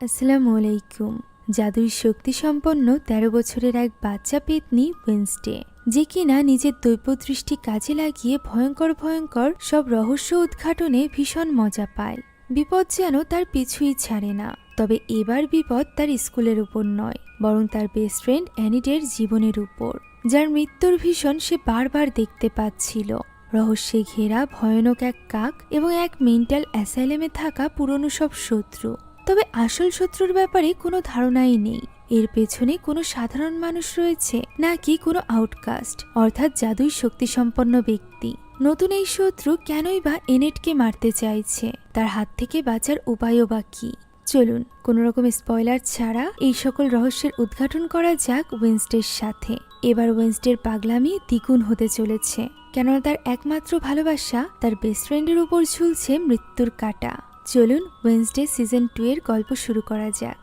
আসসালামু আলাইকুম। জাদুই শক্তিসম্পন্ন ১৩ বছরের এক বাচ্চা পেতনি ওয়েনসডে, যে কিনা নিজের দৈবদৃষ্টি কাজে লাগিয়ে ভয়ঙ্কর ভয়ঙ্কর সব রহস্য উদ্ঘাটনে ভীষণ মজা পায়। বিপদ যেন তার পিছুই ছাড়ে না। তবে এবার বিপদ তার স্কুলের উপর নয়, বরং তার বেস্ট ফ্রেন্ড অ্যানিডের জীবনের উপর, যার মৃত্যুর ভীষণ সে বারবার দেখতে পাচ্ছিল। রহস্যে ঘেরা ভয়ানক এক কাক এবং এক মেন্টাল অ্যাসাইলেমে থাকা পুরনো সব শত্রু। তবে আসল শত্রুর ব্যাপারে কোনো ধারণাই নেই। এর পেছনে কোনো সাধারণ মানুষ রয়েছে নাকি কোনো আউটকাস্ট, অর্থাৎ জাদুই শক্তিসম্পন্ন ব্যক্তি। নতুন এই শত্রু কেনই বা এনেটকে মারতে চাইছে? তার হাত থেকে বাঁচার উপায়ও বা কি? চলুন কোনো রকম স্পয়লার ছাড়া এই সকল রহস্যের উদ্ঘাটন করা যাক ওয়েনসডের সাথে। এবার ওয়েনসডের পাগলামি দ্বিগুণ হতে চলেছে, কেননা তার একমাত্র ভালোবাসা তার বেস্ট ফ্রেন্ডের উপর ঝুলছে মৃত্যুর কাঁটা। চলুন ওয়েনসডে সিজন 2 এর গল্প শুরু করা যাক।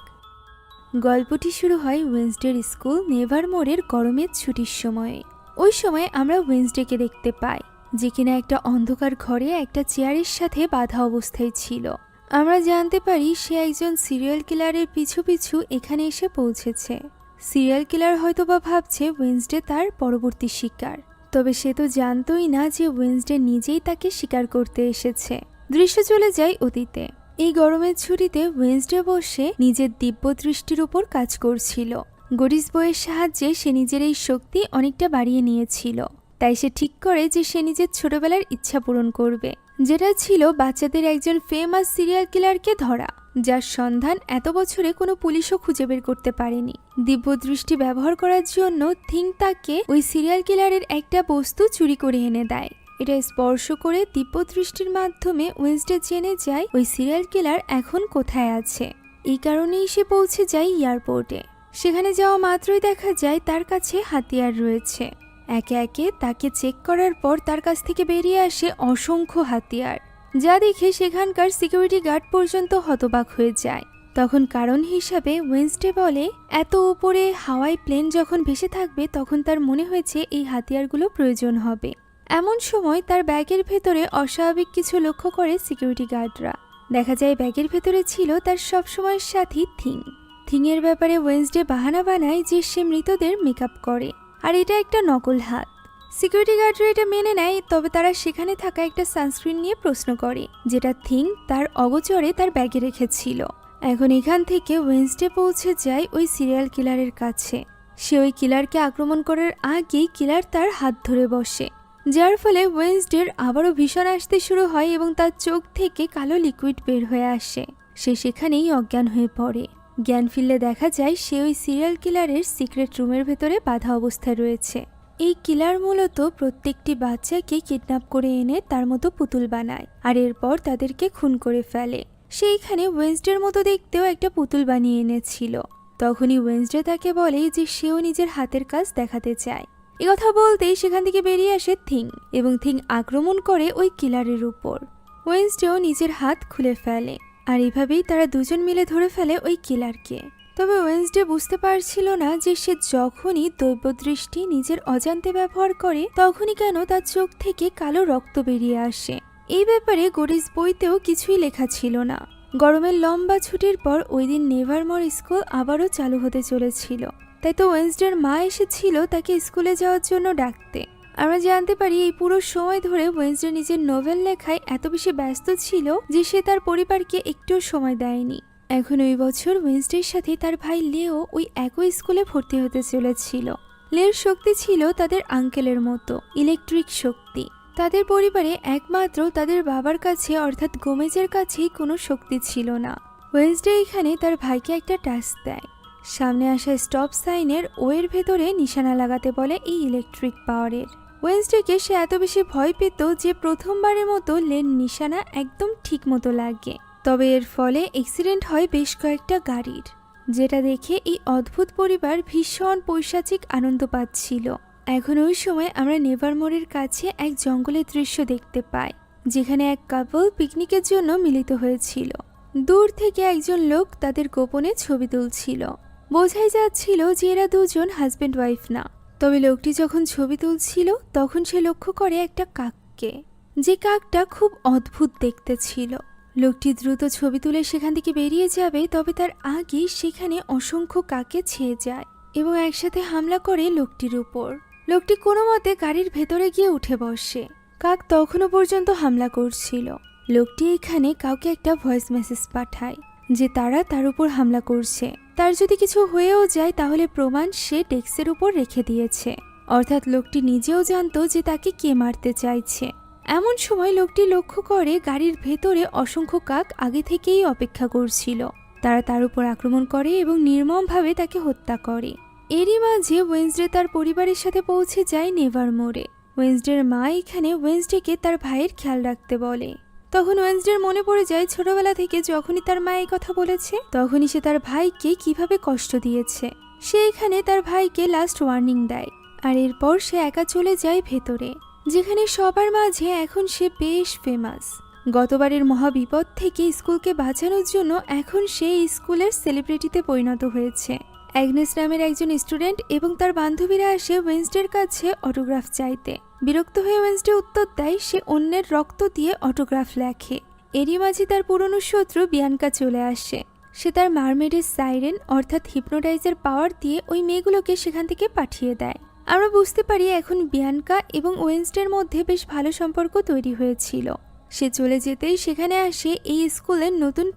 গল্পটি শুরু হয় ওয়েনসডের স্কুল নেভারমোরের গরমের ছুটির সময়ে। ওই সময় আমরা ওয়েনসডেকে দেখতে পাই, যে কিনা একটা অন্ধকার ঘরে একটা চেয়ারের সাথে বাঁধা অবস্থায় ছিল। আমরা জানতে পারি সে একজন সিরিয়াল কিলারের পিছু পিছু এখানে এসে পৌঁছেছে। সিরিয়াল কিলার হয়তো বা ভাবছে ওয়েনসডে তার পরবর্তী শিকার, তবে সে তো জানতই না যে ওয়েনসডে নিজেই তাকে শিকার করতে এসেছে। দৃশ্য চলে যায় অতীতে। এই গরমের ছুটিতে ওয়েনসডে বসে নিজের দিব্য দৃষ্টির উপর কাজ করছিল। গরিস বইয়ের সাহায্যে সে নিজের এই শক্তি অনেকটা বাড়িয়ে নিয়েছিল। তাই সে ঠিক করে যে সে নিজের ছোটবেলার ইচ্ছা পূরণ করবে, যেটা ছিল বাচ্চাদের একজন ফেমাস সিরিয়াল কিলারকে ধরা, যার সন্ধান এত বছরে কোনো পুলিশও খুঁজে বের করতে পারেনি। দিব্য দৃষ্টি ব্যবহার করার জন্য থিং তাকে ওই সিরিয়াল কিলারের একটা বস্তু চুরি করে এনে দেয়। এটা স্পর্শ করে দিব্য দৃষ্টির মাধ্যমে ওয়েনসডে জেনে যায় ওই সিরিয়াল কিলার এখন কোথায় আছে। এই কারণেই সে পৌঁছে যায় এয়ারপোর্টে। সেখানে যাওয়া মাত্রই দেখা যায় তার কাছে হাতিয়ার রয়েছে। একে একে তাকে চেক করার পর তার কাছ থেকে বেরিয়ে আসে অসংখ্য হাতিয়ার, যা দেখে সেখানকার সিকিউরিটি গার্ড পর্যন্ত হতবাক হয়ে যায়। তখন কারণ হিসাবে ওয়েনসডে বলে, এত উপরে হাওয়ায় প্লেন যখন ভেসে থাকবে তখন তার মনে হয়েছে এই হাতিয়ারগুলো প্রয়োজন হবে। এমন সময় তার ব্যাগের ভেতরে অস্বাভাবিক কিছু লক্ষ্য করে সিকিউরিটি গার্ডরা। দেখা যায় ব্যাগের ভেতরে ছিল তার সবসময়ের সাথী থিংয়ের ব্যাপারে ওয়েনসডে বাহানা বানায় যে সে মৃতদের মেকআপ করে, আর এটা একটা নকল হাত। সিকিউরিটি গার্ডরা এটা মেনে নেয়, তবে তারা সেখানে থাকা একটা সানস্ক্রিন নিয়ে প্রশ্ন করে, যেটা থিং তার অগোচরে তার ব্যাগে রেখেছিল। এখন এখান থেকে ওয়েনসডে পৌঁছে যায় ওই সিরিয়াল কিলারের কাছে। সে ওই কিলারকে আক্রমণ করার আগেই কিলার তার হাত ধরে বসে, যার ফলে ওয়েনসডের আবারও ভীষণ আসতে শুরু হয় এবং তার চোখ থেকে কালো লিকুইড বের হয়ে আসে। সে সেখানেই অজ্ঞান হয়ে পড়ে। জ্ঞান ফিরলে দেখা যায় সে ওই সিরিয়াল কিলারের সিক্রেট রুমের ভেতরে বাঁধা অবস্থায় রয়েছে। এই কিলার মূলত প্রত্যেকটি বাচ্চাকে কিডন্যাপ করে এনে তার মতো পুতুল বানায়, আর এরপর তাদেরকে খুন করে ফেলে। সে এখানে ওয়েনসডের মতো দেখতেও একটা পুতুল বানিয়ে এনেছিল। তখনই ওয়েনসডে তাকে বলে যে সেও নিজের হাতের কাজ দেখাতে চায়। কথা বলতেই সেখান থেকে বেরিয়ে আসে থিং, এবং থিং আক্রমণ করে ওই কিলারের উপর। ওয়েনসডেও নিজের হাত খুলে ফেলে, আর এভাবেই তারা দুজন মিলে ধরে ফেলে ওই কিলারকে। তবে ওয়েনসডে বুঝতে পারছিল না যে সে যখনই দৈবদৃষ্টি নিজের অজান্তে ব্যবহার করে তখনই কেন তার চোখ থেকে কালো রক্ত বেরিয়ে আসে। এই ব্যাপারে গরিস বইতেও কিছুই লেখা ছিল না। গরমের লম্বা ছুটির পর ওই দিন নেভারমোর স্কুল আবারও চালু হতে চলেছিল। তাই তো ওয়েনসডের মা এসেছিল তাকে স্কুলে যাওয়ার জন্য ডাকতে। আমরা জানতে পারি এই পুরো সময় ধরে ওয়েনসডে নিজের নোভেল লেখায় এত বেশি ব্যস্ত ছিল যে সে তার পরিবারকে একটু সময় দেয়নি। এখন ওই বছর ওয়েনসডের সাথে তার ভাই লেও ওই একই স্কুলে ভর্তি হতে চলেছিল। লের শক্তি ছিল তাদের আঙ্কেলের মতো ইলেকট্রিক শক্তি। তাদের পরিবারে একমাত্র তাদের বাবার কাছে অর্থাৎ গোমেজের কাছেই কোনো শক্তি ছিল না। ওয়েনসডে এখানে তার ভাইকে একটা টাস্ক দেয়। সামনে আসা স্টপ সাইনের ওয়ের ভেতরে নিশানা লাগাতে বলে এই ইলেকট্রিক পাওয়ারের। ওয়েনসডেকে সে এত বেশি ভয় পেত যে প্রথমবারের মতো লেন নিশানা একদম ঠিক মতো লাগে। তবে এর ফলে অ্যাক্সিডেন্ট হয় বেশ কয়েকটা গাড়ির, যেটা দেখে এই অদ্ভুত পরিবার ভীষণ পৈশাচিক আনন্দ পাচ্ছিল। এখন ওই সময় আমরা নেভারমোরের কাছে এক জঙ্গলের দৃশ্য দেখতে পাই, যেখানে এক কাপল পিকনিকের জন্য মিলিত হয়েছিল। দূর থেকে একজন লোক তাদের গোপনে ছবি তুলছিল। বোঝাই যাচ্ছিল যে এরা দুজন হাজব্যান্ড ওয়াইফ না। তবে লোকটি যখন ছবি তুলছিল তখন সে লক্ষ্য করে একটা কাককে, যে কাকটা খুব অদ্ভুত দেখতে ছিল। লোকটি দ্রুত ছবি তুলে সেখান থেকে বেরিয়ে যাবে, তবে তার আগে সেখানে অসংখ্য কাকে ছেয়ে যায় এবং একসাথে হামলা করে লোকটির উপর। লোকটি কোনো মতে গাড়ির ভেতরে গিয়ে উঠে বসে। কাক তখনও পর্যন্ত হামলা করছিল। লোকটি এখানে কাউকে একটা ভয়েস মেসেজ পাঠায় যে তারা তার উপর হামলা করছে, তার যদি কিছু হয়েও যায় তাহলে প্রমাণ সে ডেস্কের উপর রেখে দিয়েছে। অর্থাৎ লোকটি নিজেও জানতো যে তাকে কে মারতে চাইছে। এমন সময় লোকটি লক্ষ্য করে গাড়ির ভেতরে অসংখ্য কাক আগে থেকেই অপেক্ষা করছিল। তারা তার উপর আক্রমণ করে এবং নির্মমভাবে তাকে হত্যা করে। এরই মাঝে ওয়েন্সডে তার পরিবারের সাথে পৌঁছে যায় নেভারমোরে। ওয়েন্সডের মা এখানে ওয়েন্সডেকে তার ভাইয়ের খেয়াল রাখতে বলে। তখন ওয়েন্সডের মনে পড়ে যায় ছোটবেলা থেকে যখনই তার মা এই কথা বলেছে তখনই সে তার ভাইকে কিভাবে কষ্ট দিয়েছে। সে এখানে তার ভাইকে লাস্ট ওয়ার্নিং দেয়, আর এরপর সে একা চলে যায় ভেতরে, যেখানে সবার মাঝে এখন সে বেশ ফেমাস। গতবারের মহাবিপদ থেকে স্কুলকে বাঁচানোর জন্য এখন সে স্কুলের সেলিব্রিটিতে পরিণত হয়েছে। অ্যাগনেস নামের একজন স্টুডেন্ট এবং তার বান্ধবীরা আসে ওয়েন্সডের কাছে অটোগ্রাফ চাইতে। বিরক্ত হয়ে ওয়েন্সডে উত্তর দেয় সে অন্যের রক্ত দিয়ে অটোগ্রাফ লেখে। এরই মাঝে তার পুরনো শত্রু বিয়ানকা চলে আসে। সে তার মারমেডের সাইরেন অর্থাৎ হিপনোটাইজার পাওয়ার দিয়ে ওই মেয়েগুলোকে সেখান থেকে পাঠিয়ে দেয়। আমরা বুঝতে পারি এখন বিয়ানকা এবং ওয়েন্সডের মধ্যে বেশ ভালো সম্পর্ক তৈরি হয়েছিল। সে চলে যেতেই সেখানে আসে এই স্কুলের নতুন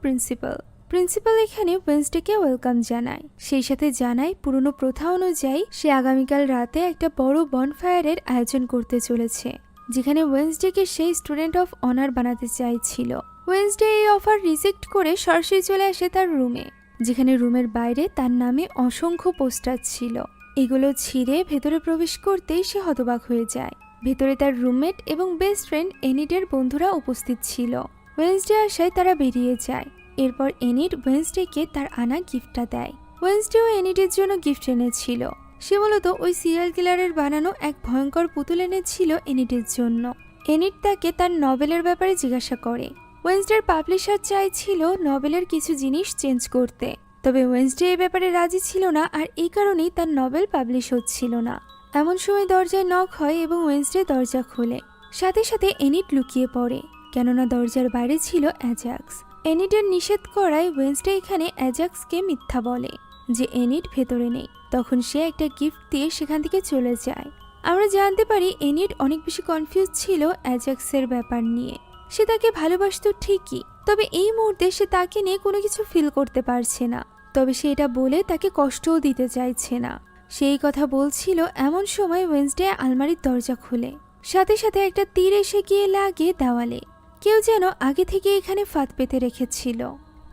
প্রিন্সিপাল এখানে ওয়েন্সডেকে ওয়েলকাম জানায়। সেই সাথে জানায় পুরনো প্রথা অনুযায়ী সে আগামীকাল রাতে একটা বড় বনফায়ারের আয়োজন করতে চলেছে, যেখানে ওয়েন্সডেকে সেই স্টুডেন্ট অফ অনার বানাতে চাইছিল। ওয়েন্সডে এই অফার রিজেক্ট করে সরাসরি চলে আসে তার রুমে, যেখানে রুমের বাইরে তার নামে অসংখ্য পোস্টার ছিল। এগুলো ছিঁড়ে ভেতরে প্রবেশ করতেই সে হতবাক হয়ে যায়। ভেতরে তার রুমমেট এবং বেস্ট ফ্রেন্ড এনিডের বন্ধুরা উপস্থিত ছিল। ওয়েন্সডে আসায় তারা বেরিয়ে যায়। এরপর এনিড ওয়েন্সডেকে তার আনা গিফটটা দেয়। ওয়েন্সডেও এনিডের জন্য গিফট এনেছিল। সে মূলত ওই সিরিয়াল কিলারের বানানো এক ভয়ঙ্কর পুতুল এনেছিল এনিডের জন্য। এনিড তাকে তার নভেলের ব্যাপারে জিজ্ঞাসা করে। ওয়েন্সডের পাবলিশার চাইছিল নভেলের কিছু জিনিস চেঞ্জ করতে, তবে ওয়েন্সডে এই ব্যাপারে রাজি ছিল না, আর এই কারণেই তার নভেল পাবলিশ হচ্ছিল না। এমন সময় দরজায় নক হয় এবং ওয়েন্সডে দরজা খোলে। সাথে সাথে এনিড লুকিয়ে পড়ে, কেননা দরজার বাইরে ছিল অ্যাজাক্স। এনিডের নিষেধ করায় ওয়েন্সডে এখানে অ্যাজাক্সকে মিথ্যা বলে যে এনিড ভেতরে নেই। তখন সে একটা গিফট দিয়ে সেখান থেকে চলে যায়। আমরা জানতে পারি এনিড অনেক বেশি কনফিউজ ছিল অ্যাজাক্সের ব্যাপার নিয়ে। সে তাকে ভালোবাসতো ঠিকই, তবে এই মুহূর্তে সে তাকে নিয়ে কোনো কিছু ফিল করতে পারছে না। তবে সে এটা বলে তাকে কষ্টও দিতে চাইছে না। সেই কথা বলছিল এমন সময় ওয়েন্সডে আলমারির দরজা খুলে। সাথে সাথে একটা তীর এসে গিয়ে লাগে দেওয়ালে। কেউ যেন আগে থেকে এখানে ফাঁদ পেতে রেখেছিল।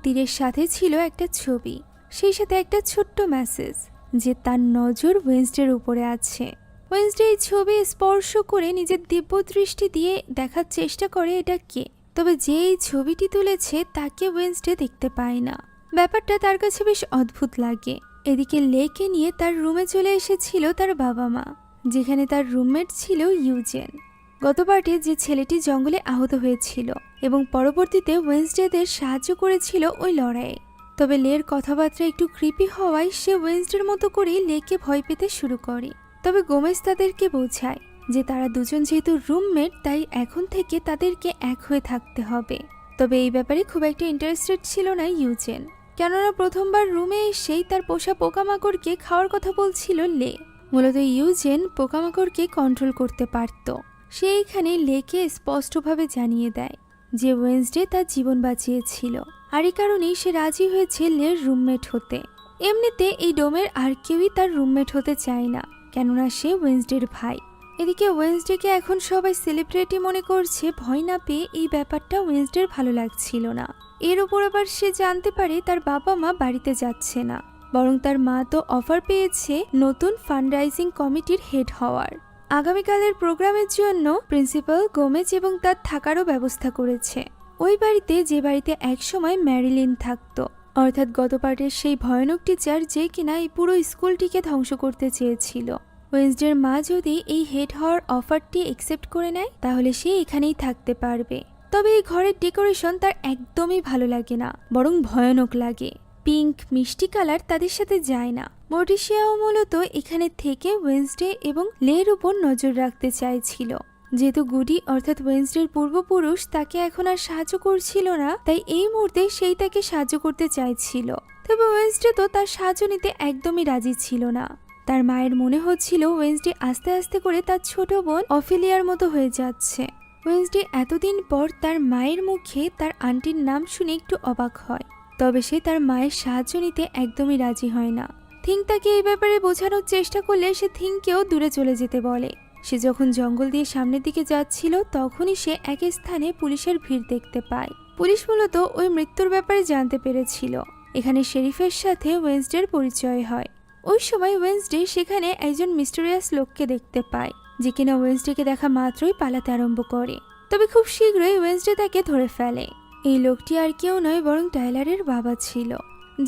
তীরের সাথে ছিল একটা ছবি, সেই সাথে একটা ছোট্ট মেসেজ যে তার নজর ওয়েন্সডের উপরে আছে। ওয়েন্সডে এই ছবি স্পর্শ করে নিজের দিব্য দৃষ্টি দিয়ে দেখার চেষ্টা করে এটা কে, তবে যে এই ছবিটি তুলেছে তাকে ওয়েন্সডে দেখতে পায় না। ব্যাপারটা তার কাছে বেশ অদ্ভুত লাগে। এদিকে লেকে নিয়ে তার রুমে চলে এসেছিল তার বাবা মা, যেখানে তার রুমমেট ছিল ইউজেন। গত পার্টে যে ছেলেটি জঙ্গলে আহত হয়েছিল এবং পরবর্তীতে ওয়েন্সডেদের সাহায্য করেছিল ওই লড়াইয়ে। তবে লের কথাবার্তা একটু ক্রিপি হওয়ায় সে ওয়েন্সডের মতো করেই লেকে ভয় পেতে শুরু করে। তবে গোমেজ তাদেরকে বোঝায় যে তারা দুজন যেহেতু রুমমেট তাই এখন থেকে তাদেরকে এক হয়ে থাকতে হবে। তবে এই ব্যাপারে খুব একটা ইন্টারেস্টেড ছিল না ইউজেন, কেননা প্রথমবার রুমে এসেই তার পোষা পোকামাকড়কে খাওয়ার কথা বলছিল লে। মূলত ইউজেন পোকামাকড়কে কন্ট্রোল করতে পারত। সে এখানে লেকে স্পষ্টভাবে জানিয়ে দেয় যে ওয়েন্সডে তার জীবন বাঁচিয়েছিল, আর এই কারণেই সে রাজি হয়েছে লের রুমমেট হতে। এমনিতে এই ডোমের আর কেউই তার রুমমেট হতে চায় না, কেননা সে ওয়েন্সডের ভাই। এদিকে ওয়েন্সডেকে এখন সবাই সেলিব্রিটি মনে করছে। ভয় না পেয়ে এই ব্যাপারটা ওয়েন্সডের ভালো লাগছিল না। এর উপর আবার সে জানতে পারে তার বাবা মা বাড়িতে যাচ্ছে না, বরং তার মা তো অফার পেয়েছে নতুন ফান্ডরাইজিং কমিটির হেড হওয়ার। আগামীকালের প্রোগ্রামের জন্য প্রিন্সিপাল গোমেজ এবং তার থাকারও ব্যবস্থা করেছে ওই বাড়িতে, যে বাড়িতে একসময় ম্যারিলিন থাকতো, অর্থাৎ গত পার্টের সেই ভয়ানক টিচার যে কিনা এই পুরো স্কুলটিকে ধ্বংস করতে চেয়েছিল। ওয়েন্সডের মা যদি এই হেড হওয়ার অফারটি অ্যাকসেপ্ট করে নেয় তাহলে সে এখানেই থাকতে পারবে। তবে এই ঘরের ডেকোরেশন তার একদমই ভালো লাগে না, বরং ভয়ানক লাগে। পিঙ্ক মিষ্টি কালার তাদের সাথে যায় না। মর্টিসিয়াও মূলত এখানে থেকে ওয়েন্সডে এবং লের উপর নজর রাখতে চাইছিল, যেহেতু গুডি অর্থাৎ ওয়েন্সডের পূর্বপুরুষ তাকে এখন আর সাহায্য করছিল না, তাই এই মুহূর্তে সেই তাকে সাহায্য করতে চাইছিল। তবে ওয়েন্সডে তো তার সাহায্য নিতে একদমই রাজি ছিল না। তার মায়ের মনে হচ্ছিল ওয়েন্সডে আস্তে আস্তে করে তার ছোট বোন অফিলিয়ার মতো হয়ে যাচ্ছে। ওয়েন্সডে এতদিন পর তার মায়ের মুখে তার আন্টির নাম শুনে একটু অবাক হয়, তবে সে তার মায়ের সাহায্য নিতে একদমই রাজি হয় না। থিং তাকে এই ব্যাপারে বোঝানোর চেষ্টা করলে সে থিংকেও দূরে চলে যেতে বলে। সে যখন জঙ্গল দিয়ে সামনের দিকে যাচ্ছিল তখনই সে এক স্থানে পুলিশের ভিড় দেখতে পায়। পুলিশ মূলত ওই মৃত্যুর ব্যাপারে জানতে পেরেছিল। এখানে শেরিফের সাথে ওয়েন্সডের পরিচয় হয়। ওই সময় ওয়েন্সডে সেখানে একজন মিস্টেরিয়াস লোককে দেখতে পায়, যে কিনা ওয়েন্সডেকে দেখা মাত্রই পালাতে আরম্ভ করে। তবে খুব শীঘ্রই ওয়েন্সডে তাকে ধরে ফেলে। এই লোকটি আর কেউ নয় বরং টাইলারের বাবা ছিল।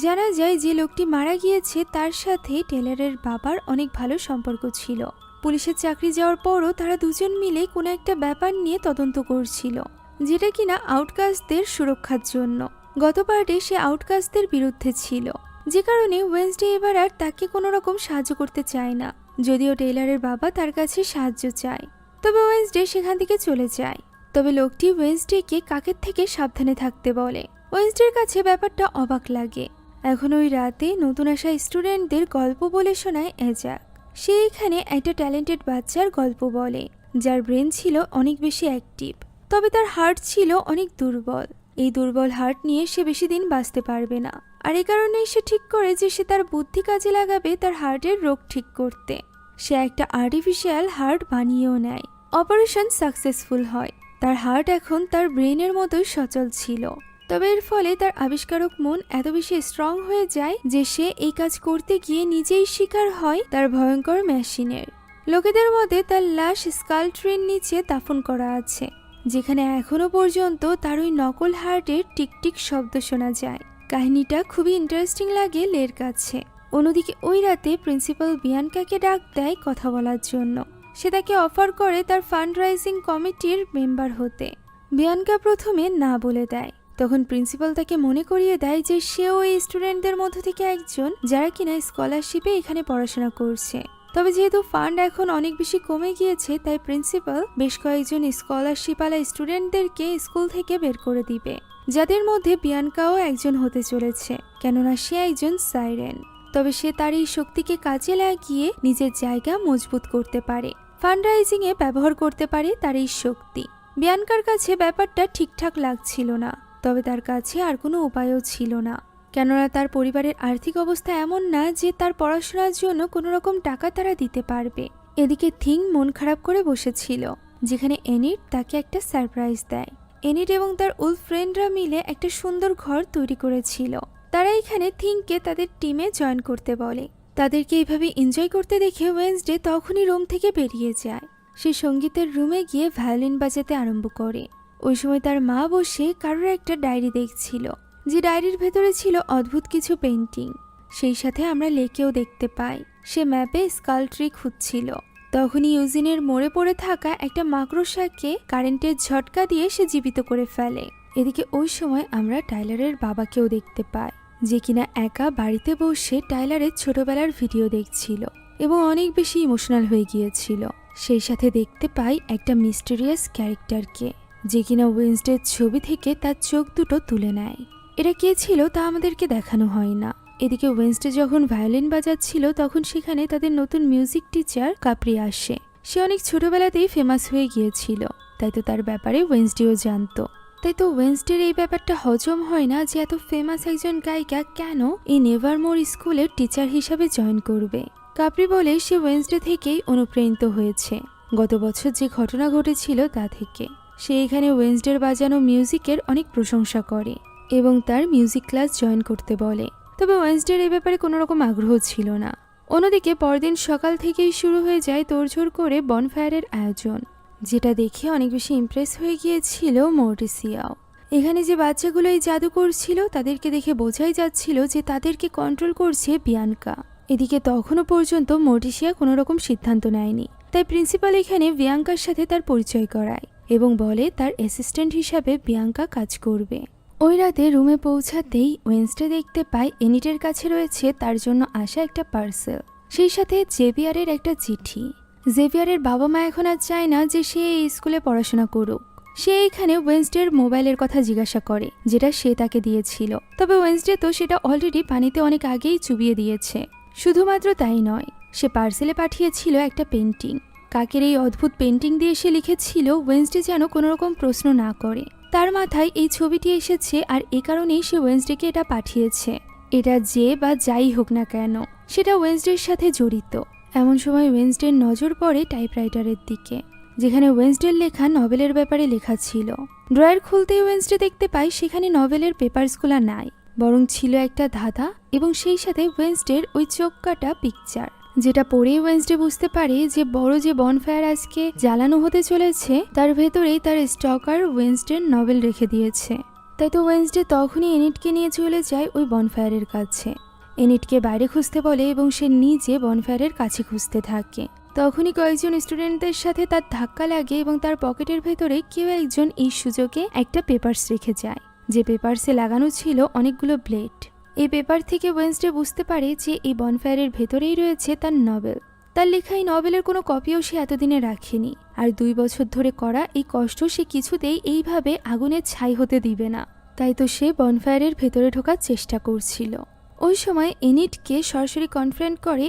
জানা যায় যে লোকটি মারা গিয়েছে তার সাথে টেলরের বাবার অনেক ভালো সম্পর্ক ছিল। পুলিশের চাকরি যাওয়ার পরও তারা দুজন মিলে কোনো একটা ব্যাপার নিয়ে তদন্ত করছিল, যেটা কিনা আউটকাস্টদের সুরক্ষার জন্য। গত পার্টে সে আউটকাস্টদের বিরুদ্ধে ছিল, যে কারণে ওয়েন্সডে এবার আর তাকে কোনো রকম সাহায্য করতে চায় না, যদিও টেইলারের বাবা তার কাছে সাহায্য চায়। তবে ওয়েন্সডে সেখান থেকে চলে যায়। তবে লোকটি ওয়েন্সডেকে কাকের থেকে সাবধানে থাকতে বলে। ওয়েন্সডের কাছে ব্যাপারটা অবাক লাগে। এখন ওই রাতে নতুন আসা স্টুডেন্টদের গল্প বলে শোনায় এজাক। সে এখানে একটা ট্যালেন্টেড বাচ্চার গল্প বলে, যার ব্রেন ছিল অনেক বেশি অ্যাক্টিভ, তবে তার হার্ট ছিল অনেক দুর্বল। এই দুর্বল হার্ট নিয়ে সে বেশি দিন বাঁচতে পারবে না, আর এই কারণেই সে ঠিক করে যে সে তার বুদ্ধি কাজে লাগাবে তার হার্টের রোগ ঠিক করতে। সে একটা আর্টিফিশিয়াল হার্ট বানিয়েও নেয়। অপারেশন সাকসেসফুল হয়। তার হার্ট এখন তার ব্রেনের মতোই সচল ছিল। তবে এর ফলে তার আবিষ্কারক মন এত বেশি স্ট্রং হয়ে যায় যে সে এই কাজ করতে গিয়ে নিজেই শিকার হয় তার ভয়ঙ্কর মেশিনের। লোকেদের মধ্যে তার লাশ স্কাল ট্রির নিচে দাফন করা আছে, যেখানে এখনো পর্যন্ত তার ওই নকল হার্টের টিকটিক শব্দ শোনা যায়। কাহিনীটা খুবই ইন্টারেস্টিং লাগে লের কাছে। অন্যদিকে ওই রাতে প্রিন্সিপাল বিয়ানকাকে ডাক দেয় কথা বলার জন্য। সে তাকে অফার করে তার ফান্ড রাইজিং কমিটির মেম্বার হতে। বিয়ানকা প্রথমে না বলে দেয়। তখন প্রিন্সিপাল তাকে মনে করিয়ে দেয় যে সেও এই স্টুডেন্টদের মধ্য থেকে একজন যারা কিনা স্কলারশিপে এখানে পড়াশোনা করছে। তবে যেহেতু ফান্ড এখন অনেক বেশি কমে গিয়েছে, তাই প্রিন্সিপাল বেশ কয়েকজন স্কলারশিপওয়ালা স্টুডেন্টদেরকে স্কুল থেকে বের করে দিবে, যাদের মধ্যে বিয়ানকাও একজন হতে চলেছে, কেননা সে একজন সাইরেন। তবে সে তার এই শক্তিকে কাজে লাগিয়ে নিজের জায়গা মজবুত করতে পারে, ফান্ড রাইজিং এ ব্যবহার করতে পারে তার এই শক্তি। বিয়ানকার কাছে ব্যাপারটা ঠিকঠাক লাগছিল না, তবে তার কাছে আর কোনো উপায়ও ছিল না, কেননা তার পরিবারের আর্থিক অবস্থা এমন না যে তার পড়াশোনার জন্য কোনো রকম টাকা তারা দিতে পারবে। এদিকে থিং মন খারাপ করে বসেছিল, যেখানে এনিট তাকে একটা সারপ্রাইজ দেয়। এনিট এবং তার উলফ ফ্রেন্ডরা মিলে একটা সুন্দর ঘর তৈরি করেছিল। তারা এখানে থিংকে তাদের টিমে জয়েন করতে বলে। তাদেরকে এইভাবে এনজয় করতে দেখে ওয়েন্সডে তখনই রুম থেকে বেরিয়ে যায়। সে সঙ্গীতের রুমে গিয়ে ভায়োলিন বাজাতে আরম্ভ করে। ওই সময় তার মা বসে কারোর একটা ডায়েরি দেখছিল, যে ডায়েরির ভেতরে ছিল অদ্ভুত কিছু পেন্টিং। সেই সাথে আমরা লেকেও দেখতে পাই। সে ম্যাপে স্কাল ট্রি খুঁজছিল। তখনই ইউজিনের মরে পড়ে থাকা একটা মাকড়সাকে কারেন্টের ঝটকা দিয়ে সে জীবিত করে ফেলে। এদিকে ওই সময় আমরা টাইলারের বাবাকেও দেখতে পাই, যে কিনা একা বাড়িতে বসে টাইলারের ছোটবেলার ভিডিও দেখছিল এবং অনেক বেশি ইমোশনাল হয়ে গিয়েছিল। সেই সাথে দেখতে পাই একটা মিস্টেরিয়াস ক্যারেক্টারকে, যে কিনা ওয়েন্সডের ছবি থেকে তার চোখ দুটো তুলে নেয়। এটা কে ছিল তা আমাদেরকে দেখানো হয় না। এদিকে ওয়েন্সডে যখন ভায়োলিন বাজাচ্ছিল তখন সেখানে তাদের নতুন মিউজিক টিচার কাপ্রি আসে। সে অনেক ছোটবেলাতেই ফেমাস হয়ে গিয়েছিল, তাই তো তার ব্যাপারে ওয়েন্সডেও জানতো। তাই তো ওয়েন্সডের এই ব্যাপারটা হজম হয় না যে এত ফেমাস একজন গায়িকা কেন এই নেভারমোর স্কুলের টিচার হিসাবে জয়েন করবে। কাপ্রি বলে সে ওয়েন্সডে থেকেই অনুপ্রাণিত হয়েছে, গত বছর যে ঘটনা ঘটেছিল তা থেকে। সে এখানে ওয়েন্সডের বাজানো মিউজিকের অনেক প্রশংসা করে এবং তার মিউজিক ক্লাস জয়েন করতে বলে। তবে ওয়েন্সডের এই ব্যাপারে কোনো রকম আগ্রহ ছিল না। অন্যদিকে পরদিন সকাল থেকেই শুরু হয়ে যায় তোড়জোড় করে বনফায়ারের আয়োজন, যেটা দেখে অনেক বেশি ইমপ্রেস হয়ে গিয়েছিল মর্টিসিয়াও। এখানে যে বাচ্চাগুলো এই জাদু করছিল তাদেরকে দেখে বোঝাই যাচ্ছিল যে তাদেরকে কন্ট্রোল করছে বিয়ানকা। এদিকে তখনও পর্যন্ত মর্টিসিয়া কোনো রকম সিদ্ধান্ত নেয়নি, তাই প্রিন্সিপাল এখানে বিয়াঙ্কার সাথে তার পরিচয় করায় এবং বলে তার অ্যাসিস্ট্যান্ট হিসাবে বিয়াঙ্কা কাজ করবে। ওই রাতে রুমে পৌঁছাতেই ওয়েন্সডে দেখতে পায় এনিটের কাছে রয়েছে তার জন্য আসা একটা পার্সেল, সেই সাথে জেভিয়ারের একটা চিঠি। জেভিয়ারের বাবা মা এখন আর চায় না যে সে এই স্কুলে পড়াশোনা করুক। সে এখানে ওয়েন্সডের মোবাইলের কথা জিজ্ঞাসা করে, যেটা সে তাকে দিয়েছিল। তবে ওয়েন্সডে তো সেটা অলরেডি পানিতে অনেক আগেই চুবিয়ে দিয়েছে। শুধুমাত্র তাই নয়, সে পার্সেলে পাঠিয়েছিল একটা পেন্টিং। কাকের এই অদ্ভুত পেন্টিং দিয়ে সে লিখেছিল ওয়েন্সডে যেন কোনো রকম প্রশ্ন না করে। তার মাথায় এই ছবিটি এসেছে আর এ কারণেই সে ওয়েন্সডেকে এটা পাঠিয়েছে। এটা যে বা যাই হোক না কেন, সেটা ওয়েন্সডের সাথে জড়িত। এমন সময় ওয়েন্সডের নজর পড়ে টাইপরাইটারের দিকে, যেখানে ওয়েন্সডের লেখা নভেলের ব্যাপারে লেখা ছিল। ড্রয়ার খুলতেই ওয়েন্সডে দেখতে পায় সেখানে নভেলের পেপারসগুলো নাই, বরং ছিল একটা ধাঁধা এবং সেই সাথে ওয়েন্সডের ওই চোখ কাটা পিকচার, যেটা পড়েই ওয়েন্সডে বুঝতে পারে যে বড় যে বনফায়ার আজকে জ্বালানো হতে চলেছে তার ভেতরেই তার স্টকার ওয়েন্সডের নভেল রেখে দিয়েছে। তাই তো ওয়েন্সডে তখনই এনিটকে নিয়ে চলে যায় ওই বনফায়ারের কাছে। এনিটকে বাইরে খুঁজতে বলে এবং সে নিজে বনফায়ারের কাছে খুঁজতে থাকে। তখনই কয়েকজন স্টুডেন্টদের সাথে তার ধাক্কা লাগে এবং তার পকেটের ভেতরে কেউ একজন এই সুযোগে একটা পেপারস রেখে যায়, যে পেপারসে লাগানো ছিল অনেকগুলো ব্লেড। এই পেপার থেকে ওয়েন্সডে বুঝতে পারে যে এই বনফায়ারের ভেতরেই রয়েছে তার নভেল। তার লেখা এই নভেলের কোনো কপিও সে এতদিনে রাখেনি, আর 2 বছর ধরে করা এই কষ্ট সে কিছুতেই এইভাবে আগুনের ছাই হতে দিবে না। তাই তো সে বনফায়ারের ভেতরে ঢোকার চেষ্টা করছিল। ওই সময় এনিটকে সরাসরি কনফ্রেন্ট করে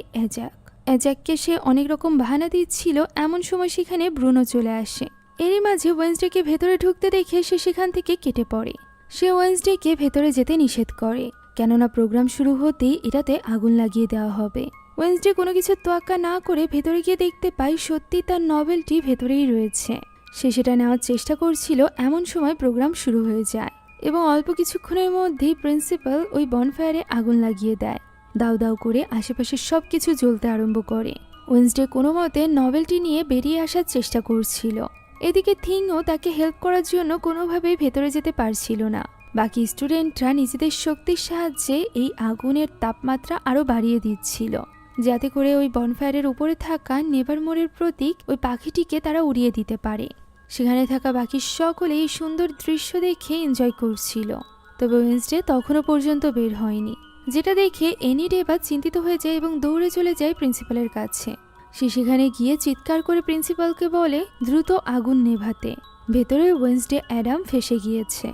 অ্যাজাককে সে অনেক রকম বাহানা দিচ্ছিল। এমন সময় সেখানে ব্রুনো চলে আসে। এরই মাঝে ওয়েন্সডেকে ভেতরে ঢুকতে দেখে সে সেখান থেকে কেটে পড়ে। সে ওয়েন্সডেকে ভেতরে যেতে নিষেধ করে, কেননা প্রোগ্রাম শুরু হতেই এটাতে আগুন লাগিয়ে দেওয়া হবে। ওয়েন্সডে কোনো কিছু তোয়াক্কা না করে ভেতরে গিয়ে দেখতে পায় সত্যি তার নভেলটি ভেতরেই রয়েছে। সে সেটা নেওয়ার চেষ্টা করছিল, এমন সময় প্রোগ্রাম শুরু হয়ে যায় এবং অল্প কিছুক্ষণের মধ্যেই প্রিন্সিপাল ওই বনফায়ারে আগুন লাগিয়ে দেয়। দাউ দাউ করে আশেপাশে সবকিছু জ্বলতে আরম্ভ করে। ওয়েন্সডে কোনো মতে নভেলটি নিয়ে বেরিয়ে আসার চেষ্টা করছিল। এদিকে থিংও তাকে হেল্প করার জন্য কোনোভাবেই ভেতরে যেতে পারছিল না। বাকি স্টুডেন্টরা নিজেদের শক্তির সাহায্যে এই আগুনের তাপমাত্রা আরও বাড়িয়ে দিচ্ছিল, যাতে করে ওই বনফায়ারের উপরে থাকা নেভারমোরের প্রতীক ওই পাখিটিকে তারা উড়িয়ে দিতে পারে। সেখানে থাকা বাকি সকলে এই সুন্দর দৃশ্য দেখে এনজয় করছিল। তবে ওয়েন্সডে তখনও পর্যন্ত বের হয়নি, যেটা দেখে এনিট এবার চিন্তিত হয়ে যায় এবং দৌড়ে চলে যায় প্রিন্সিপালের কাছে। সে সেখানে গিয়ে চিৎকার করে প্রিন্সিপালকে বলে দ্রুত আগুন নেভাতে। ভেতরে ওয়েন্সডে অ্যাডাম ফেসে গিয়েছে।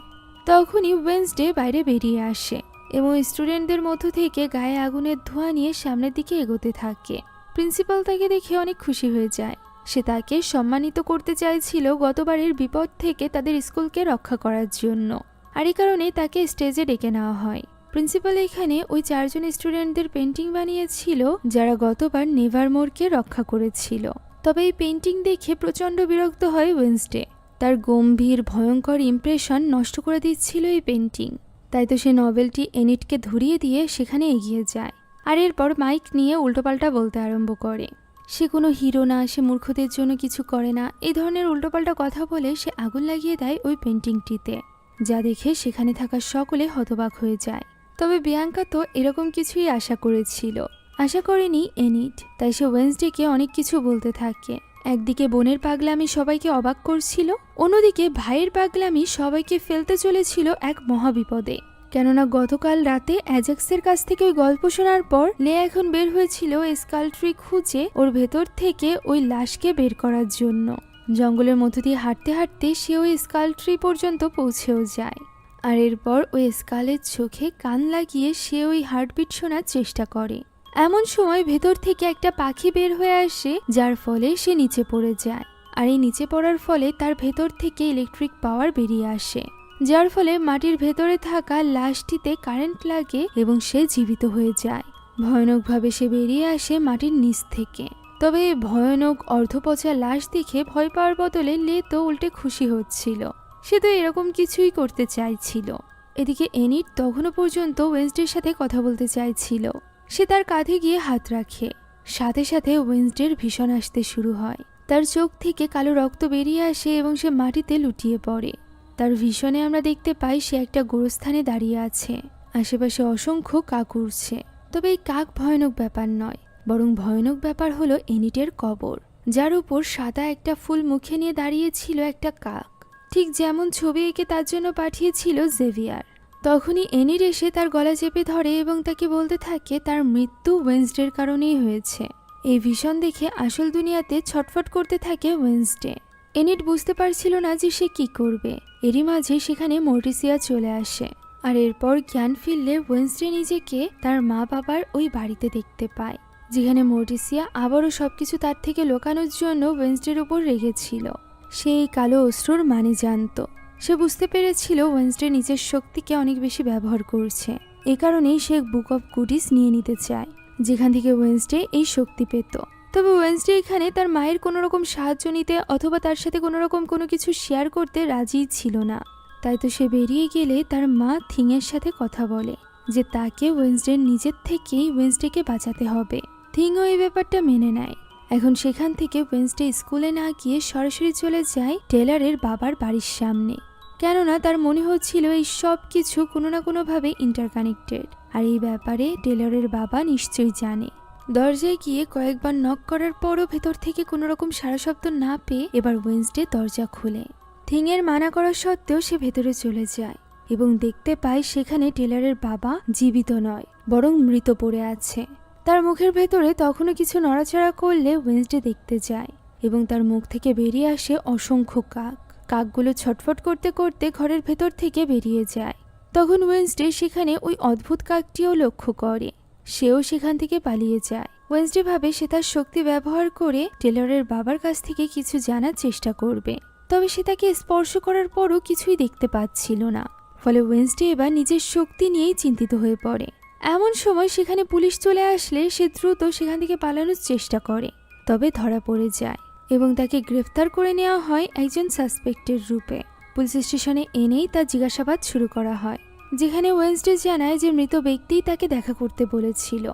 তখনই ওয়েন্সডে বাইরে বেরিয়ে আসে এবং স্টুডেন্টদের মধ্য থেকে গায়ে আগুনের ধোঁয়া নিয়ে সামনের দিকে এগোতে থাকে। প্রিন্সিপাল তাকে দেখে অনেক খুশি হয়ে যায়। সে তাকে সম্মানিত করতে চাইছিল গতবারের বিপদ থেকে তাদের স্কুলকে রক্ষা করার জন্য, আর এই কারণে তাকে স্টেজে ডেকে নেওয়া হয়। প্রিন্সিপাল এখানে ওই 4 জন স্টুডেন্টদের পেন্টিং বানিয়েছিল যারা গতবার নেভারমোরকে রক্ষা করেছিল। তবে এই পেন্টিং দেখে প্রচণ্ড বিরক্ত হয় ওয়েন্সডে। তার গম্ভীর ভয়ঙ্কর ইমপ্রেশন নষ্ট করে দিচ্ছিল এই পেন্টিং। তাই তো সে নভেলটি এনিটকে ধরিয়ে দিয়ে সেখানে এগিয়ে যায়, আর এরপর মাইক নিয়ে উল্টোপাল্টা বলতে আরম্ভ করে। সে কোনো হিরো না, সে মূর্খদের জন্য কিছু করে না, এই ধরনের উল্টোপাল্টা কথা বলে সে আগুন লাগিয়ে দেয় ওই পেন্টিংটিতে, যা দেখে সেখানে থাকা সকলে হতবাক হয়ে যায়। তবে বিয়াঙ্কা তো এরকম কিছুই আশা করেছিল, আশা করেনি এনিট। তাই সে ওয়েন্সডেকে অনেক কিছু বলতে থাকে। একদিকে বোনের পাগলামি সবাইকে অবাক করছিল, অন্যদিকে ভাইয়ের পাগলামি সবাইকে ফেলতে চলেছিল এক মহাবিপদে। কেননা গতকাল রাতে অ্যাজাক্সের কাছ থেকে ওই গল্প শোনার পর লে এখন বের হয়েছিল স্কালট্রি খুঁজে ওর ভেতর থেকে ওই লাশকে বের করার জন্য। জঙ্গলের মধ্য দিয়ে হাঁটতে হাঁটতে সে ওই স্কালট্রি পর্যন্ত পৌঁছেও যায়, আর এরপর ওই স্কালের চোখে কান লাগিয়ে সে ওই হার্টবিট শোনার চেষ্টা করে। এমন সময় ভেতর থেকে একটা পাখি বের হয়ে আসে, যার ফলে সে নিচে পড়ে যায়। আর এই নিচে পড়ার ফলে তার ভেতর থেকে ইলেকট্রিক পাওয়ার বেরিয়ে আসে, যার ফলে মাটির ভেতরে থাকা লাশটিতে কারেন্ট লাগে এবং সে জীবিত হয়ে যায়। ভয়ানকভাবে সে বেরিয়ে আসে মাটির নিচ থেকে। তবে ভয়ানক অর্ধপচা লাশ দেখে ভয় পাওয়ার বদলে লে তো উল্টে খুশি হচ্ছিল। সে তো এরকম কিছুই করতে চাইছিল। এদিকে এনিট তখনও পর্যন্ত ওয়েন্সডের সাথে কথা বলতে চাইছিল। সে তার কাঁধে গিয়ে হাত রাখে, সাথে সাথে ওয়েন্সডের ভীষণ আসতে শুরু হয়। তার চোখ থেকে কালো রক্ত বেরিয়ে আসে এবং সে মাটিতে লুটিয়ে পড়ে। তার ভীষণে আমরা দেখতে পাই সে একটা গোরস্থানে দাঁড়িয়ে আছে, আশেপাশে অসংখ্য কাক উড়ছে। তবে এই কাক ভয়ানক ব্যাপার নয়, বরং ভয়ানক ব্যাপার হলো এনিটের কবর, যার উপর সাদা একটা ফুল মুখে নিয়ে দাঁড়িয়েছিল একটা কাক, ঠিক যেমন ছবি এঁকে তার জন্য পাঠিয়েছিল জেভিয়ার। তখনই এনিট এসে তার গলা চেপে ধরে এবং তাকে বলতে থাকে তার মৃত্যু ওয়েন্সডের কারণেই হয়েছে এই ভীষণ দেখে আসল দুনিয়াতে ছটফট করতে থাকে ওয়েন্সডে। এনিট বুঝতে পারছিল না যে সে কি করবে। এরই মাঝে সেখানে মর্টিসিয়া চলে আসে, আর এরপর জ্ঞান ফিরলে ওয়েন্সডে নিজেকে তার মা বাবার ওই বাড়িতে দেখতে পায়, যেখানে মর্টিসিয়া আবারও সবকিছু তার থেকে লুকানোর জন্য ওয়েন্সডের উপর রেগেছিল। সে এই কালো অশ্রুর মানে জানত। সে বুঝতে পেরেছিল ওয়েন্সডে নিজের শক্তিকে অনেক বেশি ব্যবহার করছে। এ কারণেই সে বুক অফ গুডিস নিয়ে নিতে চায়, যেখান থেকে ওয়েন্সডে এই শক্তি পেত। তবে ওয়েন্সডে এখানে তার মায়ের কোনো রকম সাহায্য নিতে অথবা তার সাথে কোনো রকম কোনো কিছু শেয়ার করতে রাজি ছিল না। তাই তো সে বেরিয়ে গেলে তার মা থিংয়ের সাথে কথা বলে যে তাকে ওয়েন্সডের নিজের থেকেই ওয়েন্সডেকে বাঁচাতে হবে। থিংও এই ব্যাপারটা মেনে নেয়। এখন সেখান থেকে ওয়েন্সডে স্কুলে না গিয়ে সরাসরি চলে যায় টেলরের বাবার বাড়ির সামনে, কেননা তার মনে হচ্ছিল এই সব কিছু কোনো না কোনোভাবে ইন্টারকানেক্টেড, আর এই ব্যাপারে টেলরের বাবা নিশ্চয়ই জানে। দরজায় গিয়ে কয়েকবার নক করার পরও ভেতর থেকে কোনো রকম সাড়া শব্দ না পেয়ে এবার ওয়েন্সডে দরজা খুলে। থিংয়ের মানা করা সত্ত্বেও সে ভেতরে চলে যায় এবং দেখতে পায় সেখানে টেলরের বাবা জীবিত নয়, বরং মৃত পড়ে আছে। তার মুখের ভেতরে তখনও কিছু নড়াচড়া করলে ওয়েন্সডে দেখতে যায় এবং তার মুখ থেকে বেরিয়ে আসে অসংখ্য কাক। কাকগুলো ছটফট করতে করতে ঘরের ভেতর থেকে বেরিয়ে যায়। তখন ওয়েন্সডে সেখানে ওই অদ্ভুত কাকটিও লক্ষ্য করে। সেও সেখান থেকে পালিয়ে যায়। ওয়েন্সডে ভাবে সে তার শক্তি ব্যবহার করে টেলরের বাবার কাছ থেকে কিছু জানার চেষ্টা করবে, তবে সে তাকে স্পর্শ করার পরও কিছুই দেখতে পাচ্ছিল না। ফলে ওয়েন্সডে এবার নিজের শক্তি নিয়েই চিন্তিত হয়ে পড়ে। এমন সময় সেখানে পুলিশ চলে আসলে সে দ্রুত সেখান থেকে পালানোর চেষ্টা করে, তবে ধরা পড়ে যায় এবং তাকে গ্রেফতার করে নেওয়া হয় একজন সাসপেক্টের রূপে। পুলিশ স্টেশনে এনেই তার জিজ্ঞাসাবাদ শুরু করা হয়, যেখানে ওয়েন্সডে জানায় যে মৃত ব্যক্তিই তাকে দেখা করতে বলেছিল।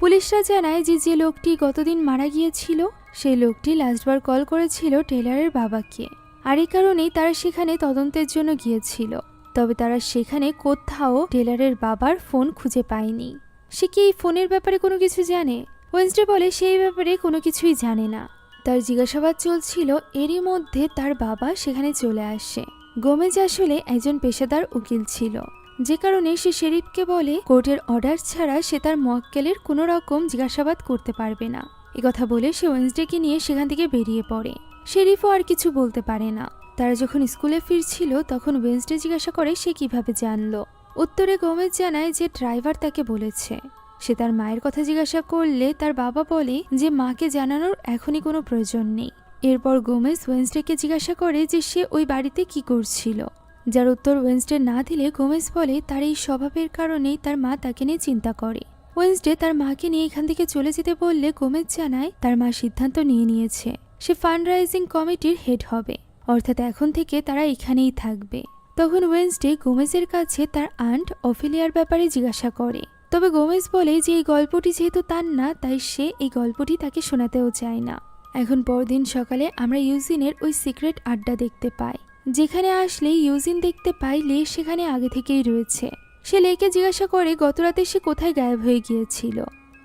পুলিশরা জানায় যে যে লোকটি গতদিন মারা গিয়েছিল সেই লোকটি লাস্টবার কল করেছিল টেলরের বাবাকে, আর এই কারণেই তারা সেখানে তদন্তের জন্য গিয়েছিল। তবে তারা সেখানে কোথাও টেলরের বাবার ফোন খুঁজে পায়নি। সে কি এই ফোনের ব্যাপারে কোনো কিছু জানে? ওয়েন্সডে বলে সে এই ব্যাপারে কোনো কিছুই জানে না। তার জিজ্ঞাসাবাদ চলছিল, এরই মধ্যে তার বাবা সেখানে চলে আসে। গোমেজ আসলে একজন পেশাদার উকিল ছিল, যে কারণে সে শেরিফকে বলে কোর্টের অর্ডার ছাড়া সে তার মোয়াক্কেলের কোনো রকম জিজ্ঞাসাবাদ করতে পারবে না। একথা বলে সে ওয়েন্সডেকে নিয়ে সেখান থেকে বেরিয়ে পড়ে। শেরিফও আর কিছু বলতে পারে না। তারা যখন স্কুলে ফিরছিল তখন ওয়েন্সডে জিজ্ঞাসা করে সে কিভাবে জানলো। উত্তরে গোমেজ জানায় যে ড্রাইভার তাকে বলেছে। সে তার মায়ের কথা জিজ্ঞাসা করলে তার বাবা বলে যে মাকে জানানোর এখনই কোনো প্রয়োজন নেই। এরপর গোমেজ ওয়েন্সডেকে জিজ্ঞাসা করে যে সে ওই বাড়িতে কি করছিল, যার উত্তর ওয়েন্সডে না দিলে গোমেজ বলে তার এই স্বভাবের কারণেই তার মা তাকে নিয়ে চিন্তা করে। ওয়েন্সডে তার মাকে নিয়ে এখান থেকে চলে যেতে বললে গোমেজ জানায় তার মা সিদ্ধান্ত নিয়েছে সে ফান্ড রাইজিং কমিটির হেড হবে, অর্থাৎ এখন থেকে তারা এখানেই থাকবে। তখন ওয়েন্সডে গোমেজের কাছে তার আন্ট অফিলিয়ার ব্যাপারে জিজ্ঞাসা করে, তবে গোমেজ বলে যে এই গল্পটি যেহেতু তার না, তাই সে এই গল্পটি তাকে শোনাতেও চায় না। এখন পরদিন সকালে আমরা ইউজিনের ওই সিক্রেট আড্ডা দেখতে পাই, যেখানে আসলে ইউজিন দেখতে পাই লে সেখানে আগে থেকেই রয়েছে। সে লেকে জিজ্ঞাসা করে গতরাতে সে কোথায় গায়েব হয়ে গিয়েছিল।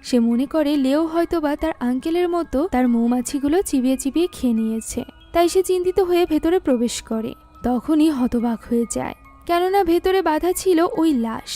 সে মনে করে লেও হয়তোবা তার আঙ্কেলের মতো তার মৌমাছিগুলো চিবিয়ে চিবিয়ে খেয়ে নিয়েছে, তাই সে চিন্তিত হয়ে ভেতরে প্রবেশ করে। তখনই হতবাক হয়ে যায়, কেননা ভেতরে বাধা ছিল ওই লাশ।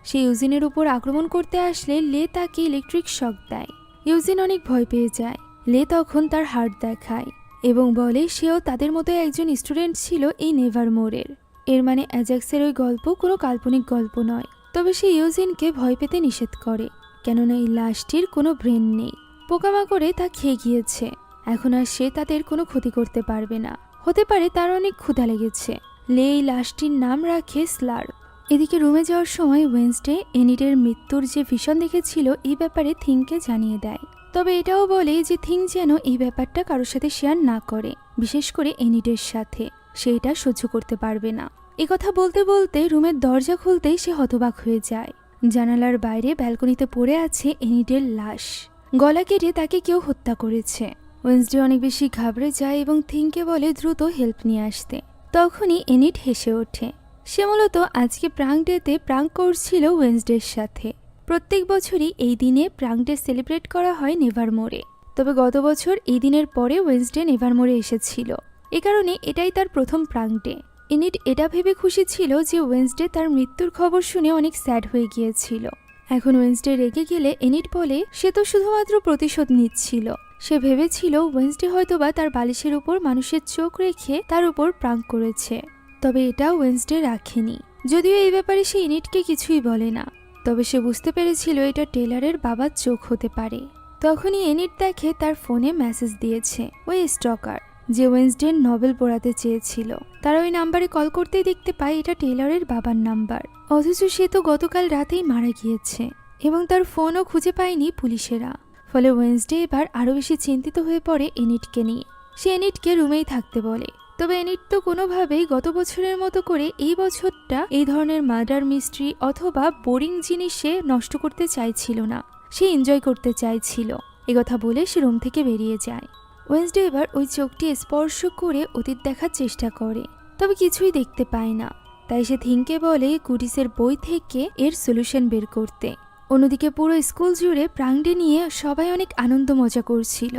সে ইউজিনের উপর আক্রমণ করতে আসলে লে তাকে ইলেকট্রিক শক দেয়। ইউজিন অনেক ভয় পেয়ে যায়। লে তখন তার হার্ট দেখায় এবং বলে সেও তাদের মতো একজন স্টুডেন্ট ছিল এই নেভারমোরের। এর মানে অ্যাজাক্সের ওই গল্প কোনো কাল্পনিক গল্প নয়। তবে সে ইউজিনকে ভয় পেতে নিষেধ করে, কেননা এই লাশটির কোনো ব্রেন নেই। পোকামাকড়ে তা খেয়ে গিয়েছে, এখন আর সে তাদের কোনো ক্ষতি করতে পারবে না। হতে পারে তার অনেক ক্ষুধা লেগেছে। লে এই লাশটির নাম রাখে স্লার্প। এদিকে রুমে যাওয়ার সময় ওয়েন্সডে এনিডের মৃত্যুর যে ভিশন দেখেছিল এই ব্যাপারে থিংকে জানিয়ে দেয়। তবে এটাও বলে যে থিং যেন এই ব্যাপারটা কারোর সাথে শেয়ার না করে, বিশেষ করে এনিডের সাথে। সে এটা সহ্য করতে পারবে না। একথা বলতে বলতে রুমের দরজা খুলতেই সে হতবাক হয়ে যায়। জানালার বাইরে ব্যালকনিতে পড়ে আছে এনিডের লাশ। গলা কেটে তাকে কেউ হত্যা করেছে। ওয়েন্সডে অনেক বেশি ঘাবড়ে যায় এবং থিংকে বলে দ্রুত হেল্প নিয়ে আসতে। তখনই এনিড হেসে ওঠে। সে মূলত আজকে প্রাঙ্ক ডেতে প্রাঙ্ক করছিল ওয়েন্সডের সাথে। প্রত্যেক বছরই এই দিনে প্রাঙ্ক ডে সেলিব্রেট করা হয় নেভারমোরে। তবে গত বছর এই দিনের পরে ওয়েন্সডে নেভারমোরে এসেছিল, এ কারণে এটাই তার প্রথম প্রাঙ্ক ডে। এনিড এটা ভেবে খুশি ছিল যে ওয়েন্সডে তার মৃত্যুর খবর শুনে অনেক স্যাড হয়ে গিয়েছিল। এখন ওয়েন্সডে রেগে গেলে এনিট বলে সে তো শুধুমাত্র প্রতিশোধ নিচ্ছিল। সে ভেবেছিল ওয়েন্সডে হয়তোবা তার বালিশের উপর মানুষের চোখ রেখে তার উপর প্রাঙ্ক করেছে। তবে এটা ওয়েন্সডে রাখেনি। যদিও এই ব্যাপারে সে এনিটকে কিছুই বলে না, তবে সে বুঝতে পেরেছিল এটা টেলরের বাবার চোখ হতে পারে। তখনই এনিট দেখে তার ফোনে মেসেজ দিয়েছে ওই স্টকার যে ওয়েন্সডে নভেল পড়াতে চেয়েছিল। তারা ওই নাম্বারে কল করতেই দেখতে পায় এটা টেলরের বাবার নাম্বার, অথচ সে তো গতকাল রাতেই মারা গিয়েছে এবং তার ফোনও খুঁজে পায়নি পুলিশেরা। ফলে ওয়েন্সডে এবার আরও বেশি চিন্তিত হয়ে পড়ে এনিটকে নিয়ে। সে এনিটকে রুমেই থাকতে বলে। তবে এনিট তো কোনোভাবেই গত বছরের মতো করে এই বছরটা এই ধরনের মার্ডার মিস্ট্রি অথবা বোরিং জিনিসে নষ্ট করতে চাইছিল না, সে এনজয় করতে চাইছিল। একথা বলে সে রুম থেকে বেরিয়ে যায়। ওয়েন্সডে এবার ওই চোখটি স্পর্শ করে অতীত দেখার চেষ্টা করে, তবে কিছুই দেখতে পায় না। তাই সে থিংকে বলে গুডিসের বই থেকে এর সলিউশন বের করতে। অন্যদিকে পুরো স্কুল জুড়ে প্রাঙ্গডে নিয়ে সবাই অনেক আনন্দ মজা করছিল।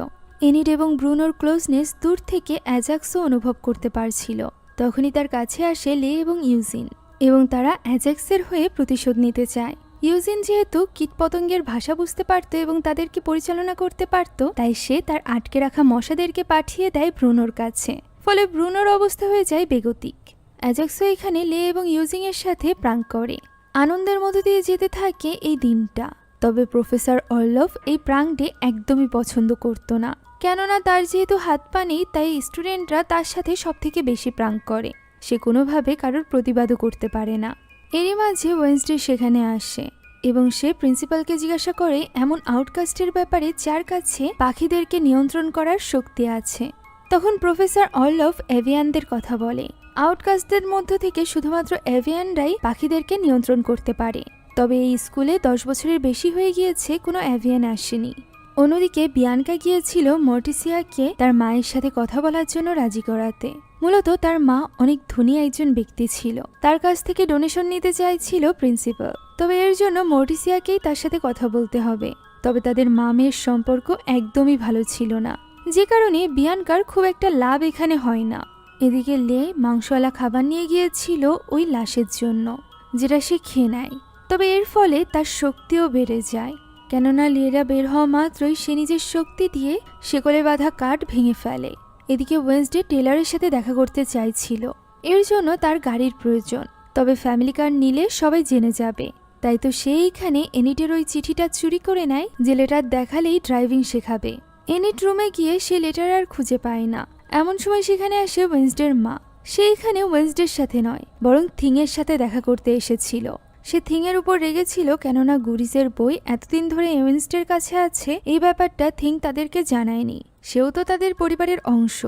এনিট এবং ব্রুনোর ক্লোজনেস দূর থেকে অ্যাজাক্সও অনুভব করতে পারছিল। তখনই তার কাছে আসে লে এবং ইউজিন, এবং তারা অ্যাজাক্সের হয়ে প্রতিশোধ নিতে চায়। ইউজিন যেহেতু কীটপতঙ্গের ভাষা বুঝতে পারত এবং তাদেরকে পরিচালনা করতে পারত, তাই সে তার আটকে রাখা মশাদেরকে পাঠিয়ে দেয় ব্রুনোর কাছে। ফলে ব্রুনোর অবস্থা হয়ে যায় বেগতিক। অ্যাজাক্সও এখানে লে এবং ইউজিং এর সাথে প্রাঙ্ক করে। আনন্দের মধ্য দিয়ে যেতে থাকে এই দিনটা। তবে প্রফেসর অর্লফ এই প্রাঙ্কডে একদমই পছন্দ করত না, কেননা তার যেহেতু হাত পা নেই, তাই স্টুডেন্টরা তার সাথে সবথেকে বেশি প্রাঙ্ক করে। সে কোনোভাবে কারোর প্রতিবাদও করতে পারে না। এরই মাঝে ওয়েন্সডে সেখানে আসে এবং সে প্রিন্সিপালকে জিজ্ঞাসা করে এমন আউটকাস্টের ব্যাপারে যার কাছে পাখিদেরকে নিয়ন্ত্রণ করার শক্তি আছে। তখন প্রফেসর অর্লফ এভিয়ানদের কথা বলে। আউটকাস্টদের মধ্য থেকে শুধুমাত্র এভিয়ানরাই পাখিদেরকে নিয়ন্ত্রণ করতে পারে। তবে এই স্কুলে 10 বছরের বেশি হয়ে গিয়েছে কোনো এভিয়ান আসেনি। অন্যদিকে বিয়ানকা গিয়েছিল মর্টিসিয়াকে তার মায়ের সাথে কথা বলার জন্য রাজি করাতে। মূলত তার মা অনেক ধনী একজন ব্যক্তি ছিল, তার কাছ থেকে ডোনেশন নিতে চাইছিল প্রিন্সিপাল। তবে এর জন্য মর্টিসিয়াকেই তার সাথে কথা বলতে হবে। তবে তাদের মা মেয়ের সম্পর্ক একদমই ভালো ছিল না, যে কারণে বিয়ানকার খুব একটা লাভ এখানে হয় না। এদিকে লে মাংসওয়ালা খাবার নিয়ে গিয়েছিল ওই লাশের জন্য, যেটা সে খেয়ে নেয়। তবে এর ফলে তার শক্তিও বেড়ে যায়, কেননা লেরা বের হওয়া মাত্রই সে নিজের শক্তি দিয়ে শেকলে বাঁধা কাঠ ভেঙে ফেলে। এদিকে ওয়েন্সডে টেলরের সাথে দেখা করতে চাইছিল, এর জন্য তার গাড়ির প্রয়োজন। তবে ফ্যামিলি কার নিলে সবাই জেনে যাবে, তাই তো সে এইখানে এনিটের ওই চিঠিটা চুরি করে নেয় যে লেটার দেখালেই ড্রাইভিং শেখাবে। এনিট রুমে গিয়ে সে লেটার আর খুঁজে পায় না। এমন সময় সেখানে আসে ওয়েন্সডের মা। সে এখানে ওয়েন্সডের সাথে নয়, বরং থিংয়ের সাথে দেখা করতে এসেছিল। সে থিংয়ের উপর রেগেছিল, কেননা গুডিসের বই এতদিন ধরে ওয়েন্সডের কাছে আছে এই ব্যাপারটা থিং তাদেরকে জানায়নি। সেও তো তাদের পরিবারের অংশ।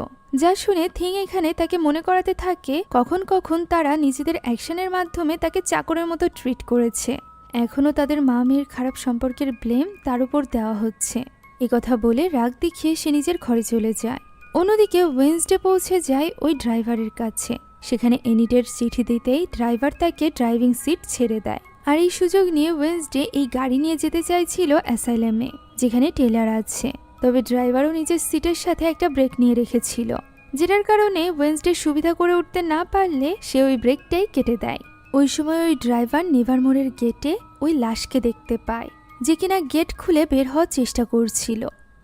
যা শুনে থিং এখানে তাকে মনে করাতে থাকে কখন কখন তারা নিজেদের অ্যাকশনের মাধ্যমে তাকে চাকরের মতো ট্রিট করেছে। এখনও তাদের মা মেয়ের খারাপ সম্পর্কের ব্লেম তার উপর দেওয়া হচ্ছে। একথা বলে রাগ দেখিয়ে সে নিজের ঘরে চলে যায়। অন্যদিকে ওয়েন্সডে পৌঁছে যায় ওই ড্রাইভারের কাছে। সেখানে এনিটের চিঠি দিতেই ড্রাইভার তাকে ড্রাইভিং সিট ছেড়ে দেয়। আর এই সুযোগ নিয়ে ওয়েন্সডে এই গাড়ি নিয়ে যেতে চাইছিল অ্যাসাইলামে, যেখানে টেলর আছে। তবে ড্রাইভারও নিজের সিটের সাথে একটা ব্রেক নিয়ে রেখেছিল, যেটার কারণে ওয়েন্সডে সুবিধা করে উঠতে না পারলে সে ওই ব্রেকটাই কেটে দেয়। ওই সময় ওই ড্রাইভার নেভারমোরের গেটে ওই লাশকে দেখতে পায়, যে কিনা গেট খুলে বের হওয়ার চেষ্টা করছিল।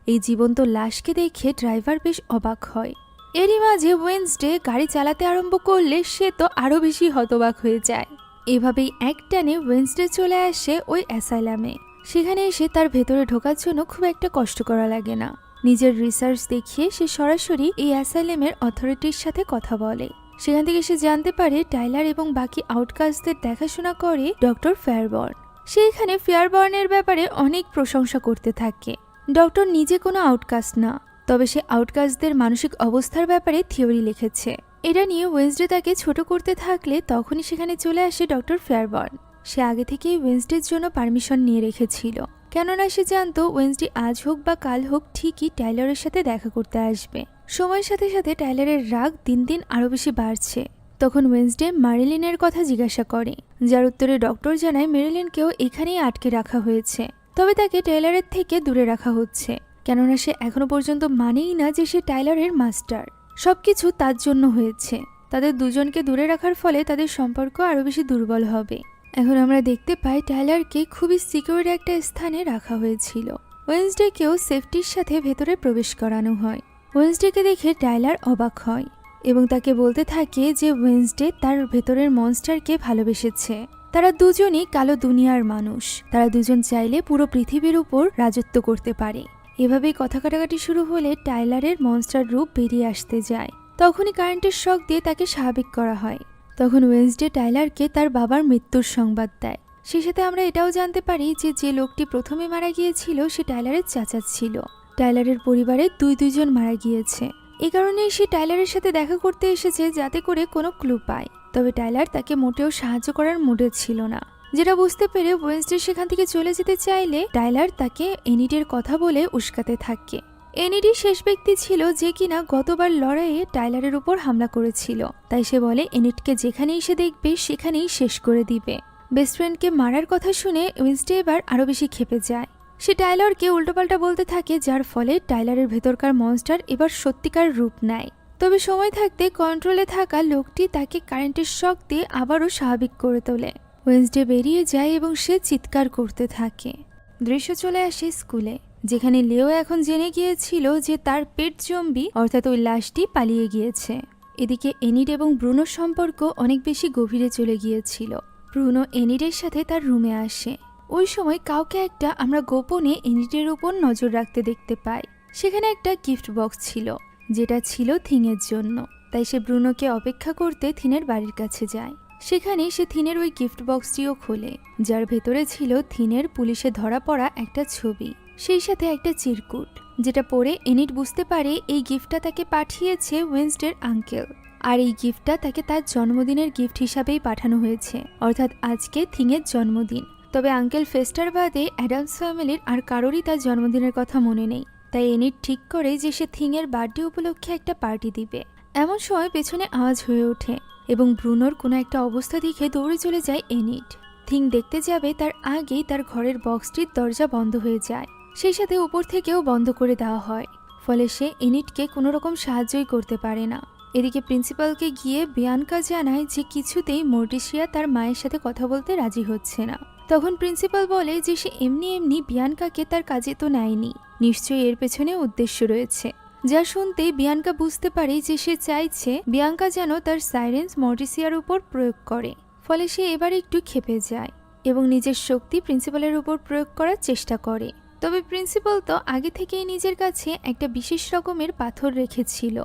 এই জীবন্ত লাশকে দেখে ড্রাইভার বেশ অবাক হয়। এরই মাঝে ওয়েন্সডে গাড়ি চালাতে আরম্ভ করলে সে তো আরো বেশি হতবাক হয়ে যায়। এভাবেই একটানে ওয়েন্সডে চলে আসে ওই অ্যাসাইলামে। সেখানে এসে তার ভেতরে ঢোকার জন্য খুব একটা কষ্ট করা লাগে না। নিজের রিসার্চ দেখিয়ে সে সরাসরি এই অ্যাসাইলামের অথরিটির সাথে কথা বলে। সেখান থেকে সে জানতে পারে টাইলার এবং বাকি আউটকাস্টদের দেখাশোনা করে ডক্টর ফেয়ারবর্ন। সে এখানে ফেয়ারবর্নের ব্যাপারে অনেক প্রশংসা করতে থাকে। ডক্টর নিজে কোনো আউটকাস্ট না, তবে সে আউটকাস্টদের মানসিক অবস্থার ব্যাপারে থিওরি লিখেছে। এটা নিয়ে ওয়েন্সডে তাকে ছোট করতে থাকলে তখনই সেখানে চলে আসে ডক্টর ফেয়ারবর্ন। সে আগে থেকেই ওয়েন্সডের জন্য পারমিশন নিয়ে রেখেছিল, কেননা সে জানতো ওয়েন্সডে আজ হোক বা কাল হোক ঠিকই টাইলারের সাথে দেখা করতে আসবে। সময়ের সাথে সাথে টাইলারের রাগ দিন দিন আরো বেশি বাড়ছে। তখন ওয়েন্সডে ম্যারিলিনের কথা জিজ্ঞাসা করে, যার উত্তরে ডক্টর জানায় মেরিলিনকেও এখানেই আটকে রাখা হয়েছে, তবে তাকে টাইলারের থেকে দূরে রাখা হচ্ছে, কেননা সে এখনো পর্যন্ত মানেই না যে সে টাইলারের মাস্টার। সবকিছু তার জন্য হয়েছে। তাদের দুজনকে দূরে রাখার ফলে তাদের সম্পর্ক আরো বেশি দুর্বল হবে। এখন আমরা দেখতে পাই টাইলারকে খুবই সিকিউর একটা স্থানে রাখা হয়েছিল। ওয়েন্সডেকেও সেফটির সাথে ভেতরে প্রবেশ করানো হয়। ওয়েন্সডেকে দেখে টাইলার অবাক হয় এবং তাকে বলতে থাকে যে ওয়েন্সডে তার ভেতরের মনস্টারকে ভালোবেসেছে। তারা দুজনই কালো দুনিয়ার মানুষ, তারা দুজন চাইলে পুরো পৃথিবীর উপর রাজত্ব করতে পারে। এভাবেই কথা কাটাকাটি শুরু হলে টাইলারের মনস্টার রূপ বেরিয়ে আসতে যায়। তখনই কারেন্টের শক দিয়ে তাকে স্বাভাবিক করা হয়। তখন ওয়েন্সডে টাইলারকে তার বাবার মৃত্যুর সংবাদ দেয়। সেই সাথে আমরা এটাও জানতে পারি যে যে লোকটি প্রথমে মারা গিয়েছিল সে টাইলারের চাচা ছিল। টাইলারের পরিবারে দুইজন মারা গিয়েছে। এই কারণেই সে টাইলারের সাথে দেখা করতে এসেছে যাতে করে কোনো ক্লু পায়। তবে টাইলার তাকে মোটেও সাহায্য করার মুডে ছিল না, যেটা বুঝতে পেরে ওয়েন্সডে সেখান থেকে চলে যেতে চাইলে টাইলার তাকে এনিডের কথা বলে উস্কাতে থাকে। এনিডি শেষ ব্যক্তি ছিল যে কিনা গতবার লড়াইয়ে টাইলারের উপর হামলা করেছিল, তাই সে বলে এনিডকে যেখানেই সে দেখবে সেখানেই শেষ করে দিবে। বেস্ট ফ্রেন্ডকে মারার কথা শুনে ওয়েন্সডে এবার আরো বেশি ক্ষেপে যায়। সে টাইলারকে উল্টোপাল্টা বলতে থাকে, যার ফলে টাইলারের ভেতরকার মনস্টার এবার সত্যিকার রূপ নেয়। তবে সময় থাকতে কন্ট্রোলে থাকা লোকটি তাকে কারেন্টের শক দিয়ে আবারও স্বাভাবিক করে তোলে। ওয়েন্সডে বেরিয়ে যায় এবং সে চিৎকার করতে থাকে। দৃশ্য চলে আসে স্কুলে, যেখানে লিও এখন জেনে গিয়েছিল যে তার পেট জম্বি অর্থাৎ ওই লাশটি পালিয়ে গিয়েছে। এদিকে এনিড এবং ব্রুনোর সম্পর্ক অনেক বেশি গভীরে চলে গিয়েছিল। ব্রুনো এনিডের সাথে তার রুমে আসে। ওই সময় কাউকে একটা আমরা গোপনে এনিডের উপর নজর রাখতে দেখতে পাই। সেখানে একটা গিফট বক্স ছিল, যেটা ছিল থিংয়ের জন্য। তাই সে ব্রুনোকে অপেক্ষা করতে থিনের বাড়ির কাছে যায়। সেখানে সে থিনের ওই গিফট বক্সটিও খোলে, যার ভেতরে ছিল থিনের পুলিশে ধরা পড়া একটা ছবি, সেই সাথে একটা চিরকুট, যেটা পড়ে এনিড বুঝতে পারে এই গিফটটা তাকে পাঠিয়েছে ওয়েন্সডের আঙ্কেল। আর এই গিফটটা তাকে তার জন্মদিনের গিফট হিসাবেই পাঠানো হয়েছে, অর্থাৎ আজকে থিংয়ের জন্মদিন। তবে আঙ্কেল ফেস্টার বাদে অ্যাডামস ফ্যামিলির আর কারোরই তার জন্মদিনের কথা মনে নেই। তাই এনিড ঠিক করে যে সে থিংয়ের বার্থডে উপলক্ষে একটা পার্টি দিবে। এমন সময় পেছনে আওয়াজ হয়ে ওঠে এবং ব্রুনোর কোনো একটা অবস্থা দেখে দৌড়ে চলে যায় এনিড। থিং দেখতে যাবে তার আগেই তার ঘরের বক্সটির দরজা বন্ধ হয়ে যায়, সেই সাথে উপর থেকেও বন্ধ করে দেওয়া হয়। ফলে সে এনিডকে কোনো রকম সাহায্যই করতে পারে না। এদিকে প্রিন্সিপালকে গিয়ে বিয়ানকা জানায় যে কিছুতেই মর্টিসিয়া তার মায়ের সাথে কথা বলতে রাজি হচ্ছে না। তখন প্রিন্সিপাল বলে যে সে এমনি বিয়ানকাকে তার কাজে তো নেয়নি, নিশ্চয়ই এর পেছনে উদ্দেশ্য রয়েছে। যা শুনতেই বিয়ানকা বুঝতে পারে যে সে চাইছে বিয়ানকা যেন তার সাইরেন্স মর্টিসিয়ার উপর প্রয়োগ করে। ফলে সে এবার একটু ক্ষেপে যায় এবং নিজের শক্তি প্রিন্সিপালের উপর প্রয়োগ করার চেষ্টা করে। তবে প্রিন্সিপাল তো আগে থেকেই নিজের কাছে একটা বিশেষ রকমের পাথর রেখেছিল,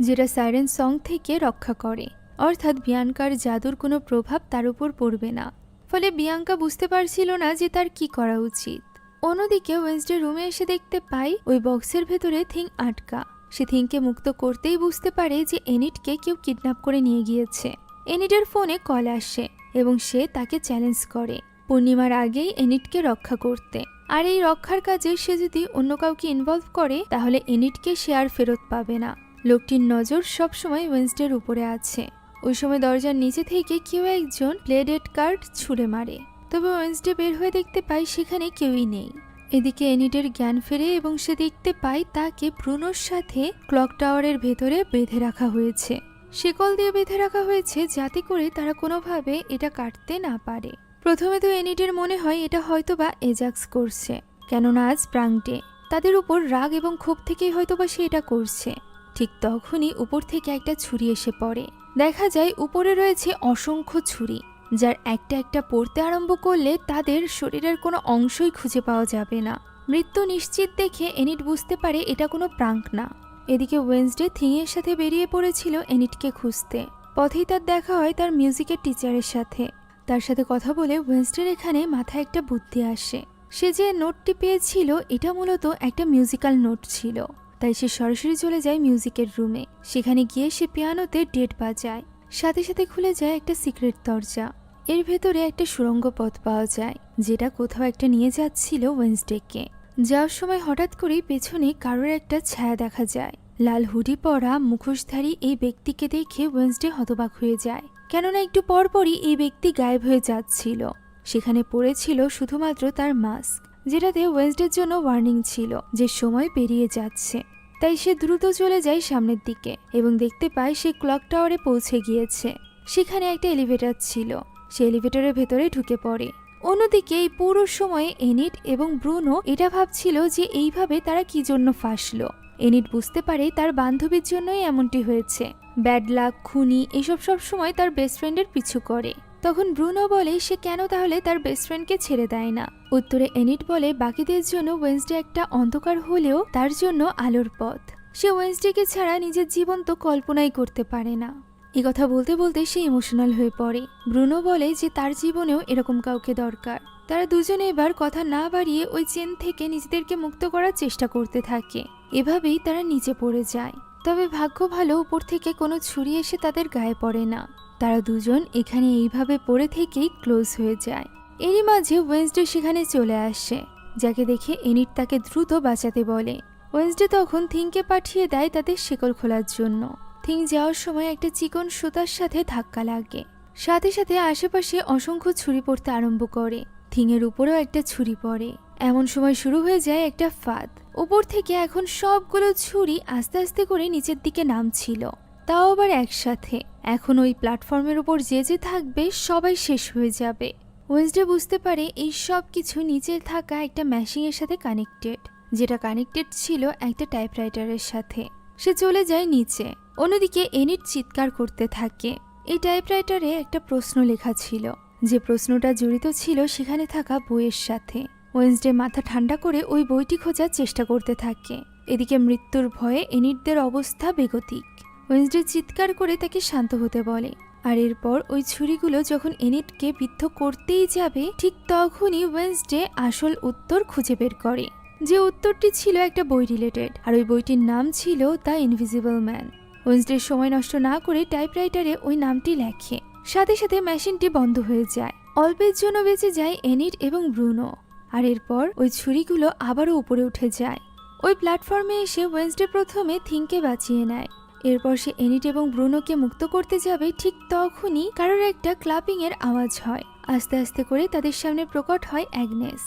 যেটা সাইরেন সং থেকে রক্ষা করে, অর্থাৎ বিয়ানকার জাদুর কোনো প্রভাব তার উপর পড়বে না। ফলে বিয়াঙ্কা বুঝতে পারছিল না যে তার কি করা উচিত। অন্যদিকে ওয়েন্সডে রুমে এসে দেখতে পাই ওই বক্সের ভেতরে থিং আটকা। সে থিংকে মুক্ত করতেই বুঝতে পারে যে এনিডকে কেউ কিডন্যাপ করে নিয়ে গিয়েছে। এনিডের ফোনে কল আসে এবং সে তাকে চ্যালেঞ্জ করে পূর্ণিমার আগেই এনিডকে রক্ষা করতে। আর এই রক্ষার কাজে সে যদি অন্য কাউকে ইনভলভ করে তাহলে এনিডকে সে আর ফেরত পাবে না। লোকটির নজর সবসময় ওয়েন্সডের উপরে আছে। ওই সময় দরজার নিচে থেকে কেউ একজন প্লেডেড কার্ড ছুঁড়ে মারে। তবে ওয়েন্সডে বের হয়ে দেখতে পাই সেখানে কেউই নেই। এদিকে এনিডের জ্ঞান ফেরে এবং সে দেখতে পায় তাকে ব্রুনোর সাথে ক্লক টাওয়ারের ভেতরে বেঁধে রাখা হয়েছে। শিকল দিয়ে বেঁধে রাখা হয়েছে যাতে করে তারা কোনোভাবে এটা কাটতে না পারে। প্রথমে তো এনিডের মনে হয় এটা হয়তোবা এজাক্স করছে, কেননা আজ প্রাং ডে। তাদের উপর রাগ এবং ক্ষোভ থেকেই হয়তোবা সে এটা করছে। ঠিক তখনই উপর থেকে একটা ছুরি এসে পড়ে। দেখা যায় উপরে রয়েছে অসংখ্য ছুরি, যার একটা একটা পড়তে আরম্ভ করলে তাদের শরীরের কোনো অংশই খুঁজে পাওয়া যাবে না। মৃত্যু নিশ্চিত দেখে এনিড বুঝতে পারে এটা কোনো প্রাঙ্ক না। এদিকে ওয়েন্সডে থিংয়ের সাথে বেরিয়ে পড়েছিল এনিডকে খুঁজতে। পথেই তার দেখা হয় তার মিউজিকের টিচারের সাথে। তার সাথে কথা বলে ওয়েন্সডের এখানে মাথায় একটা বুদ্ধি আসে। সে যে নোটটি পেয়েছিল এটা মূলত একটা মিউজিক্যাল নোট ছিল। তাই সে সরাসরি চলে যায় মিউজিকের রুমে। সেখানে গিয়ে সে পিয়ানোতে ডেট বাজায়। সাথে সাথে খুলে যায় একটা সিক্রেট দরজা। এর ভেতরে একটা সুড়ঙ্গ পথ পাওয়া যায়, যেটা কোথাও একটা নিয়ে যাচ্ছিল ওয়েন্সডেকে। যাওয়ার সময় হঠাৎ করেই পেছনে কারোর একটা ছায়া দেখা যায়। লাল হুডি পরা মুখোশধারী এই ব্যক্তিকে দেখে ওয়েন্সডে হতবাক হয়ে যায়, কেননা একটু পরপরই এই ব্যক্তি গায়েব হয়ে যাচ্ছিল। সেখানে পড়েছিল শুধুমাত্র তার মাস্ক, যেটাতে ওয়েন্সডের জন্য ওয়ার্নিং ছিল যে সময় পেরিয়ে যাচ্ছে। তাই সে দ্রুত চলে যায় সামনের দিকে এবং দেখতে পায় সে ক্লক টাওয়ারে পৌঁছে গিয়েছে। সেখানে একটা এলিভেটর ছিল, সে এলিভেটরের ভেতরে ঢুকে পড়ে। অন্যদিকে এই পুরো সময়ে এনিট এবং ব্রুনো এটা ভাবছিল যে এইভাবে তারা কি জন্য ফাঁসলো। এনিট বুঝতে পারে তার বান্ধবীর জন্যই এমনটি হয়েছে। ব্যাড লাক, খুনি এসব সব সময় তার বেস্ট ফ্রেন্ডের পিছু করে। তখন ব্রুনো বলে সে কেন তাহলে তার বেস্ট ফ্রেন্ডকে ছেড়ে দেয় না। উত্তরে এনিট বলে বাকিদের জন্য ওয়েন্সডে একটা অন্ধকার হলেও তার জন্য আলোর পথ। সে ওয়েন্সডেকে ছাড়া নিজের জীবন তো কল্পনাই করতে পারে না। এই কথা বলতে বলতে সে ইমোশনাল হয়ে পড়ে। ব্রুনো বলে যে তার জীবনেও এরকম কাউকে দরকার। তারা দুজনে এবার কথা না বাড়িয়ে ওই চেন থেকে নিজেদেরকে মুক্ত করার চেষ্টা করতে থাকে। এভাবেই তারা নিচে পড়ে যায়। তবে ভাগ্য ভালো, উপর থেকে কোনো ছুরি এসে তাদের গায়ে পড়ে না। তারা দুজন এখানে এইভাবে পড়ে থেকেই ক্লোজ হয়ে যায়। এরই মাঝে ওয়েন্সডে সেখানে চলে আসে, যাকে দেখে এনিট তাকে দ্রুত বাঁচাতে বলে। ওয়েন্সডে তখন থিংকে পাঠিয়ে দেয় তাদের শিকল খোলার জন্য। থিং যাওয়ার সময় একটা চিকন সুতার সাথে ধাক্কা লাগে, সাথে সাথে আশেপাশে অসংখ্য ছুরি পড়তে আরম্ভ করে। থিংয়ের উপরেও একটা ছুরি পড়ে। এমন সময় শুরু হয়ে যায় একটা ফাঁদ। উপর থেকে এখন সবগুলো ছুরি আস্তে আস্তে করে নিচের দিকে নামছিল, তাও আবার একসাথে। এখন ওই প্ল্যাটফর্মের উপর যে যে থাকবে সবাই শেষ হয়ে যাবে। ওয়েন্সডে বুঝতে পারে এই সব কিছু নিচে থাকা একটা মেশিনের সাথে কানেক্টেড, যেটা কানেক্টেড ছিল একটা টাইপরাইটারের সাথে। সে চলে যায় নিচে। অন্যদিকে এনিট চিৎকার করতে থাকে। এই টাইপরাইটারে একটা প্রশ্ন লেখা ছিল, যে প্রশ্নটা জড়িত ছিল সেখানে থাকা বইয়ের সাথে। ওয়েন্সডে মাথা ঠান্ডা করে ওই বইটি খোঁজার চেষ্টা করতে থাকে। এদিকে মৃত্যুর ভয়ে এনিটদের অবস্থা বেগতিক। ওয়েন্সডে চিৎকার করে তাকে শান্ত হতে বলে। আর এরপর ওই ছুরিগুলো যখন এনিটকে বিদ্ধ করতেই যাবে, ঠিক তখনই ওয়েন্সডে আসল উত্তর খুঁজে বের করে। যে উত্তরটি ছিল একটা বই রিলেটেড, আর ওই বইটির নাম ছিল দ্য ইনভিজিবল ম্যান। ওয়েন্সডে সময় নষ্ট না করে টাইপরাইটারে ওই নামটি লেখে। সাথে সাথে মেশিনটি বন্ধ হয়ে যায়। অল্পের জন্য বেঁচে যায় এনিট এবং ব্রুনো। আর এরপর ওই ছুরিগুলো আবারও উপরে উঠে যায়। ওই প্ল্যাটফর্মে এসে ওয়েন্সডে প্রথমে থিংকে বাঁচিয়ে নেয়। এরপর সে এনিট এবং ব্রুনোকে মুক্ত করতে যাবে, ঠিক তখনই কারোর একটা ক্লাপিং এর আওয়াজ হয়। আস্তে আস্তে করে তাদের সামনে প্রকট হয় অ্যাগনেস।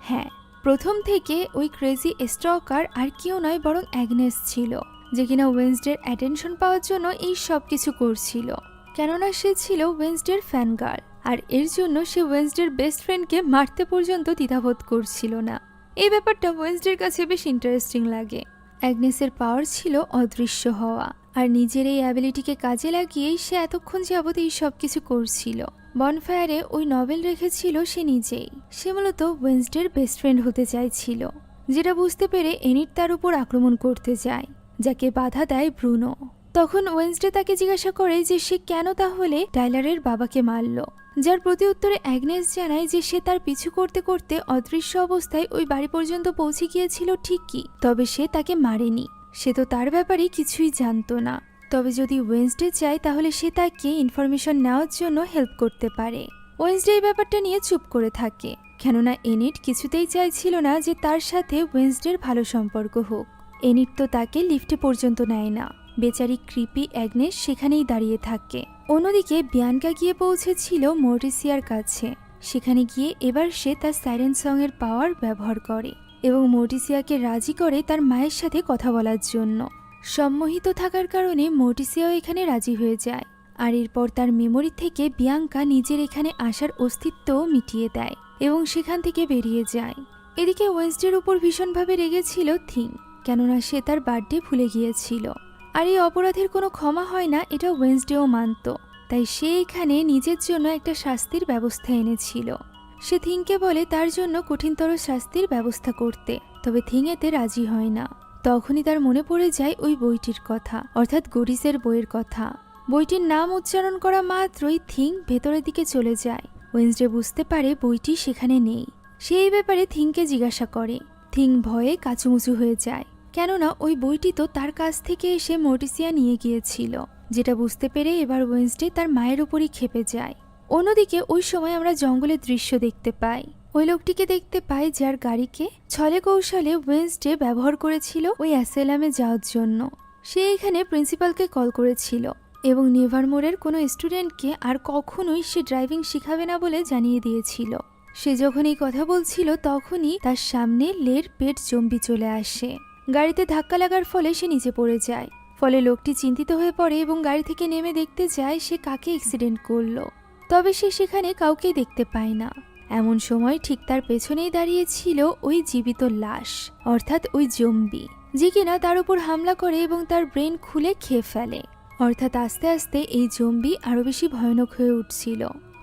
হ্যাঁ, প্রথম থেকে ওই ক্রেজি স্টকার আর কেউ নয় বরং অ্যাগনেস ছিল, যে কিনা ওয়েন্সডের অ্যাটেনশন পাওয়ার জন্য এই সব কিছু করছিল। কেননা সে ছিল ওয়েন্সডের ফ্যান গার্ল, আর এর জন্য সে ওয়েন্সডের বেস্ট ফ্রেন্ডকে মারতে পর্যন্ত দ্বিধাবোধ করছিল না। এই ব্যাপারটা ওয়েন্সডের কাছে বেশ ইন্টারেস্টিং লাগে। অ্যাগনেসের পাওয়ার ছিল অদৃশ্য হওয়া, আর নিজের এই অ্যাবিলিটিকে কাজে লাগিয়েই সে এতক্ষণ যাবৎ এই সব কিছু করছিল। বনফায়ারে ওই নভেল রেখেছিল সে নিজেই। সে মূলত ওয়েন্সডের বেস্ট ফ্রেন্ড হতে চাইছিল, যেটা বুঝতে পেরে এনিট তার উপর আক্রমণ করতে যায়, যাকে বাধা দেয় ব্রুনো। তখন ওয়েন্সডে তাকে জিজ্ঞাসা করে যে সে কেন তাহলে টাইলারের বাবাকে মারল, যার প্রতি উত্তরে অ্যাগনেস জানায় যে সে তার পিছু করতে করতে অদৃশ্য অবস্থায় ওই বাড়ি পর্যন্ত পৌঁছে গিয়েছিল ঠিকই, তবে সে তাকে মারেনি। সে তো তার ব্যাপারে কিছুই জানতো না। তবে যদি ওয়েন্সডে চায় তাহলে সে তাকে ইনফরমেশন নেওয়ার জন্য হেল্প করতে পারে। ওয়েন্সডে এই ব্যাপারটা নিয়ে চুপ করে থাকে, কেননা এনিট কিছুতেই চাইছিল না যে তার সাথে ওয়েন্সডের ভালো সম্পর্ক হোক। এনিট তো তাকে লিফটে পর্যন্ত নেয় না। বেচারি ক্রিপি অ্যাগনেস সেখানেই দাঁড়িয়ে থাকে। অন্যদিকে বিয়ানকা গিয়ে পৌঁছেছিল মর্টিসিয়ার কাছে। সেখানে গিয়ে এবার সে তার সাইরেন সং এর পাওয়ার ব্যবহার করে এবং মর্টিসিয়াকে রাজি করে তার মায়ের সাথে কথা বলার জন্য। সম্মোহিত থাকার কারণে মর্টিসিয়াও এখানে রাজি হয়ে যায়। আর এরপর তার মেমোরি থেকে বিয়াঙ্কা নিজের এখানে আসার অস্তিত্বও মিটিয়ে দেয় এবং সেখান থেকে বেরিয়ে যায়। এদিকে ওয়েন্সডের উপর ভীষণভাবে রেগেছিল থিং, কেননা সে তার বার্থডে ভুলে গিয়েছিল। আর এই অপরাধের কোনো ক্ষমা হয় না, এটা ওয়েন্সডেও মানত। তাই সে এখানে নিজের জন্য একটা শাস্তির ব্যবস্থা এনেছিল। সে থিংকে বলে তার জন্য কঠিনতর শাস্তির ব্যবস্থা করতে, তবে থিং এতে রাজি হয় না। তখনই তার মনে পড়ে যায় ওই বইটির কথা, অর্থাৎ গরিসের বইয়ের কথা। বইটির নাম উচ্চারণ করা মাত্রই থিং ভেতরের দিকে চলে যায়। ওয়েন্সডে বুঝতে পারে বইটি সেখানে নেই। সে এই ব্যাপারে থিংকে জিজ্ঞাসা করে। থিং ভয়ে কাচুমুচু হয়ে যায়, কেননা ওই বইটি তো তার কাছ থেকে এসে মর্টিসিয়া নিয়ে গিয়েছিল, যেটা বুঝতে পেরে এবার ওয়েন্সডে তার মায়ের উপরই ক্ষেপে যায়। অন্যদিকে ওই সময় আমরা জঙ্গলের দৃশ্য দেখতে পাই। ওই লোকটিকে দেখতে পাই যার গাড়িকে ছলে কৌশলে ওয়েন্সডে ব্যবহার করেছিল ওই অ্যাসেলামে যাওয়ার জন্য। সে এখানে প্রিন্সিপালকে কল করেছিল এবং নেভারমোরের কোনো স্টুডেন্টকে আর কখনোই সে ড্রাইভিং শিখাবে না বলে জানিয়ে দিয়েছিল। সে যখন এই কথা বলছিল তখনই তার সামনে লের পেট জম্বি চলে আসে। গাড়িতে ধাক্কা লাগার ফলে সে নিচে পড়ে যায়। ফলে লোকটি চিন্তিত হয়ে পড়ে এবং গাড়ি থেকে নেমে দেখতে যায় সে কাকে অ্যাক্সিডেন্ট করলো। তবে সে সেখানে কাউকে দেখতে পায় না। এমন সময় ঠিক তার পেছনেই দাঁড়িয়ে ছিল ওই জীবিত লাশ, অর্থাৎ ওই জম্বি, যে কিনা তার উপর হামলা করে এবং তার ব্রেন খুলে খেয়ে ফেলে। অর্থাৎ আস্তে আস্তে এই জম্বি আরো বেশি ভয়ানক হয়ে উঠছিল,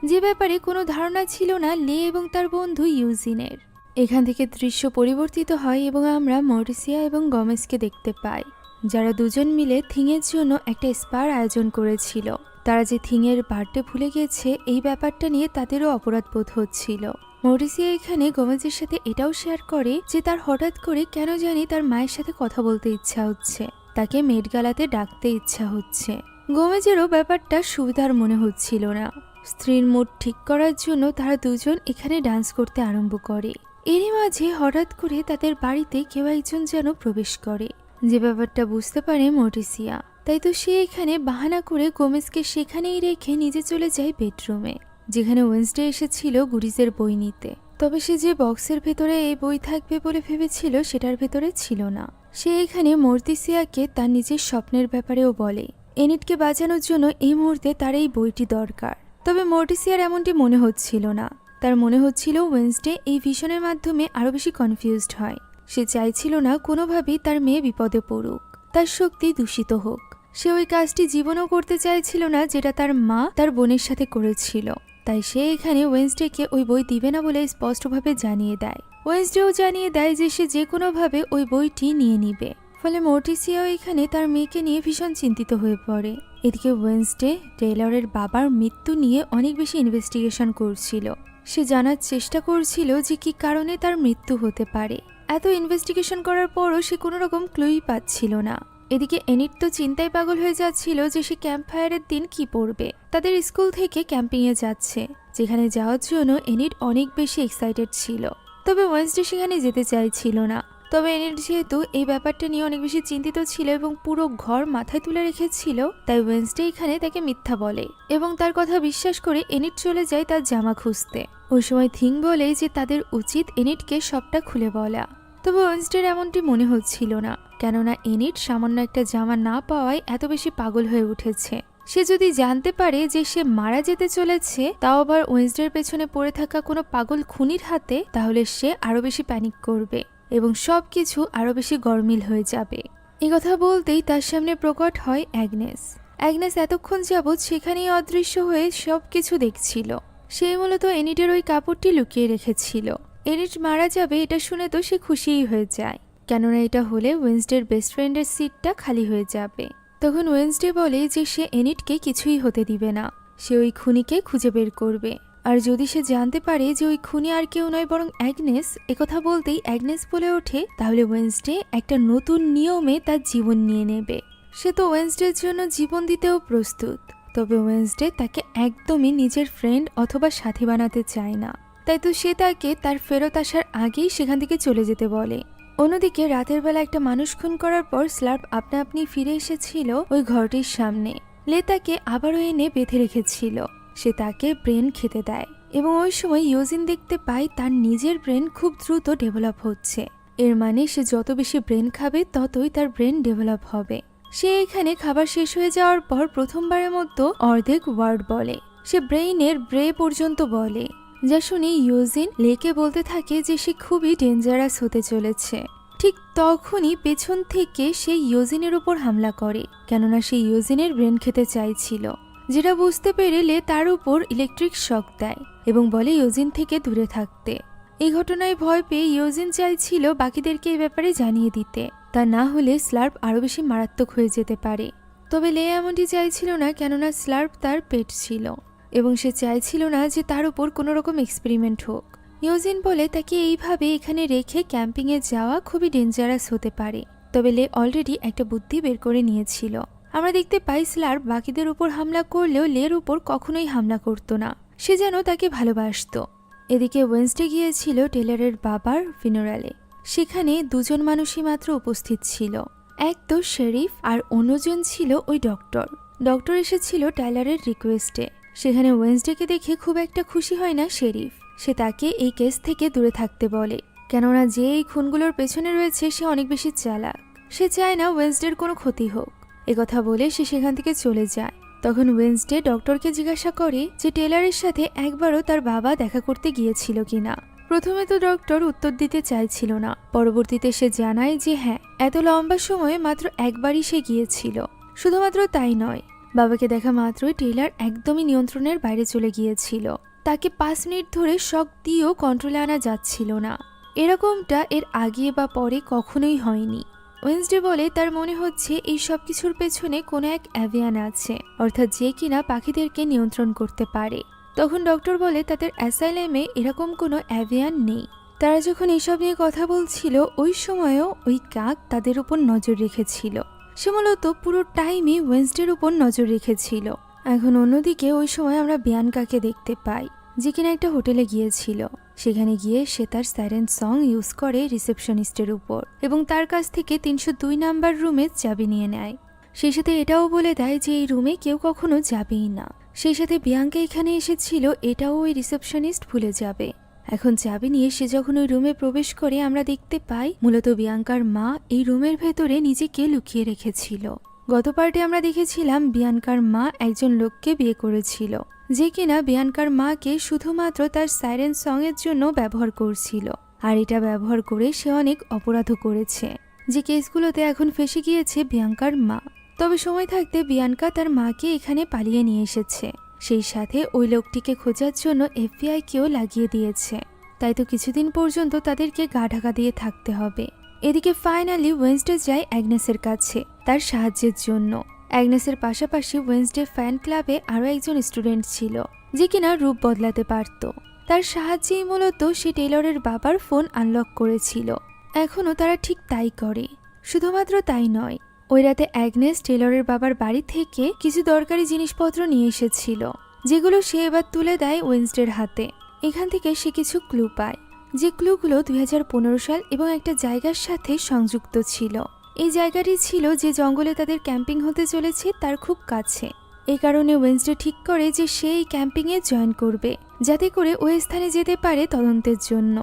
যে ব্যাপারে কোনো ধারণা ছিল না লে এবং তার বন্ধু ইউজিনের। এখান থেকে দৃশ্য পরিবর্তিত হয় এবং আমরা মরিসিয়া এবং গমেজকে দেখতে পাই, যারা দুজন মিলে থিংয়ের জন্য একটা স্পার আয়োজন করেছিল। তারা যে থিংয়ের বার্থডে ভুলে গেছে এই ব্যাপারটা নিয়ে তাদেরও অপরাধ বোধ হচ্ছিল। মরিসিয়া এখানে গমেজের সাথে এটাও শেয়ার করে যে তার হঠাৎ করে কেন জানি তার মায়ের সাথে কথা বলতে ইচ্ছা হচ্ছে, তাকে মেট গালাতে ডাকতে ইচ্ছা হচ্ছে। গমেজেরও ব্যাপারটা সুবিধার মনে হচ্ছিল না। স্ত্রীর মুড ঠিক করার জন্য তারা দুজন এখানে ডান্স করতে আরম্ভ করে। এরই মাঝে হঠাৎ করে তাদের বাড়িতে কেউ একজন যেন প্রবেশ করে, যে ব্যাপারটা বুঝতে পারে মরিসিয়া। তাই তো সে এখানে বাহানা করে গোমেজকে সেখানেই রেখে নিজে চলে যায় বেডরুমে, যেখানে ওয়েনসডে এসেছিল গুরিজের বই নিতে। তবে সে যে বক্সের ভেতরে এই বই থাকবে বলে ভেবেছিল সেটার ভেতরে ছিল না। সে এখানে মর্তিসিয়াকে তার নিজের স্বপ্নের ব্যাপারেও বলে এনিটকে বাঁচানোর জন্য এই মুহূর্তে তার এই বইটি দরকার। তবে মর্টিসিয়ার এমনটি মনে হচ্ছিল না। তার মনে হচ্ছিল ওয়েনসডে এই ভিশনের মাধ্যমে আরো বেশি কনফিউজড হয়। সে চাইছিল না কোনোভাবেই তার মেয়ে বিপদে পড়ুক, তার শক্তি দূষিত হোক। সে ওই কাজটি জীবনেও করতে চাইছিল না যেটা তার মা তার বোনের সাথে করেছিল। তাই সে এখানে ওয়েনসডেকে ওই বই দিবে না বলে স্পষ্টভাবে জানিয়ে দেয়। ওয়েনসডেও জানিয়ে দেয় যে সে যে কোনোভাবে ওই বইটি নিয়ে নিবে। ফলে মর্টিসিয়াও এখানে তার মেয়েকে নিয়ে ভীষণ চিন্তিত হয়ে পড়ে। এদিকে ওয়েনসডে টেইলরের বাবার মৃত্যু নিয়ে অনেক বেশি ইনভেস্টিগেশন করছিল। সে জানার চেষ্টা করছিল যে কি কারণে তার মৃত্যু হতে পারে। এত ইনভেস্টিগেশন করার পরও সে কোনো রকম ক্লুই পাচ্ছিল না। এদিকে এনিট তো চিন্তায় পাগল হয়ে যাচ্ছিল যে সে ক্যাম্প ফায়ারের দিন কি পড়বে। তাদের স্কুল থেকে ক্যাম্পিংয়ে যাচ্ছে, যেখানে যাওয়ার জন্য এনিট অনেক বেশি এক্সাইটেড ছিল। তবে ওয়েনসডে সেখানে যেতে চাইছিল না। তবে এনিট যেহেতু এই ব্যাপারটা নিয়ে অনেক বেশি চিন্তিত ছিল এবং পুরো ঘর মাথায় তুলে রেখেছিল, তাই ওয়েনসডে এখানে তাকে মিথ্যা বলে এবং তার কথা বিশ্বাস করে এনিট চলে যায় তার জামা খুঁজতে। ওই সময় থিং বলে যে তাদের উচিত এনিটকে সবটা খুলে বলা। তবে ওয়েনসডের এমনটি মনে হচ্ছিল না, কেননা এনিট সামান্য একটা জামা না পাওয়ায় এত বেশি পাগল হয়ে উঠেছে। সে যদি জানতে পারে যে সে মারা যেতে চলেছে, তাও আবার ওয়েনসডের পেছনে পড়ে থাকা কোনো পাগল খুনির হাতে, তাহলে সে আরো বেশি প্যানিক করবে এবং সবকিছু আরো বেশি গরমিল হয়ে যাবে। এই কথা বলতেই তার সামনে প্রকট হয় অ্যাগনেস। অ্যাগনেস এতক্ষণ যাবৎ সেখানেই অদৃশ্য হয়ে সবকিছু দেখছিল। সে মূলত এনিটের ওই কাপড়টি লুকিয়ে রেখেছিল। এনিট মারা যাবে এটা শুনে তো সে খুশিই হয়ে যায়, কেননা এটা হলে ওয়েনসডের বেস্ট ফ্রেন্ডের সিটটা খালি হয়ে যাবে। তখন ওয়েনসডে বলে যে সে এনিটকে কিছুই হতে দিবে না, সে ওই খুনিকে খুঁজে বের করবে। আর যদি সে জানতে পারে যে ওই খুনি আর কেউ নয় বরং অ্যাগনেস, একথা বলতেই অ্যাগনেস বলে ওঠে তাহলে ওয়েনসডে একটা নতুন নিয়মে তার জীবন নিয়ে নেবে। সে তো ওয়েনসডের জন্য জীবন দিতেও প্রস্তুত। তবে ওয়েনসডে তাকে একদমই নিজের ফ্রেন্ড অথবা সাথী বানাতে চায় না। তাই তো সে তাকে তার ফেরত আসার আগেই সেখান থেকে চলে যেতে বলে। অন্যদিকে রাতের বেলা একটা মানুষ খুন করার পর স্লার্প আপনা আপনি ফিরে এসেছিল ওই ঘরটির সামনে। লে তাকে আবারও এনে বেঁধে রেখেছিল। সে তাকে ব্রেন খেতে দেয় এবং ওই সময় ইউজিন দেখতে পায় তার নিজের ব্রেন খুব দ্রুত ডেভেলপ হচ্ছে। এর মানে সে যত বেশি ব্রেন খাবে ততই তার ব্রেন ডেভেলপ হবে। সে এখানে খাবার শেষ হয়ে যাওয়ার পর প্রথমবারের মতো অর্ধেক ওয়ার্ড বলে। সে ব্রেইনের ব্রে পর্যন্ত বলে, যা শুনে ইউজিন লেকে বলতে থাকে যে সে খুবই ডেঞ্জারাস হতে চলেছে। ঠিক তখনই পেছন থেকে সে ইউজিনের উপর হামলা করে, কেননা সে ইউজিনের ব্রেন খেতে চাইছিল। যেটা বুঝতে পেরেলে তার উপর ইলেকট্রিক শক দেয় এবং বলে ইউজিন থেকে দূরে থাকতে। এই ঘটনায় ভয় পেয়ে ইউজিন চাইছিল বাকিদেরকে এই ব্যাপারে জানিয়ে দিতে, তা না হলে স্লার্প আরো বেশি মারাত্মক হয়ে যেতে পারে। তবে লে এমনটি চাইছিল না, কেননা স্লার্প তার পেট ছিল এবং সে চাইছিল না যে তার উপর কোনো রকম এক্সপেরিমেন্ট হোক। ইউজিন বলে তাকে এইভাবে এখানে রেখে ক্যাম্পিংয়ে যাওয়া খুবই ডেঞ্জারাস হতে পারে। তবে লে অলরেডি একটা বুদ্ধি বের করে নিয়েছিল। আমরা দেখতে পাই স্লার্প বাকিদের উপর হামলা করলেও লের উপর কখনোই হামলা করতো না, সে যেন তাকে ভালোবাসত। এদিকে ওয়েনসডে গিয়েছিল টেলরের বাবার ফিনারালে। সেখানে দুজন মানুষই মাত্র উপস্থিত ছিল, এক তো শেরিফ আর অন্যজন ছিল ওই ডক্টর। ডক্টর এসেছিল টাইলারের রিকোয়েস্টে। সেখানে ওয়েনসডেকে দেখে খুব একটা খুশি হয় না শেরিফ। সে তাকে এই কেস থেকে দূরে থাকতে বলে, কেননা যে এই খুনগুলোর পেছনে রয়েছে সে অনেক বেশি চালাক। সে চায় না ওয়েনসডের কোনো ক্ষতি হোক। একথা বলে সে সেখান থেকে চলে যায়। তখন ওয়েন্সডে ডক্টরকে জিজ্ঞাসা করে যে টেলরের সাথে একবারও তার বাবা দেখা করতে গিয়েছিল কিনা। প্রথমে তো ডক্টর উত্তর দিতে চাইছিল না, পরবর্তীতে সে জানায় যে হ্যাঁ, এত লম্বা সময়ে মাত্র একবারই সে গিয়েছিল। শুধুমাত্র তাই নয়, বাবাকে দেখা মাত্রই টেলর একদমই নিয়ন্ত্রণের বাইরে চলে গিয়েছিল। তাকে 5 মিনিট ধরে শক দিয়েও কন্ট্রোলে আনা যাচ্ছিল না। এরকমটা এর আগে বা পরে কখনোই হয়নি। ওয়েন্সডে বলে তার মনে হচ্ছে এই সব কিছুর পেছনে কোনো এক অ্যাভিয়ান আছে, অর্থাৎ যে কিনা পাখিদেরকে নিয়ন্ত্রণ করতে পারে। তখন ডক্টর বলে তাদের অ্যাসাইলামে এরকম কোনো অ্যাভিয়ান নেই। তারা যখন এসব নিয়ে কথা বলছিল ওই সময়ও ওই কাক তাদের উপর নজর রেখেছিল। সে মূলত পুরো টাইমই ওয়েন্সডের উপর নজর রেখেছিল। এখন অন্যদিকে ওই সময় আমরা বিয়ানকাকে দেখতে পাই, যে কিনা একটা হোটেলে গিয়েছিল। সেখানে গিয়ে সে তার সাইরেন সং ইউজ করে রিসেপশনিস্টের উপর এবং তার কাছ থেকে 302 নাম্বার রুমে চাবি নিয়ে নেয়। সেই সাথে এটাও বলে দেয় যে এই রুমে কেউ কখনো যাবেই না। সেই সাথে বিয়াঙ্কা এখানে এসেছিল এটাও ওই রিসেপশনিস্ট ভুলে যাবে। এখন চাবি নিয়ে সে যখন ওই রুমে প্রবেশ করে আমরা দেখতে পাই মূলত বিয়াঙ্কার মা এই রুমের ভেতরে নিজেকে লুকিয়ে রেখেছিল। গত পার্টে আমরা দেখেছিলাম বিয়াঙ্কার মা একজন লোককে বিয়ে করেছিল, যে কিনা বিয়াঙ্কার মাকে শুধুমাত্র তার সাইরেন সং এর জন্য ব্যবহার করছিল। আর এটা ব্যবহার করে সে অনেক অপরাধও করেছে, যে কেসগুলোতে এখন ফেসে গিয়েছে বিয়াঙ্কার মা। তবে সময় থাকতে বিয়াঙ্কা তার মাকে এখানে পালিয়ে নিয়ে এসেছে। সেই সাথে ওই লোকটিকে খোঁজার জন্য FBI কেও লাগিয়ে দিয়েছে। তাই তো কিছুদিন পর্যন্ত তাদেরকে গা ঢাকা দিয়ে থাকতে হবে। এদিকে ফাইনালি ওয়েন্সডে যায় অ্যাগনেসের কাছে তার সাহায্যের জন্য। অ্যাগনেসের পাশাপাশি ওয়েন্সডে ফ্যান ক্লাবে আরও একজন স্টুডেন্ট ছিল, যে কিনা রূপ বদলাতে পারত। তার সাহায্যেই মূলত সে টেলরের বাবার ফোন আনলক করেছিল। এখনও তারা ঠিক তাই করে। শুধুমাত্র তাই নয়, ওই রাতে অ্যাগনেস টেলরের বাবার বাড়ি থেকে কিছু দরকারি জিনিসপত্র নিয়ে এসেছিল, যেগুলো সে এবার তুলে দেয় ওয়েন্সডের হাতে। এখান থেকে সে কিছু ক্লু পায়, যে ক্লুগুলো 2015 সাল এবং একটা জায়গার সাথে সংযুক্ত ছিল। এই জায়গাটি ছিল যে জঙ্গলে তাদের ক্যাম্পিং হতে চলেছে তার খুব কাছে। এই কারণে ওয়েন্সডে ঠিক করে যে সে এই ক্যাম্পিংয়ে জয়েন করবে, যাতে করে ওই স্থানে যেতে পারে তদন্তের জন্য।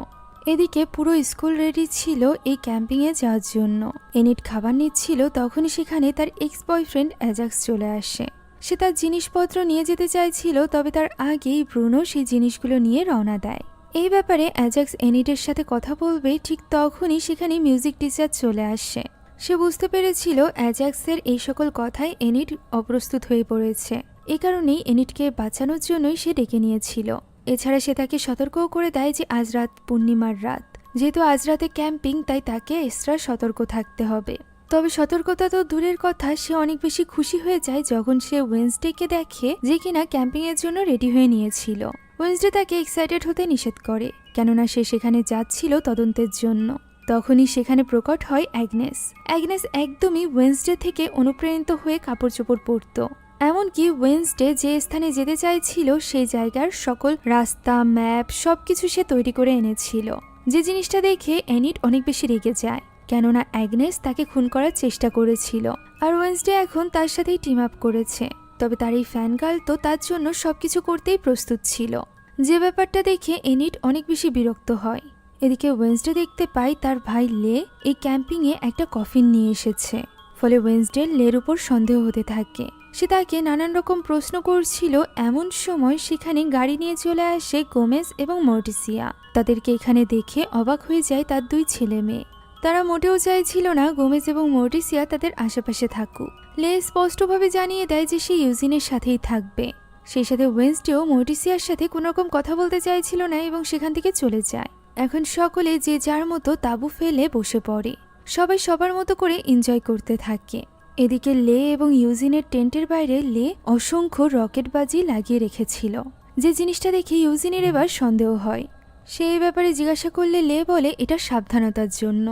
এদিকে পুরো স্কুল রেডি ছিল এই ক্যাম্পিংয়ে যাওয়ার জন্য। এনিট খাবার নিচ্ছিল, তখনই সেখানে তার এক্স বয়ফ্রেন্ড অ্যাজাক্স চলে আসে। সে তার জিনিসপত্র নিয়ে যেতে চাইছিল, তবে তার আগেই ব্রুনো সেই জিনিসগুলো নিয়ে রওনা দেয়। এই ব্যাপারে অ্যাজাক্স এনিটের সাথে কথা বলবে, ঠিক তখনই সেখানে মিউজিক টিচার চলে আসে। সে বুঝতে পেরেছিল অ্যাজাক্সের এই সকল কথায় এনিট অপ্রস্তুত হয়ে পড়েছে। এই কারণেই এনিটকে বাঁচানোর জন্যই সে ডেকে নিয়েছিল। এছাড়া সে তাকে সতর্কও করে দেয় যে আজ রাত পূর্ণিমার রাত, যেহেতু আজ রাতে ক্যাম্পিং, তাই তাকে এক্সট্রা সতর্ক থাকতে হবে। তবে সতর্কতা তো দূরের কথা, সে অনেক বেশি খুশি হয়ে যায় যখন সে ওয়েন্সডেকে দেখে, যে কিনা ক্যাম্পিং এর জন্য রেডি হয়ে নিয়েছিল। ওয়েন্সডে তাকে এক্সাইটেড হতে নিষেধ করে, কেননা সে সেখানে যাচ্ছিল তদন্তের জন্য। তখনই সেখানে প্রকট হয় অ্যাগনেস। অ্যাগনেস একদমই ওয়েন্সডে থেকে অনুপ্রাণিত হয়ে কাপড় চোপড় পরত। এমনকি ওয়েন্সডে যে স্থানে যেতে চাইছিল সেই জায়গার সকল রাস্তা, ম্যাপ সবকিছু সে তৈরি করে এনেছিল। যে জিনিসটা দেখে এনিট অনেক বেশি রেগে যায়, কেননা অ্যাগনেস তাকে খুন করার চেষ্টা করেছিল। আর ওয়েন্সডে এখন তার সাথেই টিম আপ করেছে। তবে তার এই ফ্যান গার্ল তো তার জন্য সবকিছু করতেই প্রস্তুত ছিল। যে ব্যাপারটা দেখে এনিট অনেক বেশি বিরক্ত হয়। এদিকে ওয়েন্সডে দেখতে পাই তার ভাই লে এই ক্যাম্পিংয়ে একটা কফিন নিয়ে এসেছে। ফলে ওয়েন্সডে লের উপর সন্দেহ হতে থাকে। সে তাকে নানান রকম প্রশ্ন করছিল। এমন সময় সেখানে গাড়ি নিয়ে চলে আসে গোমেজ এবং মর্টিসিয়া। তাদেরকে এখানে দেখে অবাক হয়ে যায় তার 2 ছেলে মেয়ে। তারা মোটেও চাইছিল না গোমেজ এবং মর্টিসিয়া তাদের আশেপাশে থাকুক। লে স্পষ্টভাবে জানিয়ে দেয় যে সে ইউজিনের সাথেই থাকবে। সেই সাথে ওয়েন্সডেও মর্টিসিয়ার সাথে কোনো রকম কথা বলতে চাইছিল না এবং সেখান থেকে চলে যায়। এখন সকলে যে যার মতো তাঁবু ফেলে বসে পড়ে। সবাই সবার মতো করে এনজয় করতে থাকে। এদিকে লে এবং ইউজিনের টেন্টের বাইরে লে অসংখ্য রকেটবাজি লাগিয়ে রেখেছিল, যে জিনিসটা দেখে ইউজিনের এবার সন্দেহ হয়। সে এই ব্যাপারে জিজ্ঞাসা করলে লে বলে এটা সাবধানতার জন্য।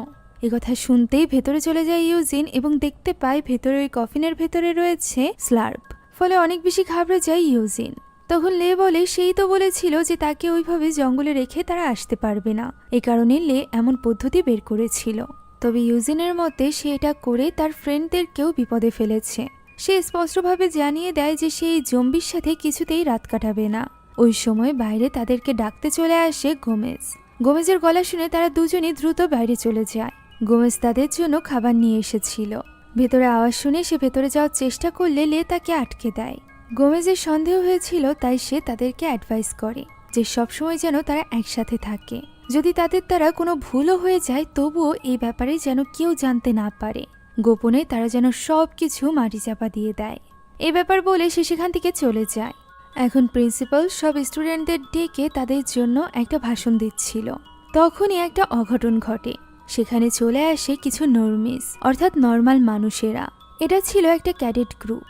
একথা শুনতেই ভেতরে চলে যায় ইউজিন এবং দেখতে পায় ভেতরে ওই কফিনের ভেতরে রয়েছে স্লার্প। ফলে অনেক বেশি ঘাবড়ে যায় ইউজিন। তখন লে বলে সেই তো বলেছিল যে তাকে ওইভাবে জঙ্গলে রেখে তারা আসতে পারবে না, এই কারণে লে এমন পদ্ধতি বের করেছিল। তবে ইউজিনের মতে সে এটা করে তার ফ্রেন্ডদেরকেও বিপদে ফেলেছে। সে স্পষ্টভাবে জানিয়ে দেয় যে সে এই জম্বির সাথে কিছুতেই রাত কাটাবে না। ওই সময় বাইরে তাদেরকে ডাকতে চলে আসে গোমেজ। গোমেজের গলা শুনে তারা দুজনই দ্রুত বাইরে চলে যায়। গোমেজ তাদের জন্য খাবার নিয়ে এসেছিল। ভেতরে আওয়াজ শুনে সে ভেতরে যাওয়ার চেষ্টা করলে লে তাকে আটকে দেয়। গোমেজের সন্দেহ হয়েছিল, তাই সে তাদেরকে অ্যাডভাইস করে যে সবসময় যেন তারা একসাথে থাকে। যদি তাদের দ্বারা কোনো ভুলও হয়ে যায় তবুও এই ব্যাপারে যেন কেউ জানতে না পারে। গোপনে তারা যেন সব কিছু মাটি চাপা দিয়ে দেয়। এই ব্যাপার বলে সে সেখান থেকে চলে যায়। এখন প্রিন্সিপাল সব স্টুডেন্টদের ডেকে তাদের জন্য একটা ভাষণ দিচ্ছিল। তখনই একটা অঘটন ঘটে। সেখানে চলে আসে কিছু নর্মিস অর্থাৎ নর্মাল মানুষেরা। এটা ছিল একটা ক্যাডেট গ্রুপ,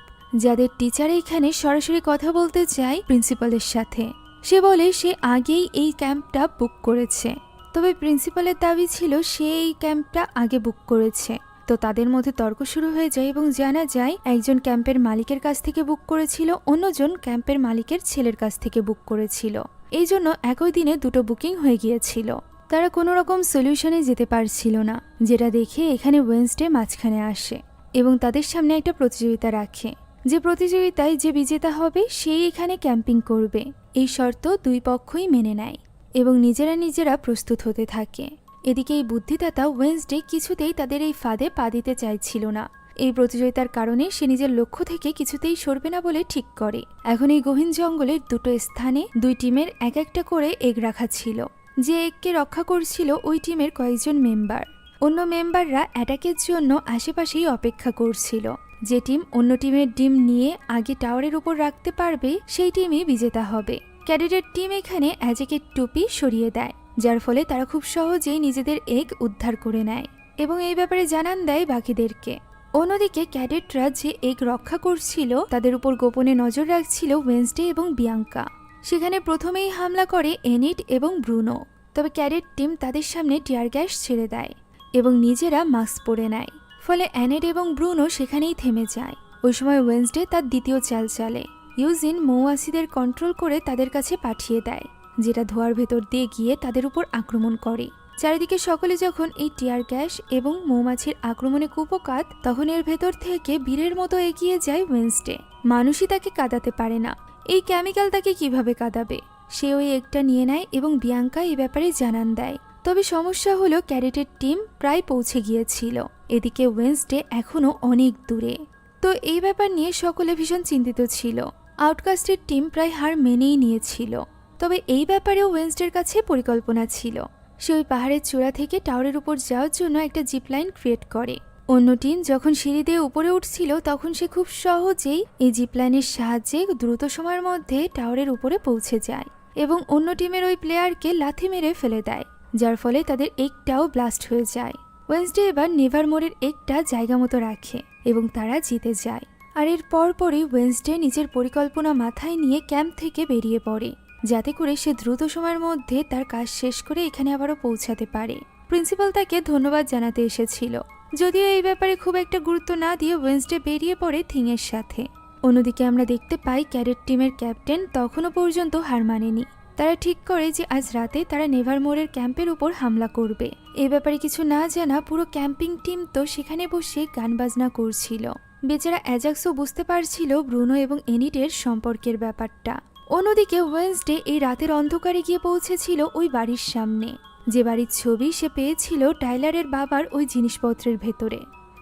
যাদের টিচার এখানে সরাসরি কথা বলতে চায় প্রিন্সিপালের সাথে। সে বলে সে আগেই এই ক্যাম্পটা বুক করেছে, তবে প্রিন্সিপালের দাবি ছিল সে এই ক্যাম্পটা আগে বুক করেছে। তো তাদের মধ্যে তর্ক শুরু হয়ে যায় এবং জানা যায় একজন ক্যাম্পের মালিকের কাছ থেকে বুক করেছিল, অন্যজন ক্যাম্পের মালিকের ছেলের কাছ থেকে বুক করেছিল। এই জন্য একই দিনে দুটো বুকিং হয়ে গিয়েছিল। তারা কোনো রকম সলিউশনে যেতে পারছিল না, যেটা দেখে এখানে ওয়েডনেসডে মাঝখানে আসে এবং তাদের সামনে একটা প্রতিযোগিতা রাখে, যে প্রতিযোগিতায় যে বিজেতা হবে সেই এখানে ক্যাম্পিং করবে। এই শর্ত দুই পক্ষই মেনে নেয় এবং নিজেরা প্রস্তুত হতে থাকে। এদিকে এই বুদ্ধিদাতা ওয়েডনেসডে কিছুতেই তাদের এই ফাঁদে পা দিতে চাইছিল না। এই প্রতিযোগিতার কারণে সে নিজের লক্ষ্য থেকে কিছুতেই সরবে না বলে ঠিক করে। এখন এই গহীন জঙ্গলের দুটো স্থানে দুই টিমের এক একটা করে এগ রাখা ছিল। যে এগকে রক্ষা করছিল ওই টিমের কয়েকজন মেম্বার। অন্য মেম্বাররা অ্যাটাকের জন্য আশেপাশেই অপেক্ষা করছিল। যে টিম অন্য টিমের ডিম নিয়ে আগে টাওয়ারের উপর রাখতে পারবে সেই টিমই বিজেতা হবে। ক্যাডেটের টিম এখানে অ্যাজেকের টুপি সরিয়ে দেয়, যার ফলে তারা খুব সহজেই নিজেদের এগ উদ্ধার করে নেয় এবং এই ব্যাপারে জানান দেয় বাকিদেরকে। অন্যদিকে ক্যাডেটরা যে এগ রক্ষা করছিল তাদের উপর গোপনে নজর রাখছিল ওয়েডনেসডে এবং বিয়াঙ্কা। সেখানে প্রথমেই হামলা করে এনিট এবং ব্রুনো, তবে ক্যাডেট টিম তাদের সামনে টিয়ার গ্যাস ছেড়ে দেয় এবং নিজেরা মাস্ক পরে নেয়। ফলে অ্যানেট এবং ব্রুনো সেখানেই থেমে যায়। ওই সময় ওয়েডনেসডে তার দ্বিতীয় চাল চালে। ইউজিন মৌমাছিদের কন্ট্রোল করে তাদের কাছে পাঠিয়ে দেয়, যেটা ধোঁয়ার ভেতর দিয়ে গিয়ে তাদের উপর আক্রমণ করে। চারিদিকে সকলে যখন এই টিয়ার গ্যাস এবং মৌমাছির আক্রমণে কুপোকাত, তখন এর ভেতর থেকে বীরের মতো এগিয়ে যায় ওয়েডনেসডে। মানুষই তাকে কাঁদাতে পারে না, এই কেমিক্যাল তাকে কিভাবে কাঁদাবে। সে ওই একটা নিয়ে নেয় এবং বিয়াঙ্কা এই ব্যাপারে জানান দেয়। তবে সমস্যা হলো ক্যাডেটের টিম প্রায় পৌঁছে গিয়েছিল। এদিকে ওয়েডনেসডে এখনো অনেক দূরে। তো এই ব্যাপার নিয়ে সকলে ভীষণ চিন্তিত ছিল। আউটকাস্টের টিম প্রায় হার মেনেই নিয়েছিল। তবে এই ব্যাপারেও ওয়েডনেসডের কাছে পরিকল্পনা ছিল। সে ওই পাহাড়ের চূড়া থেকে টাওয়ারের উপর যাওয়ার জন্য একটা জিপলাইন ক্রিয়েট করে। অন্য টিম যখন সিঁড়ি দিয়ে উপরে উঠছিল তখন সে খুব সহজেই এই জিপলাইনের সাহায্যে দ্রুত সময়ের মধ্যে টাওয়ারের উপরে পৌঁছে যায় এবং অন্য টিমের ওই প্লেয়ারকে লাথি মেরে ফেলে দেয়, যার ফলে তাদের এগটাও ব্লাস্ট হয়ে যায়। ওয়েডনেসডে এবার নেভারমোরের এগটা জায়গা মতো রাখে এবং তারা জিতে যায়। আর এর পরপরই ওয়েডনেসডে নিজের পরিকল্পনা মাথায় নিয়ে ক্যাম্প থেকে বেরিয়ে পড়ে, যাতে করে সে দ্রুত সময়ের মধ্যে তার কাজ শেষ করে এখানে আবারও পৌঁছাতে পারে। প্রিন্সিপাল তাকে ধন্যবাদ জানাতে এসেছিল, যদিও এই ব্যাপারে খুব একটা গুরুত্ব না দিয়ে ওয়েডনেসডে বেরিয়ে পড়ে থিংয়ের সাথে। অন্যদিকে আমরা দেখতে পাই ক্যাডেট টিমের ক্যাপ্টেন তখনও পর্যন্ত হার মানেনি। তারা ঠিক করে যে আজ রাতে তারা নেভারমোরের ক্যাম্পের উপর হামলা করবে। এই ব্যাপারে কিছু না জানা পুরো ক্যাম্পিং টিম তো সেখানে বসে গান বাজনা করছিল। বেচারা অ্যাজাক্সও বুঝতে পারছিল ব্রুনো এবং এনিটের সম্পর্কের ব্যাপারটা। অন্যদিকে ওয়েডনেসডে এই রাতের অন্ধকারে গিয়ে পৌঁছেছিল ওই বাড়ির সামনে, যে বাড়ির ছবি সে পেয়েছিল টাইলারের বাবার ওই জিনিসপত্রের ভেতরে।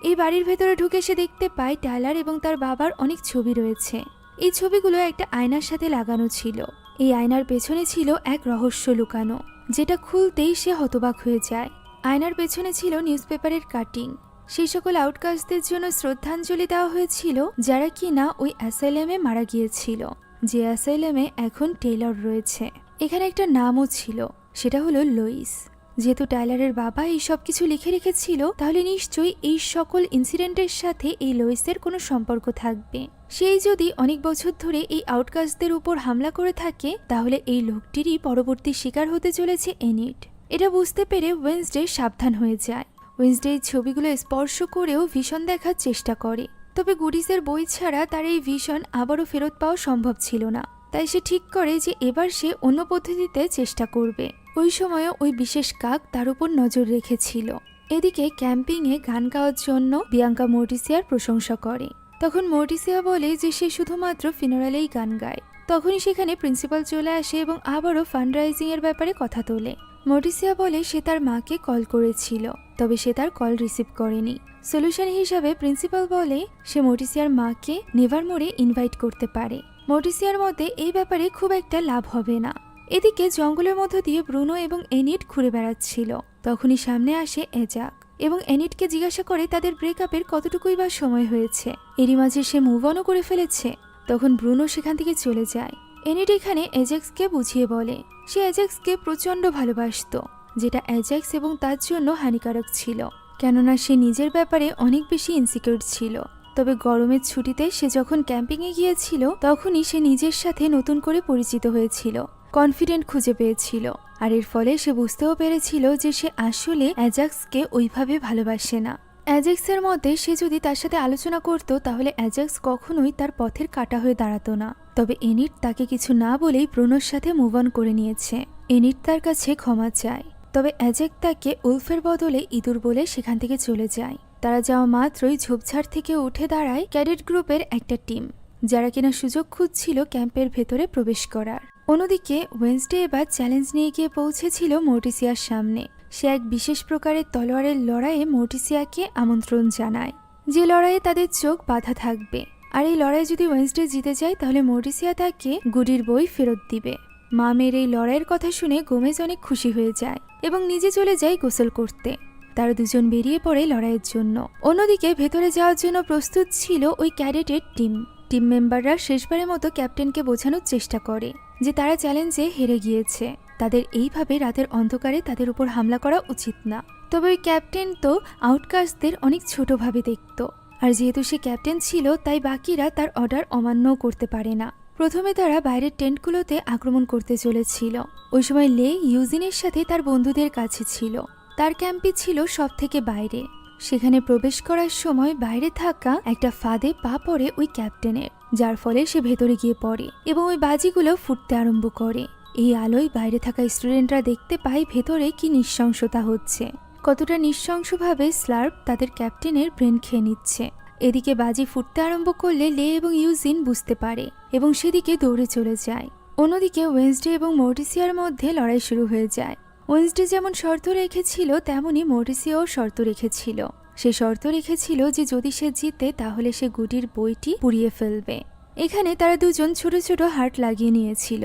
এই বাড়ির ভেতরে ঢুকে সে দেখতে পায় টাইলার এবং তার বাবার অনেক ছবি রয়েছে। এই ছবিগুলো একটা আয়নার সাথে লাগানো ছিল। এই আয়নার পেছনে ছিল এক রহস্য লুকানো, যেটা খুলতেই সে হতবাক হয়ে যায়। আয়নার পেছনে ছিল নিউজপেপারের কাটিং। সেই সকল আউটকাস্টদের জন্য শ্রদ্ধাঞ্জলি দেওয়া হয়েছিল যারা কিনা ওই অ্যাসাইলামে মারা গিয়েছিল, যে অ্যাসাইলামে এখন টেইলর রয়েছে। এখানে একটা নামও ছিল, সেটা হলো লুইস। যেহেতু টাইলারের বাবা এই সব কিছু লিখে রেখেছিল, তাহলে নিশ্চয়ই এই সকল ইনসিডেন্টের সাথে এই লুইসের কোনো সম্পর্ক থাকবে। সেই যদি অনেক বছর ধরে এই আউটকাস্টদের উপর হামলা করে থাকে, তাহলে এই লোকটিরই পরবর্তী শিকার হতে চলেছে এনিট। এটা বুঝতে পেরে ওয়েডনেসডে সাবধান হয়ে যায়। ওয়েডনেসডে এই ছবিগুলো স্পর্শ করেও ভিশন দেখার চেষ্টা করে, তবে গুডিসের বই ছাড়া তার এই ভিশন আবারও ফেরত পাওয়া সম্ভব ছিল না। তাই সে ঠিক করে যে এবার সে অন্য পদ্ধতিতে চেষ্টা করবে। ওই সময়ও ওই বিশেষ কাক তার উপর নজর রেখেছিল। এদিকে ক্যাম্পিংয়ে গান গাওয়ার জন্য বিয়াঙ্কা মর্টিসিয়ার প্রশংসা করে। তখন মর্টিসিয়া বলে যে সে শুধুমাত্র ফিনারালেই গান গায়। তখনই সেখানে প্রিন্সিপাল চলে আসে এবং আবারও ফান্ডরাইজিং এর ব্যাপারে কথা তোলে। মর্টিসিয়া বলে সে তার মাকে কল করেছিল, তবে সে তার কল রিসিভ করেনি। সলিউশন হিসাবে প্রিন্সিপাল বলে সে মর্টিসিয়ার মাকে নেভারমোরে ইনভাইট করতে পারে। মর্টিসিয়ার মতে এই ব্যাপারে খুব একটা লাভ হবে না। এদিকে জঙ্গলের মধ্য দিয়ে ব্রুনো এবং এনিট ঘুরে বেড়াচ্ছিল। তখনই সামনে আসে এজাক এবং এনিটকে জিজ্ঞাসা করে তাদের ব্রেকআপের কতটুকুই বা সময় হয়েছে। এরই মাঝে সে মুভ অনও করে ফেলেছে। তখন ব্রুনো সেখান থেকে চলে যায়। এনিট এখানে এজাক্সকে বুঝিয়ে বলে সে এজাক্সকে প্রচণ্ড ভালোবাসত, যেটা এজাক্স এবং তার জন্য হানিকারক ছিল, কেননা সে নিজের ব্যাপারে অনেক বেশি ইনসিকিউর ছিল। তবে গরমের ছুটিতে সে যখন ক্যাম্পিংয়ে গিয়েছিল তখনই সে নিজের সাথে নতুন করে পরিচিত হয়েছিল, কনফিডেন্ট খুঁজে পেয়েছিল। আর এর ফলে সে বুঝতেও পেরেছিল যে সে আসলে অ্যাজাক্সকে ওইভাবে ভালোবাসে না। অ্যাজাক্সের মতে সে যদি তার সাথে আলোচনা করত তাহলে অ্যাজাক্স কখনোই তার পথের কাঁটা হয়ে দাঁড়াতো না। তবে এনিট তাকে কিছু না বলেই ব্রুনোর সাথে মুভ অন করে নিয়েছে। এনিট তার কাছে ক্ষমা চায়, তবে অ্যাজাক তাকে উলফের বদলে ইঁদুর বলে সেখান থেকে চলে যায়। তারা যাওয়া মাত্রই ঝোপঝাড় থেকে উঠে দাঁড়ায় ক্যাডেট গ্রুপের একটা টিম, যারা কিনা সুযোগ খুঁজছিল ক্যাম্পের ভেতরে প্রবেশ করার। অন্যদিকে ওয়েন্সডে এবার চ্যালেঞ্জ নিয়ে গিয়ে পৌঁছেছিল মর্টিসিয়ার সামনে। সে এক বিশেষ প্রকারের তলোয়ারের লড়াইয়ে মর্টিসিয়াকে আমন্ত্রণ জানায়, যে লড়াইয়ে তাদের চোখ বাঁধা থাকবে। আর এই লড়াই যদি ওয়েন্সডে জিতে যায় তাহলে মর্টিসিয়া তাকে গুডির বই ফেরত দিবে। মামের এই লড়াইয়ের কথা শুনে গোমেজ অনেক খুশি হয়ে যায় এবং নিজে চলে যায় গোসল করতে। তারা দুজন বেরিয়ে পড়ে লড়াইয়ের জন্য। অন্যদিকে ভেতরে যাওয়ার জন্য প্রস্তুত ছিল ওই ক্যাডেটের টিম মেম্বাররা শেষবারের মতো ক্যাপ্টেনকে বোঝানোর চেষ্টা করে যে তারা চ্যালেঞ্জে হেরে গিয়েছে, তাদের এইভাবে রাতের অন্ধকারে তাদের উপর হামলা করা উচিত না। তবে ওই ক্যাপ্টেন তো আউটকাস্টদের অনেক ছোটভাবে দেখত, আর যেহেতু সে ক্যাপ্টেন ছিল তাই বাকিরা তার অর্ডার অমান্যও করতে পারে না। প্রথমে তারা বাইরের টেন্টগুলোতে আক্রমণ করতে চলেছিল। ওই সময় লে ইউজিনের সাথে তার বন্ধুদের কাছে ছিল। তার ক্যাম্পই ছিল সব থেকে বাইরে। সেখানে প্রবেশ করার সময় বাইরে থাকা একটা ফাঁদে পা পড়ে ওই ক্যাপ্টেনের, যার ফলে সে ভেতরে গিয়ে পড়ে এবং ওই বাজিগুলো ফুটতে আরম্ভ করে। এই আলোয় বাইরে থাকা স্টুডেন্টরা দেখতে পায় ভেতরে কি নৃশংসতা হচ্ছে, কতটা নৃশংসভাবে স্লার্প তাদের ক্যাপ্টেনের ব্রেন খেয়ে নিচ্ছে। এদিকে বাজি ফুটতে আরম্ভ করলে লে এবং ইউজিন বুঝতে পারে এবং সেদিকে দৌড়ে চলে যায়। অন্যদিকে ওয়েন্সডে এবং মর্টিসিয়ার মধ্যে লড়াই শুরু হয়ে যায়। ওয়েন্সডে যেমন শর্ত রেখেছিল তেমনই মর্টিসিয়াও শর্ত রেখেছিল। সে শর্ত রেখেছিল যে যদি সে জিতে তাহলে সে গুডির বইটি পুড়িয়ে ফেলবে। এখানে তারা দুজন ছোট ছোট হার্ট লাগিয়ে নিয়েছিল,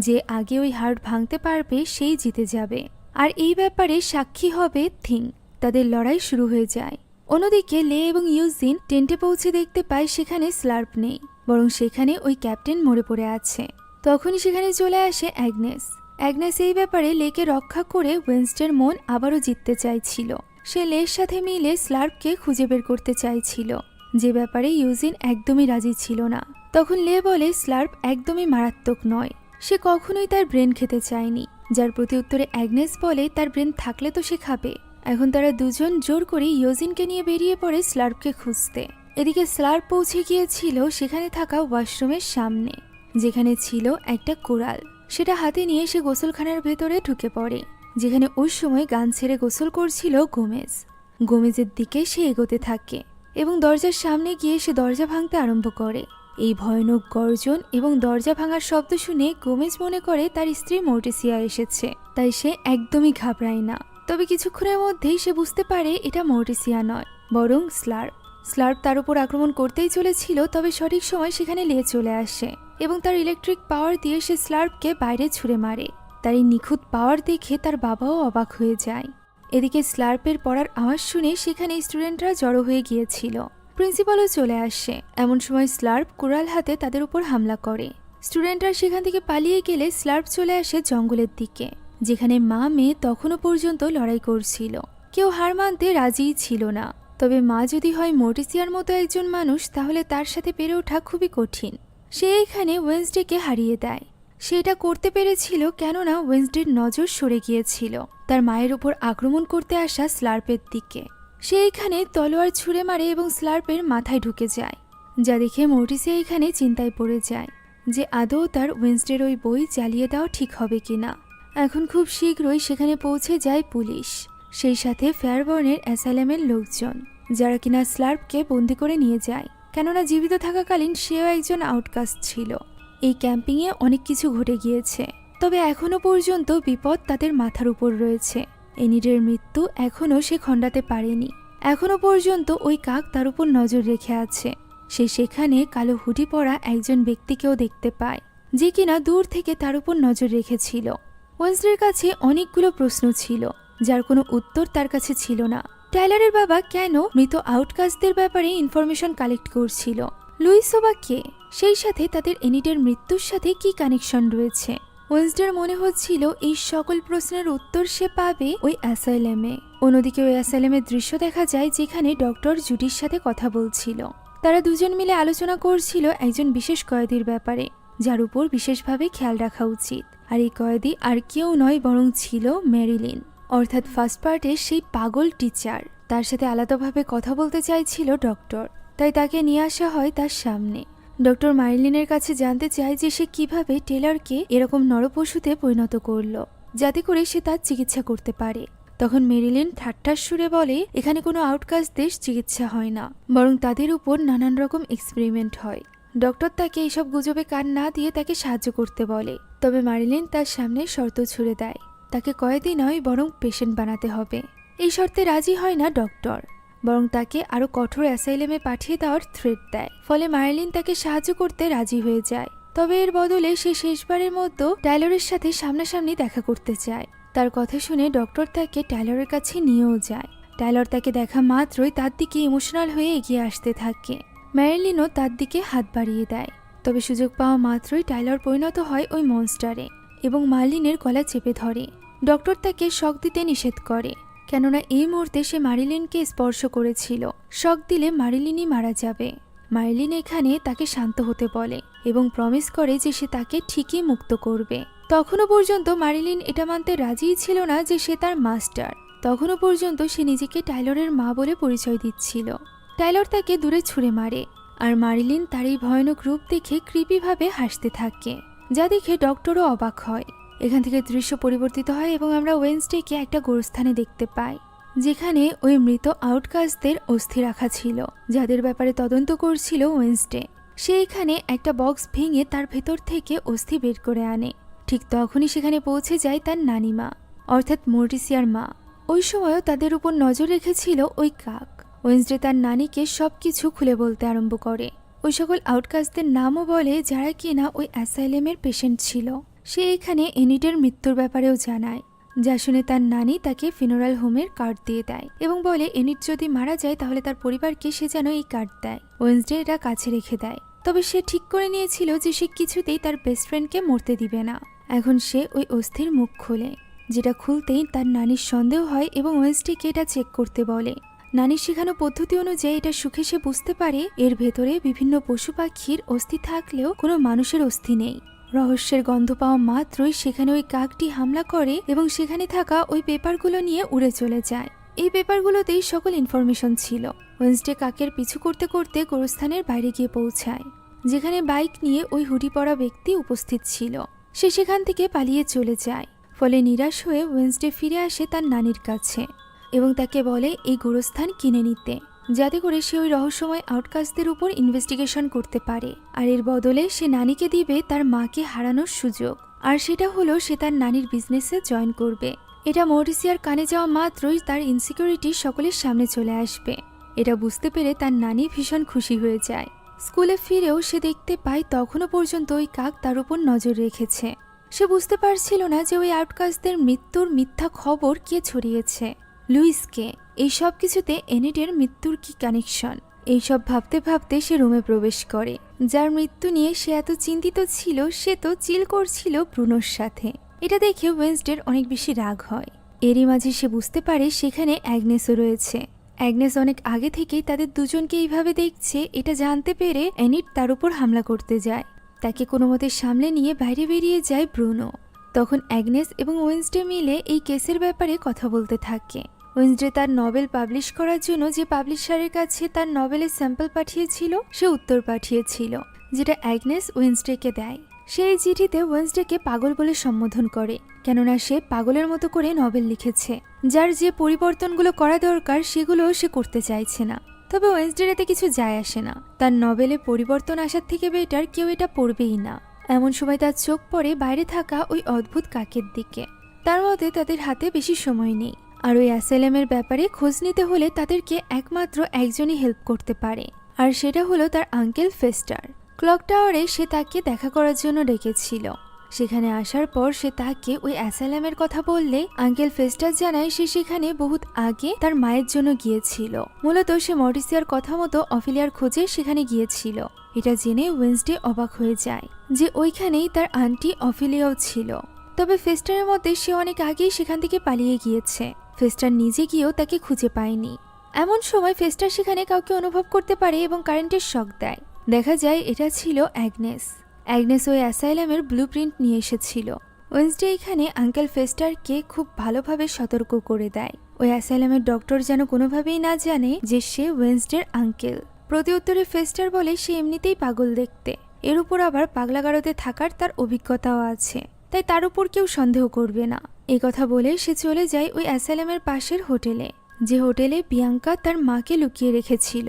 যে আগে ওই হার্ট ভাঙতে পারবে সেই জিতে যাবে। আর এই ব্যাপারে সাক্ষী হবে থিং। তাদের লড়াই শুরু হয়ে যায়। অন্যদিকে লে এবং ইউজিন টেন্টে পৌঁছে দেখতে পায় সেখানে স্লার্প নেই, বরং সেখানে ওই ক্যাপ্টেন মরে পড়ে আছে। তখনই সেখানে চলে আসে অ্যাগনেস। অ্যাগনেস এই ব্যাপারে লেকে রক্ষা করে ওয়েন্সডের মন আবারও জিততে চাইছিল। সে লের সাথে মিলে স্লার্পকে খুঁজে বের করতে চাইছিল, যে ব্যাপারে ইউজিন একদমই রাজি ছিল না। তখন লে বলে স্লার্প একদমই মারাত্মক নয়, সে কখনোই তার ব্রেন খেতে চায়নি। যার প্রতি উত্তরে অ্যাগনেস বলে তার ব্রেন থাকলে তো সে খাবে। এখন তারা দুজন জোর করে ইউজিনকে নিয়ে বেরিয়ে পড়ে স্লার্পকে খুঁজতে। এদিকে স্লার্প পৌঁছে গিয়েছিল সেখানে থাকা ওয়াশরুমের সামনে, যেখানে ছিল একটা কোরাল। সেটা হাতে নিয়ে সে গোসলখানার ভেতরে ঢুকে পড়ে, যেখানে ওই সময় গান ছেড়ে গোসল করছিল গোমেজ। গোমেজের দিকে সে এগোতে থাকে এবং দরজার সামনে গিয়ে সে দরজা ভাঙতে আরম্ভ করে। এই ভয়ানক গর্জন এবং দরজা ভাঙার শব্দ শুনে গোমেজ মনে করে তার স্ত্রী মর্টিসিয়া এসেছে, তাই সে একদমই ঘাবড়ায় না। তবে কিছুক্ষণের মধ্যেই সে বুঝতে পারে এটা মর্টিসিয়া নয়, বরং স্লার্প তার উপর আক্রমণ করতেই চলেছিল। তবে সঠিক সময় সেখানে লে চলে আসে এবং তার ইলেকট্রিক পাওয়ার দিয়ে সে স্লার্পকে বাইরে ছুঁড়ে মারে। তার এই নিখুঁত পাওয়ার দেখে তার বাবাও অবাক হয়ে যায়। এদিকে স্লার্পের পড়ার আওয়াজ শুনে সেখানে স্টুডেন্টরা জড়ো হয়ে গিয়েছিল। প্রিন্সিপালও চলে আসে। এমন সময় স্লার্প কুড়াল হাতে তাদের উপর হামলা করে। স্টুডেন্টরা সেখান থেকে পালিয়ে গেলে স্লার্প চলে আসে জঙ্গলের দিকে, যেখানে মা মেয়ে তখনও পর্যন্ত লড়াই করছিল। কেউ হার মানতে রাজিই ছিল না। তবে মা যদি হয় মর্টিসিয়ার মতো একজন মানুষ তাহলে তার সাথে পেরে ওঠা খুবই কঠিন। সে এখানে ওয়েন্সডেকে হারিয়ে দেয়। সে এটা করতে পেরেছিল কেননা ওয়েন্সডের নজর সরে গিয়েছিল তার মায়ের উপর আক্রমণ করতে আসা স্লার্পের দিকে। সে এখানে তলোয়ার ছুঁড়ে মারে এবং স্লার্পের মাথায় ঢুকে যায়, যা দেখে মর্টিসিয়া এখানে চিন্তায় পড়ে যায় যে আদৌ তার ওয়েন্সডের ওই বই জ্বালিয়ে দেওয়া ঠিক হবে কিনা। এখন খুব শীঘ্রই সেখানে পৌঁছে যায় পুলিশ, সেই সাথে ফেয়ারবর্নের অ্যাসাইলামের লোকজন, যারা কিনা স্লার্পকে বন্দি করে নিয়ে যায়, কেননা জীবিত থাকাকালীন সেও একজন আউটকাস্ট ছিল। এই ক্যাম্পিংয়ে অনেক কিছু ঘটে গিয়েছে, তবে এখনো পর্যন্ত বিপদ তাদের মাথার উপর রয়েছে। এনিডের মৃত্যু এখনো সে খণ্ডাতে পারেনি। এখনো পর্যন্ত ওই কাক তার উপর নজর রেখে আছে। সে সেখানে কালো হুডি পরা একজন ব্যক্তিকেও দেখতে পায়, যে কিনা দূর থেকে তার উপর নজর রেখেছিল। ওয়েন্সডের কাছে অনেকগুলো প্রশ্ন ছিল, যার কোনো উত্তর তার কাছে ছিল না। টাইলারের বাবা কেন মৃত আউটকাস্টদের ব্যাপারে ইনফরমেশন কালেক্ট করছিল? লুইসও বা কে? সেই সাথে তাদের এনিডের মৃত্যুর সাথে কি কানেকশন রয়েছে? ওয়েন্সডের মনে হচ্ছিল এই সকল প্রশ্নের উত্তর সে পাবে ওই অ্যাসাইলেমে। অন্যদিকে ওই অ্যাসাইলেমের দৃশ্য দেখা যায়, যেখানে ডক্টর জুডির সাথে কথা বলছিল। তারা দুজন মিলে আলোচনা করছিল একজন বিশেষ কয়েদির ব্যাপারে, যার উপর বিশেষভাবে খেয়াল রাখা উচিত। আর এই কয়েদি আর কেউ নয়, বরং ছিল মেরিলিন, অর্থাৎ ফার্স্ট পার্টের সেই পাগল টিচার। তার সাথে আলাদাভাবে কথা বলতে চাইছিল ডক্টর, তাই তাকে নিয়ে আসা হয় তার সামনে। ডক্টর মেরিলিনের কাছে জানতে চায় যে সে কিভাবে টেলরকে এরকম নরপশুতে পরিণত করলো, যাতে করে সে তার চিকিৎসা করতে পারে। তখন মেরিলিন ঠাট্টার সুরে বলে, এখানে কোনো আউটকাস্টদের চিকিৎসা হয় না, বরং তাদের উপর নানান রকম এক্সপেরিমেন্ট হয়। ডক্টর তাকে এইসব গুজবে কান না দিয়ে তাকে সাহায্য করতে বলে। তবে মেরিলিন তার সামনে শর্ত ছুড়ে দেয়, তাকে কয়েদি নয় বরং পেশেন্ট বানাতে হবে। এই শর্তে রাজি হয় না ডক্টর, বরং তাকে আরো কঠোর অ্যাসাইলেমে পাঠিয়ে দেওয়ার থ্রেট দেয়। ফলে মেরিলিন তাকে সাহায্য করতে রাজি হয়ে যায়। তবে এর বদলে সে শেষবারের মতো টাইলরের সাথে সামনাসামনি দেখা করতে চায়। তার কথা শুনে ডক্টর তাকে টাইলরের কাছে নিয়েও যায়। টাইলর তাকে দেখা মাত্রই তার দিকে ইমোশনাল হয়ে এগিয়ে আসতে থাকে। মেরিলিনও তার দিকে হাত বাড়িয়ে দেয়। তবে সুযোগ পাওয়া মাত্রই টাইলর পরিণত হয় ওই মনস্টারে এবং মার্লিনের গলা চেপে ধরে। ডক্টর তাকে শক দিতে নিষেধ করে, কেননা এই মুহূর্তে সে মারিলিনকে স্পর্শ করেছিল। শক দিলে মারিলিনই মারা যাবে। মারিলিন এখানে তাকে শান্ত হতে বলে এবং প্রমিস করে যে সে তাকে ঠিকই মুক্ত করবে। তখনও পর্যন্ত মারিলিন এটা মানতে রাজিই ছিল না যে সে তার মাস্টার। তখনও পর্যন্ত সে নিজেকে টাইলরের মা বলে পরিচয় দিচ্ছিল। টাইলর তাকে দূরে ছুঁড়ে মারে, আর মারিলিন তার এই ভয়ানক রূপ দেখে ক্রিপিভাবে হাসতে থাকে, যা দেখে ডক্টরও অবাক হয়। এখান থেকে দৃশ্য পরিবর্তিত হয় এবং আমরা ওয়েন্সডেকে একটা গোরস্থানে দেখতে পাই, যেখানে ওই মৃত আউটকাস্টদের অস্থি রাখা ছিল, যাদের ব্যাপারে তদন্ত করছিল ওয়েন্সডে। সে এখানে একটা বক্স ভেঙে তার ভেতর থেকে অস্থি বের করে আনে। ঠিক তখনই সেখানে পৌঁছে যায় তার নানিমা, অর্থাৎ মর্টিসিয়ার মা। ওই সময়ও তাদের উপর নজর রেখেছিল ওই কাক। ওয়েন্সডে তার নানিকে সবকিছু খুলে বলতে আরম্ভ করে। ওই সকল আউটকাস্টদের নামও বলে, যারা কিনা ওই অ্যাসাইলেমের পেশেন্ট ছিল। সে এখানে এনিডের মৃত্যুর ব্যাপারেও জানায়, যা শুনে তার নানি তাকে ফিনোরাল হোমের কার্ড দিয়ে দেয় এবং বলে এনিড যদি মারা যায় তাহলে তার পরিবারকে সে যেন এই কার্ড দেয়। ওয়েন্সডে এটা কাছে রেখে দেয়। তবে সে ঠিক করে নিয়েছিল যে সে কিছুতেই তার বেস্ট ফ্রেন্ডকে মরতে দিবে না। এখন সে ওই অস্থির মুখ খোলে, যেটা খুলতেই তার নানির সন্দেহ হয় এবং ওয়েন্সডেকে এটা চেক করতে বলে। নানির শেখানো পদ্ধতি অনুযায়ী এটা সুখে সে বুঝতে পারে এর ভেতরে বিভিন্ন পশু পাখির অস্থি থাকলেও কোনো মানুষের অস্থি নেই। রহস্যের গন্ধ পাওয়া মাত্রই সেখানে ওই কাকটি হামলা করে এবং সেখানে থাকা ওই পেপারগুলো নিয়ে উড়ে চলে যায়। এই পেপারগুলোতেই সকল ইনফরমেশন ছিল। ওয়েন্সডে কাকের পিছু করতে করতে গোরস্থানের বাইরে গিয়ে পৌঁছায়, যেখানে বাইক নিয়ে ওই হুডি পরা ব্যক্তি উপস্থিত ছিল। সে সেখান থেকে পালিয়ে চলে যায়। ফলে নিরাশ হয়ে ওয়েন্সডে ফিরে আসে তার নানির কাছে এবং তাকে বলে এই গোরস্থান কিনে নিতে, যাতে করে সে ওই রহস্যময় আউটকাস্টদের উপর ইনভেস্টিগেশন করতে পারে। আর এর বদলে সে নানিকে দিবে তার মাকে হারানোর সুযোগ, আর সেটা হলো সে তার নানির বিজনেসে জয়েন করবে। এটা মরিসিয়ার কানে যাওয়া মাত্রই তার ইনসিকিউরিটি সকলের সামনে চলে আসবে। এটা বুঝতে পেরে তার নানি ভীষণ খুশি হয়ে যায়। স্কুলে ফিরেও সে দেখতে পায় তখনও পর্যন্ত ওই কাক তার উপর নজর রেখেছে। সে বুঝতে পারছিল না যে ওই আউটকাস্টদের মৃত্যুর মিথ্যা খবর কে ছড়িয়েছে, লুইসকে। এই সব কিছুতে এনিডের মৃত্যুর কি কানেকশন? এইসব ভাবতে ভাবতে সে রুমে প্রবেশ করে। যার মৃত্যু নিয়ে সে এত চিন্তিত ছিল, সে তো চিল করছিল ব্রুনোর সাথে। এটা দেখে ওয়েন্সডের অনেক বেশি রাগ হয়। এরই মাঝে সে বুঝতে পারে সেখানে অ্যাগনেসও রয়েছে। অ্যাগনেস অনেক আগে থেকেই তাদের দুজনকে এইভাবে দেখছে। এটা জানতে পেরে এনিড তার উপর হামলা করতে যায়। তাকে কোনো মতে সামলে নিয়ে বাইরে বেরিয়ে যায় ব্রুনো। তখন অ্যাগনেস এবং ওয়েন্সডে মিলে এই কেসের ব্যাপারে কথা বলতে থাকে। ওয়েন্সডে তার নভেল পাবলিশ করার জন্য যে পাবলিশারের কাছে তার নভেলের স্যাম্পল পাঠিয়েছিল, সে উত্তর পাঠিয়েছিল, যেটা অ্যাগনেস ওয়েন্সডেকে দেয়। সেই চিঠিতে ওয়েন্সডেকে পাগল বলে সম্বোধন করে, কেননা সে পাগলের মতো করে নভেল লিখেছে, যার যে পরিবর্তনগুলো করা দরকার সেগুলো সে করতে চাইছে না। তবে ওয়েন্সডের এতে কিছু যায় আসে না। তার নভেলে পরিবর্তন আসার থেকে বেটার কেউ এটা পড়বেই না। এমন সময় তার চোখ পড়ে বাইরে থাকা ওই অদ্ভুত কাকের দিকে। তার মতে তাদের হাতে বেশি সময় নেই, আর ওই অ্যাসাইলামের ব্যাপারে খোঁজ নিতে হলে তাদেরকে একমাত্র একজনই হেল্প করতে পারে, আর সেটা হলো তার আঙ্কেল ফেস্টার। ক্লক টাওয়ারে সে তাকে দেখা করার জন্য ডেকেছিল। সেখানে আসার পর সে তাকে ওই অ্যাসাইলামের কথা বললে আঙ্কেল ফেস্টার জানায় সে সেখানে বহুত আগে তার মায়ের জন্য গিয়েছিল। মূলত সে মরিসিয়ার কথা মতো অফিলিয়ার খোঁজে সেখানে গিয়েছিল। এটা জেনে ওয়েন্সডে অবাক হয়ে যায় যে ওইখানেই তার আন্টি অফিলিয়াও ছিল। তবে ফেস্টারের মতে সে অনেক আগেই সেখান থেকে পালিয়ে গিয়েছে। ফেস্টার নিজে গিয়েও তাকে খুঁজে পায়নি। এমন সময় ফেস্টার সেখানে কাউকে অনুভব করতে পারে এবং কারেন্টের শক দেয়। দেখা যায় এটা ছিল অ্যাগনেস। অ্যাগনেস ওই অ্যাসাইলামের ব্লুপ্রিন্ট নিয়ে এসেছিল। ওয়েন্সডে এখানে আঙ্কেল ফেস্টারকে খুব ভালোভাবে সতর্ক করে দেয় ওই অ্যাসাইলামের ডক্টর যেন কোনোভাবেই না জানে যে সে ওয়েন্সডের আঙ্কেল। প্রতি উত্তরে ফেস্টার বলে সে এমনিতেই পাগল দেখতে, এর উপর আবার পাগলাগারদে থাকার তার অভিজ্ঞতাও আছে, তাই তার উপর কেউ সন্দেহ করবে না। এই কথা বলে সে চলে যায় ওই অ্যাসাইলামের পাশের হোটেলে, যে হোটেলে বিয়াঙ্কা তার মাকে লুকিয়ে রেখেছিল।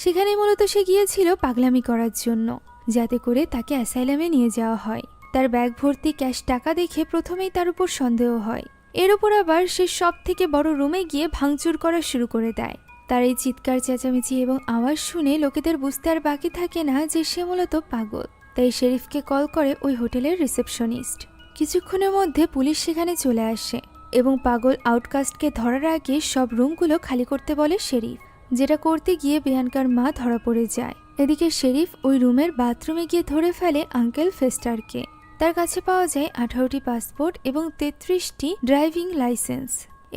সেখানে মূলত সে গিয়েছিল পাগলামি করার জন্য, যাতে করে তাকে অ্যাসাইলামে নিয়ে যাওয়া হয়। তার ব্যাগ ভর্তি ক্যাশ টাকা দেখে প্রথমেই তার উপর সন্দেহ হয়। এর উপর আবার সে সব থেকে বড় রুমে গিয়ে ভাঙচুর করা শুরু করে দেয়। তার এই চিৎকার চেঁচামেচি এবং আওয়াজ শুনে লোকেদের বুঝতে আর বাকি থাকে না যে সে মূলত পাগল। তাই শেরিফকে কল করে ওই হোটেলের রিসেপশনিস্ট। কিছুক্ষণের মধ্যে পুলিশ সেখানে চলে আসে এবং পাগল আউটকাস্টকে ধরার আগে সব রুমগুলো খালি করতে বলে শেরিফ, যেটা করতে গিয়ে বিয়ানকার মা ধরা পড়ে যায়। এদিকে শেরিফ ওই রুমের বাথরুমে গিয়ে ধরে ফেলে আঙ্কেল ফেস্টারকে। তার কাছে পাওয়া যায় 18টি পাসপোর্ট এবং 33টি ড্রাইভিং লাইসেন্স।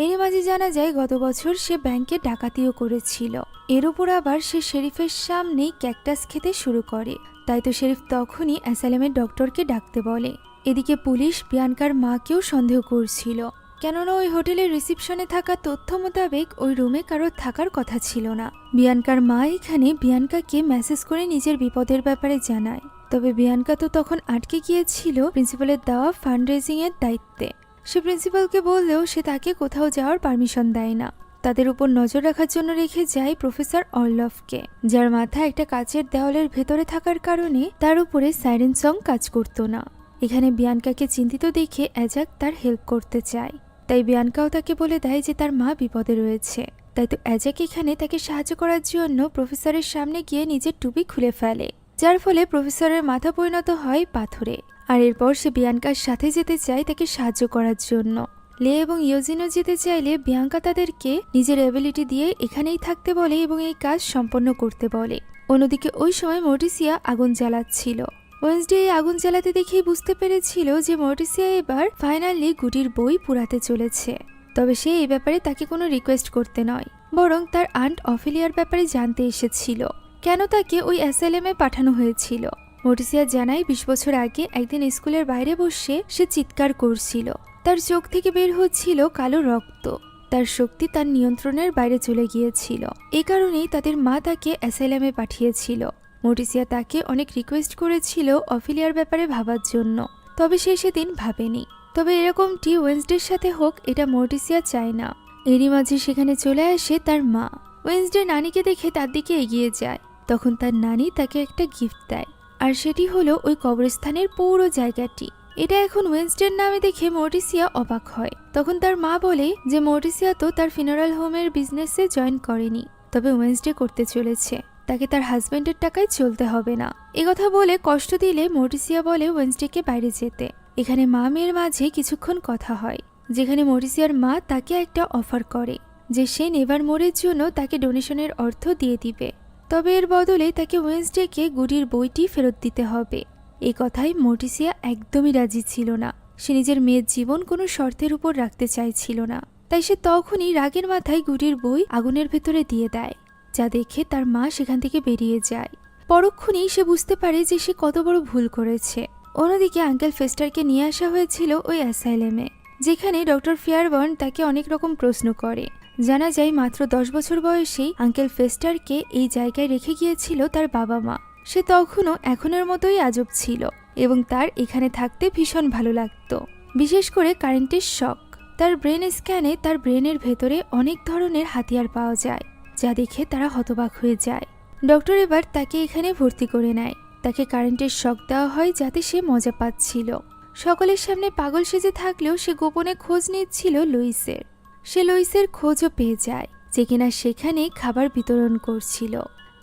এর মাঝে জানা যায় গত বছর সে ব্যাংকে ডাকাতিও করেছিল। এর উপর আবার সে শেরিফের সামনেই ক্যাকটাস খেতে শুরু করে। তাই তো শেরিফ তখনই অ্যাসাইলামের ডক্টরকে ডাকতে বলে। এদিকে পুলিশ বিয়ানকার মাকেও সন্দেহ করছিল, কেননা ওই হোটেলের রিসিপশনে থাকা তথ্য মোতাবেক ওই রুমে কারোর থাকার কথা ছিল না। বিয়ানকার মা এখানে বিয়ানকাকে মেসেজ করে নিজের বিপদের ব্যাপারে জানায়। তবে বিয়ানকা তো তখন আটকে গিয়েছিল প্রিন্সিপালের দেওয়া ফান্ড রেজিং এর দায়িত্বে। সে প্রিন্সিপালকে বললেও সে তাকে কোথাও যাওয়ার পারমিশন দেয় না। তাদের উপর নজর রাখার জন্য রেখে যায় প্রফেসর অরলফকে, যার মাথা একটা কাচের দেওয়ালের ভেতরে থাকার কারণে তার উপরে সাইরেন সং কাজ করতো না। এখানে বিয়ানকাকে চিন্তিত দেখে অ্যাজাক তার হেল্প করতে চায়। তাই বিয়ানকাও তাকে বলে দেয় যে তার মা বিপদে রয়েছে। তাই তো অ্যাজাক এখানে তাকে সাহায্য করার জন্য প্রফেসরের সামনে গিয়ে নিজের টুপি খুলে ফেলে, যার ফলে প্রফেসরের মাথা পরিণত হয় পাথরে। আর এরপর সে বিয়ানকার সাথে যেতে চায় তাকে সাহায্য করার জন্য। লে এবং ইয়োজিনো যেতে চাইলে বিয়াঙ্কা তাদেরকে নিজের অ্যাবিলিটি দিয়ে এখানেই থাকতে বলে এবং এই কাজ সম্পন্ন করতে বলে। অন্যদিকে ওই সময় মর্টিসিয়া আগুন জ্বালাচ্ছিল। ওয়েন্সডে এই আগুন জ্বালাতে দেখেই বুঝতে পেরেছিল যে মর্টিসিয়া এবার ফাইনালি গুটির বই পুরাতে চলেছে। তবে সে এই ব্যাপারে তাকে কোনো রিকোয়েস্ট করতে নয়, বরং তার আন্ট অফিলিয়ার ব্যাপারে জানতে এসেছিল, কেন তাকে ওই অ্যাসাইলামে পাঠানো হয়েছিল। মর্টিসিয়া জানায় 20 বছর আগে একদিন স্কুলের বাইরে বসে সে চিৎকার করছিল। তার চোখ থেকে বের হচ্ছিল কালো রক্ত। তার শক্তি তার নিয়ন্ত্রণের বাইরে চলে গিয়েছিল। এই কারণেই তাদের মা তাকে অ্যাসাইলামে পাঠিয়েছিল। মর্টিসিয়া তাকে অনেক রিকোয়েস্ট করেছিল অফিলিয়ার ব্যাপারে ভাবার জন্য, তবে সে সেদিন ভাবেনি। তবে এরকমটি ওয়েন্সডের সাথে হোক এটা মর্টিসিয়া চায় না। এরই মাঝে সেখানে চলে আসে তার মা। ওয়েন্সডে নানিকে দেখে তার দিকে এগিয়ে যায়। তখন তার নানি তাকে একটা গিফট দেয়, আর সেটি হলো ওই কবরস্থানের পুরো জায়গাটি। এটা এখন ওয়েন্সডের নামে দেখে মর্টিসিয়া অবাক হয়। তখন তার মা বলে যে মর্টিসিয়া তো তার ফিনারাল হোমের বিজনেসে জয়েন করেনি, তবে ওয়েন্সডে করতে চলেছে, তাকে তার হাজবেন্ডের টাকায় চলতে হবে না। কথা বলে কষ্ট দিলে মর্টিসিয়া বলে ওয়েন্সডেকে বাইরে যেতে। এখানে মা মেয়ের মাঝে কিছুক্ষণ কথা হয়, যেখানে মর্টিসিয়ার মা তাকে একটা অফার করে যে সে নেভারমোরের জন্য তাকে ডোনেশনের অর্থ দিয়ে দিবে, তবে এর বদলে তাকে ওয়েন্সডেকে গুডির বইটি ফেরত দিতে হবে। এই কথায় মর্টিসিয়া একদমই রাজি ছিল না। সে নিজের মেয়ের জীবন কোনো শর্তের উপর রাখতে চাইছিল না। তাই সে তখনই রাগের মাথায় গুডির বই আগুনের ভেতরে দিয়ে দেয়, যা দেখে তার মা সেখান থেকে বেরিয়ে যায়। পরক্ষণেই সে বুঝতে পারে যে সে কত বড় ভুল করেছে। অন্যদিকে আঙ্কেল ফেস্টারকে নিয়ে আসা হয়েছিল ওই অ্যাসাইলামে, যেখানে ডক্টর ফেয়ারবার্ন তাকে অনেক রকম প্রশ্ন করে। জানা যায় মাত্র 10 বছর বয়সেই আঙ্কেল ফেস্টারকে এই জায়গায় রেখে গিয়েছিল তার বাবা মা। সে তখনও এখনের মতোই আজব ছিল এবং তার এখানে থাকতে ভীষণ ভালো লাগতো, বিশেষ করে কারেন্টের শক। তার ব্রেন স্ক্যানে তার ব্রেনের ভেতরে অনেক ধরনের হাতিয়ার পাওয়া যায়, যা দেখে তারা হতবাক হয়ে যায়। ডক্টর এবার তাকে এখানে ভর্তি করে নেয়। তার তাকে কারেন্টের শক দেওয়া হয় যাতে সে মজা পাচ্ছিল। সকলের সামনে পাগল সেজে থাকলেও সে গোপনে খোঁজ নিচ্ছিল লুইসের। সে লুইসের খোঁজও পেয়ে যায়, যে কিনা সেখানে খাবার বিতরণ করছিল।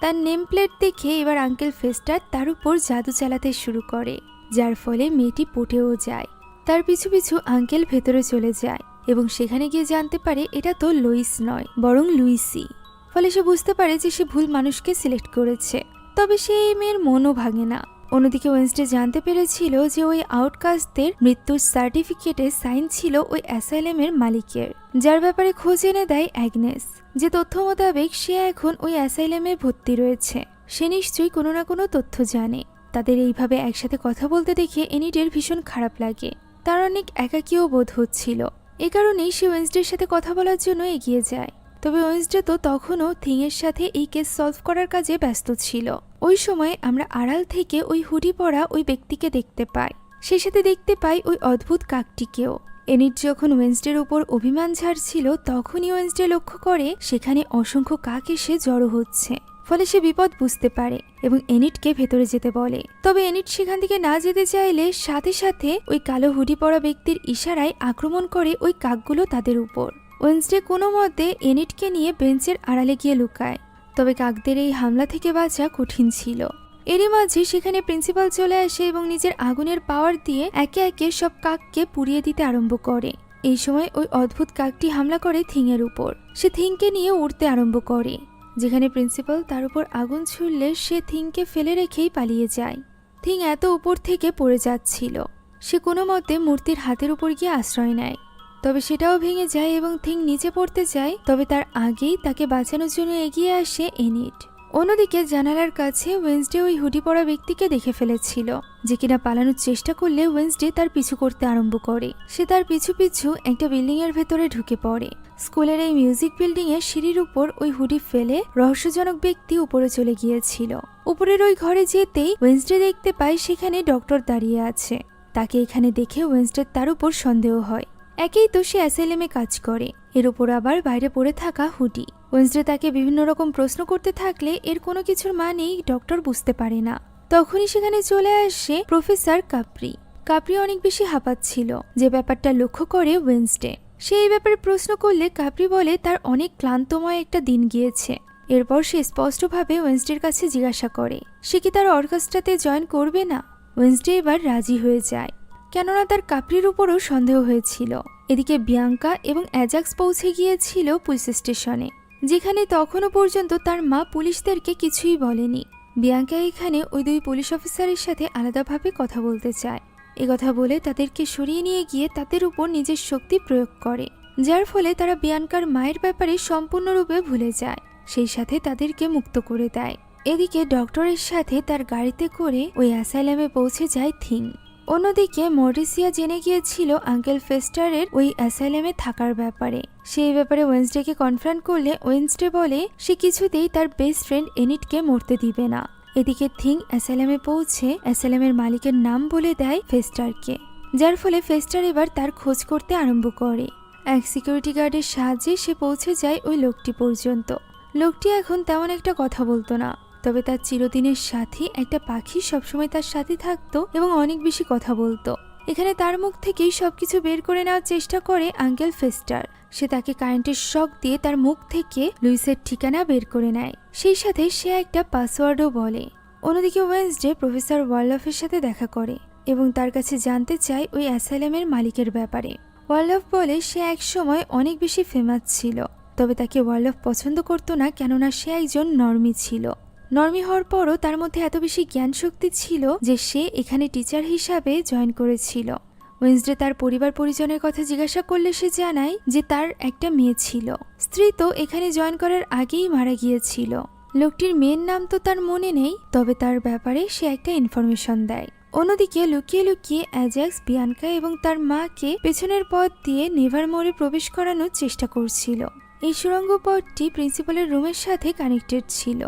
তার নেম প্লেট দেখে এবার আঙ্কেল ফেস্টার তার উপর জাদু চালাতে শুরু করে, যার ফলে মেয়েটি পটেও যায়। তার পিছু পিছু আঙ্কেল ভেতরে চলে যায় এবং সেখানে গিয়ে জানতে পারে এটা তো লুইস নয়, বরং লুইসি। ফলে সে বুঝতে পারে যে সে ভুল মানুষকে সিলেক্ট করেছে। তবে সে এই মেয়ের মনও ভাঙে না। অন্যদিকে ওয়েনসডে জানতে পেরেছিল যে ওই আউটকাস্টদের মৃত্যুর সার্টিফিকেটে সাইন ছিল ওই অ্যাসাইলামের মালিকের, যার ব্যাপারে খোঁজ এনে দেয় অ্যাগনেস। যে তথ্য মোতাবেক সে এখন ওই অ্যাসাইলামে ভর্তি রয়েছে। সে নিশ্চয়ই কোনো না কোনো তথ্য জানে। তাদের এইভাবে একসাথে কথা বলতে দেখে এনিটের ভীষণ খারাপ লাগে। তার অনেক একাকীও বোধ হচ্ছিল। এ কারণেই সে ওয়েনসডের সাথে কথা বলার জন্য এগিয়ে যায়। তবে ওয়েনসডে তো তখনও থিংয়ের সাথে এই কেস সলভ করার কাজে ব্যস্ত ছিল। ওই সময় আমরা আড়াল থেকে ওই হুডি পরা ওই ব্যক্তিকে দেখতে পাই। সে সাথে দেখতে পাই ওই অদ্ভুত কাকটিকেও। এনিট যখন ওয়েনসডের উপর অভিমান ঝাড়ছিল তখনই ওয়েনসডে লক্ষ্য করে সেখানে অসংখ্য কাক এসে জড়ো হচ্ছে। ফলে সে বিপদ বুঝতে পারে এবং এনিটকে ভেতরে যেতে বলে। তবে এনিট সেখান থেকে না যেতে চাইলে সাথে সাথে ওই কালো হুডি পরা ব্যক্তির ইশারায় আক্রমণ করে ওই কাকগুলো তাদের উপর। ওয়েনসডে কোনো মতে এনিটকে নিয়ে বেঞ্চের আড়ালে গিয়ে লুকায়। তবে কাকদের এই হামলা থেকে বাঁচা কঠিন ছিল। এরই মাঝে সেখানে প্রিন্সিপাল চলে আসে এবং নিজের আগুনের পাওয়ার দিয়ে একে একে সব কাককে পুড়িয়ে দিতে আরম্ভ করে। এই সময় ওই অদ্ভুত কাকটি হামলা করে থিংয়ের উপর। সে থিংকে নিয়ে উড়তে আরম্ভ করে। যেখানে প্রিন্সিপাল তার উপর আগুন ছুড়লে সে থিংকে ফেলে রেখেই পালিয়ে যায়। থিং এত উপর থেকে পড়ে যাচ্ছিল, সে কোনো মতে মূর্তির হাতের উপর গিয়ে আশ্রয় নেয়। তবে সেটাও ভেঙে যায় এবং থিং নিচে পড়তে যায়। তবে তার আগেই তাকে বাঁচানোর জন্য এগিয়ে আসে এনিট। অন্যদিকে জানালার কাছে ওয়েনসডে ওই হুডি পরা ব্যক্তিকে দেখে ফেলেছিল, যে কিনা পালানোর চেষ্টা করলে ওয়েনসডে তার পিছু করতে আরম্ভ করে। সে তার পিছু পিছু একটা বিল্ডিং এর ভেতরে ঢুকে পড়ে। স্কুলের এই মিউজিক বিল্ডিং এর সিঁড়ির উপর ওই হুডি ফেলে রহস্যজনক ব্যক্তি উপরে চলে গিয়েছিল। উপরের ওই ঘরে যেতেই ওয়েনসডে দেখতে পায় সেখানে ডক্টর দাঁড়িয়ে আছে। তাকে এখানে দেখে ওয়েনসডে তার উপর সন্দেহ হয়। একেই তো সে অ্যাসাইলামে কাজ করে, এর উপর আবার বাইরে পড়ে থাকা হুডি। ওয়েনসডে তাকে বিভিন্ন রকম প্রশ্ন করতে থাকলে এর কোনো কিছুর মানেই ডক্টর বুঝতে পারে না। তখনই সেখানে চলে আসে প্রফেসর কাপ্রি। কাপ্রি অনেক বেশি হাঁপাচ্ছিল, যে ব্যাপারটা লক্ষ্য করে ওয়েনসডে। সে এই ব্যাপারে প্রশ্ন করলে কাপ্রি বলে তার অনেক ক্লান্তময় একটা দিন গিয়েছে। এরপর সে স্পষ্টভাবে ওয়েনসডের কাছে জিজ্ঞাসা করে সে কি তার অর্কেস্ট্রাতে জয়েন করবে না। ওয়েনসডে এবার রাজি হয়ে যায়, কেননা তার কাপ্রির উপরও সন্দেহ হয়েছিল। এদিকে বিয়াঙ্কা এবং অ্যাজাক্স পৌঁছে গিয়েছিল পুলিশ স্টেশনে, যেখানে তখনও পর্যন্ত তার মা পুলিশদেরকে কিছুই বলেনি। বিয়াঙ্কা এখানে ওই দুই পুলিশ অফিসারের সাথে আলাদাভাবে কথা বলতে চায়। কথা বলে তাদেরকে সরিয়ে নিয়ে গিয়ে তাদের উপর নিজের শক্তি প্রয়োগ করে, যার ফলে তারা বিয়াঙ্কার মায়ের ব্যাপারে সম্পূর্ণরূপে ভুলে যায়। সেই সাথে তাদেরকে মুক্ত করে দেয়। এদিকে ডক্টরের সাথে তার গাড়িতে করে ওই অ্যাসাইলামে পৌঁছে যায় থিং। অন্যদিকে মরিসিয়া জেনে গিয়েছিল আঙ্কেল ফেস্টারের ওই অ্যাসাইলামে থাকার ব্যাপারে। সেই ব্যাপারে ওয়েনসডেকে কনফ্রান্ট করলে ওয়েনসডে বলে সে কিছুতেই তার বেস্ট ফ্রেন্ড এনিটকে মরতে দিবে না। এদিকে থিং অ্যাসাইলামে পৌঁছে অ্যাসাইলামের মালিকের নাম বলে দেয় ফেস্টারকে, যার ফলে ফেস্টার এবার তার খোঁজ করতে আরম্ভ করে। এক সিকিউরিটি গার্ডের সাহায্যে সে পৌঁছে যায় ওই লোকটি পর্যন্ত। লোকটি এখন তেমন একটা কথা বলতো না, তবে তার চিরদিনের সাথী একটা পাখি সবসময় তার সাথে থাকতো এবং অনেক বেশি কথা বলতো। এখানে তার মুখ থেকেই সবকিছু বের করে নেওয়ার চেষ্টা করে আঙ্কেল ফেস্টার। সে তাকে কারেন্টের শক দিয়ে তার মুখ থেকে লুইসের ঠিকানা বের করে নেয়। সেই সাথে সে একটা পাসওয়ার্ডও বলে। অন্যদিকে ওয়েনসডে প্রফেসর ওয়ার্লফের সাথে দেখা করে এবং তার কাছে জানতে চায় ওই অ্যাসাইলামের মালিকের ব্যাপারে। ওয়ার্লফ বলে সে এক সময় অনেক বেশি ফেমাস ছিল, তবে তাকে ওয়ার্লফ পছন্দ করতো না, কেননা সে একজন নর্মি ছিল। নর্মি হওয়ার পরও তার মধ্যে এত বেশি জ্ঞান শক্তি ছিল যে সে এখানে টিচার হিসাবে জয়েন করেছিল। ওয়েনসডে তার পরিবার পরিজনের কথা জিজ্ঞাসা করলে সে জানায় যে তার একটা মেয়ে ছিল। স্ত্রী তো এখানে জয়েন করার আগেই মারা গিয়েছিল। লোকটির মেয়ের নাম তো তার মনে নেই, তবে তার ব্যাপারে সে একটা ইনফরমেশন দেয়। অন্যদিকে লুকিয়ে লুকিয়ে অ্যাজাক্স বিয়ানকা এবং তার মাকে পেছনের পথ দিয়ে নেভারমোরে প্রবেশ করানোর চেষ্টা করছিল। এই সুড়ঙ্গ পথটি প্রিন্সিপালের রুমের সাথে কানেক্টেড ছিল,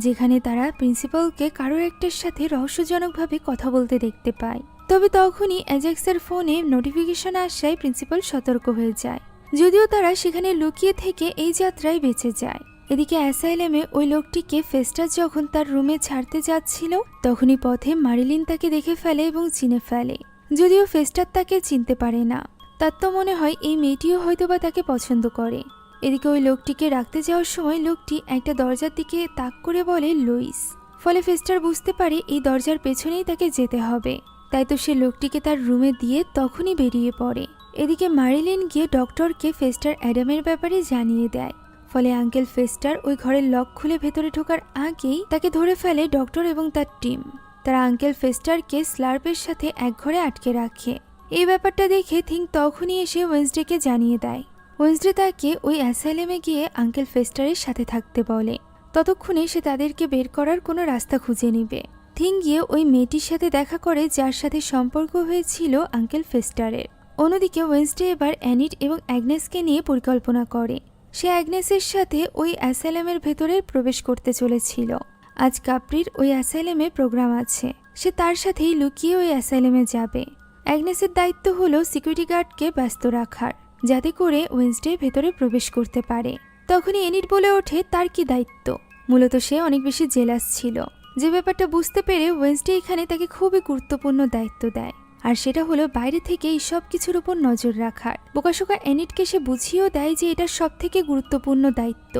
যেখানে তারা প্রিন্সিপালকে কারো একটার সাথে রহস্যজনকভাবে কথা বলতে দেখতে পায়। তবে তখনই অ্যাজাক্সের ফোনে নোটিফিকেশন আসায় প্রিন্সিপাল সতর্ক হয়ে যায়। যদিও তারা সেখানে লুকিয়ে থেকে এই যাত্রায় বেঁচে যায়। এদিকে অ্যাসাইলামে ওই লোকটিকে ফেস্টাস যখন তার রুমে ছাড়তে যাচ্ছিল তখনই পথে মারিলিন তাকে দেখে ফেলে এবং চিনে ফেলে। যদিও ফেস্টাস তাকে চিনতে পারে না, তার তো মনে হয় এই মেয়েটিও হয়তোবা তাকে পছন্দ করে। এদিকে ওই লোকটিকে রাখতে যাওয়ার সময় লোকটি একটা দরজার দিকে তাক করে বলে লুইস। ফলে ফেস্টার বুঝতে পারে এই দরজার পেছনেই তাকে যেতে হবে, তাই তো সে লোকটিকে তার রুমে দিয়ে তখনই বেরিয়ে পড়ে। এদিকে মারিলিন গিয়ে ডক্টরকে ফেস্টার অ্যাডামের ব্যাপারে জানিয়ে দেয়। ফলে আঙ্কেল ফেস্টার ওই ঘরের লক খুলে ভেতরে ঢোকার আগেই তাকে ধরে ফেলে ডক্টর এবং তার টিম। তারা আঙ্কেল ফেস্টারকে স্লার্পের সাথে এক ঘরে আটকে রাখে। এই ব্যাপারটা দেখে থিং তখনই এসে ওয়েন্সডেকে জানিয়ে দেয়। ওয়েন্সডে তাকে ওই অ্যাসাইলামে গিয়ে আঙ্কেল ফেস্টারের সাথে থাকতে বলে, ততক্ষণে সে তাদেরকে বের করার কোনো রাস্তা খুঁজে নিবে। থিং গিয়ে ওই মেয়েটির সাথে দেখা করে যার সাথে সম্পর্ক হয়েছিল আঙ্কেল ফেস্টারের। অন্যদিকে ওয়েন্সডে এবার অ্যানিট এবং অ্যাগনেসকে নিয়ে পরিকল্পনা করে। সে অ্যাগনেসের সাথে ওই অ্যাসাইলামের ভেতরে প্রবেশ করতে চলেছিল। আজ কাপ্রির ওই অ্যাসাইলামে প্রোগ্রাম আছে, সে তার সাথেই লুকিয়ে ওই অ্যাসাইলামে যাবে। অ্যাগনেসের দায়িত্ব হলো সিকিউরিটি গার্ডকে ব্যস্ত রাখার, যাতে করে ওয়েন্সডে ভেতরে প্রবেশ করতে পারে। তখনই এনিট বলে ওঠে তার কি দায়িত্ব। মূলত সে অনেক বেশি জেলাস ছিল, যে ব্যাপারটা বুঝতে পেরে ওয়েন্সডে এখানে তাকে খুবই গুরুত্বপূর্ণ দায়িত্ব দেয়, আর সেটা হলো বাইরে থেকে এই সব কিছুর উপর নজর রাখার। বোকাশোকা এনিটকে সে বুঝিয়েও দেয় যে এটা সব থেকে গুরুত্বপূর্ণ দায়িত্ব।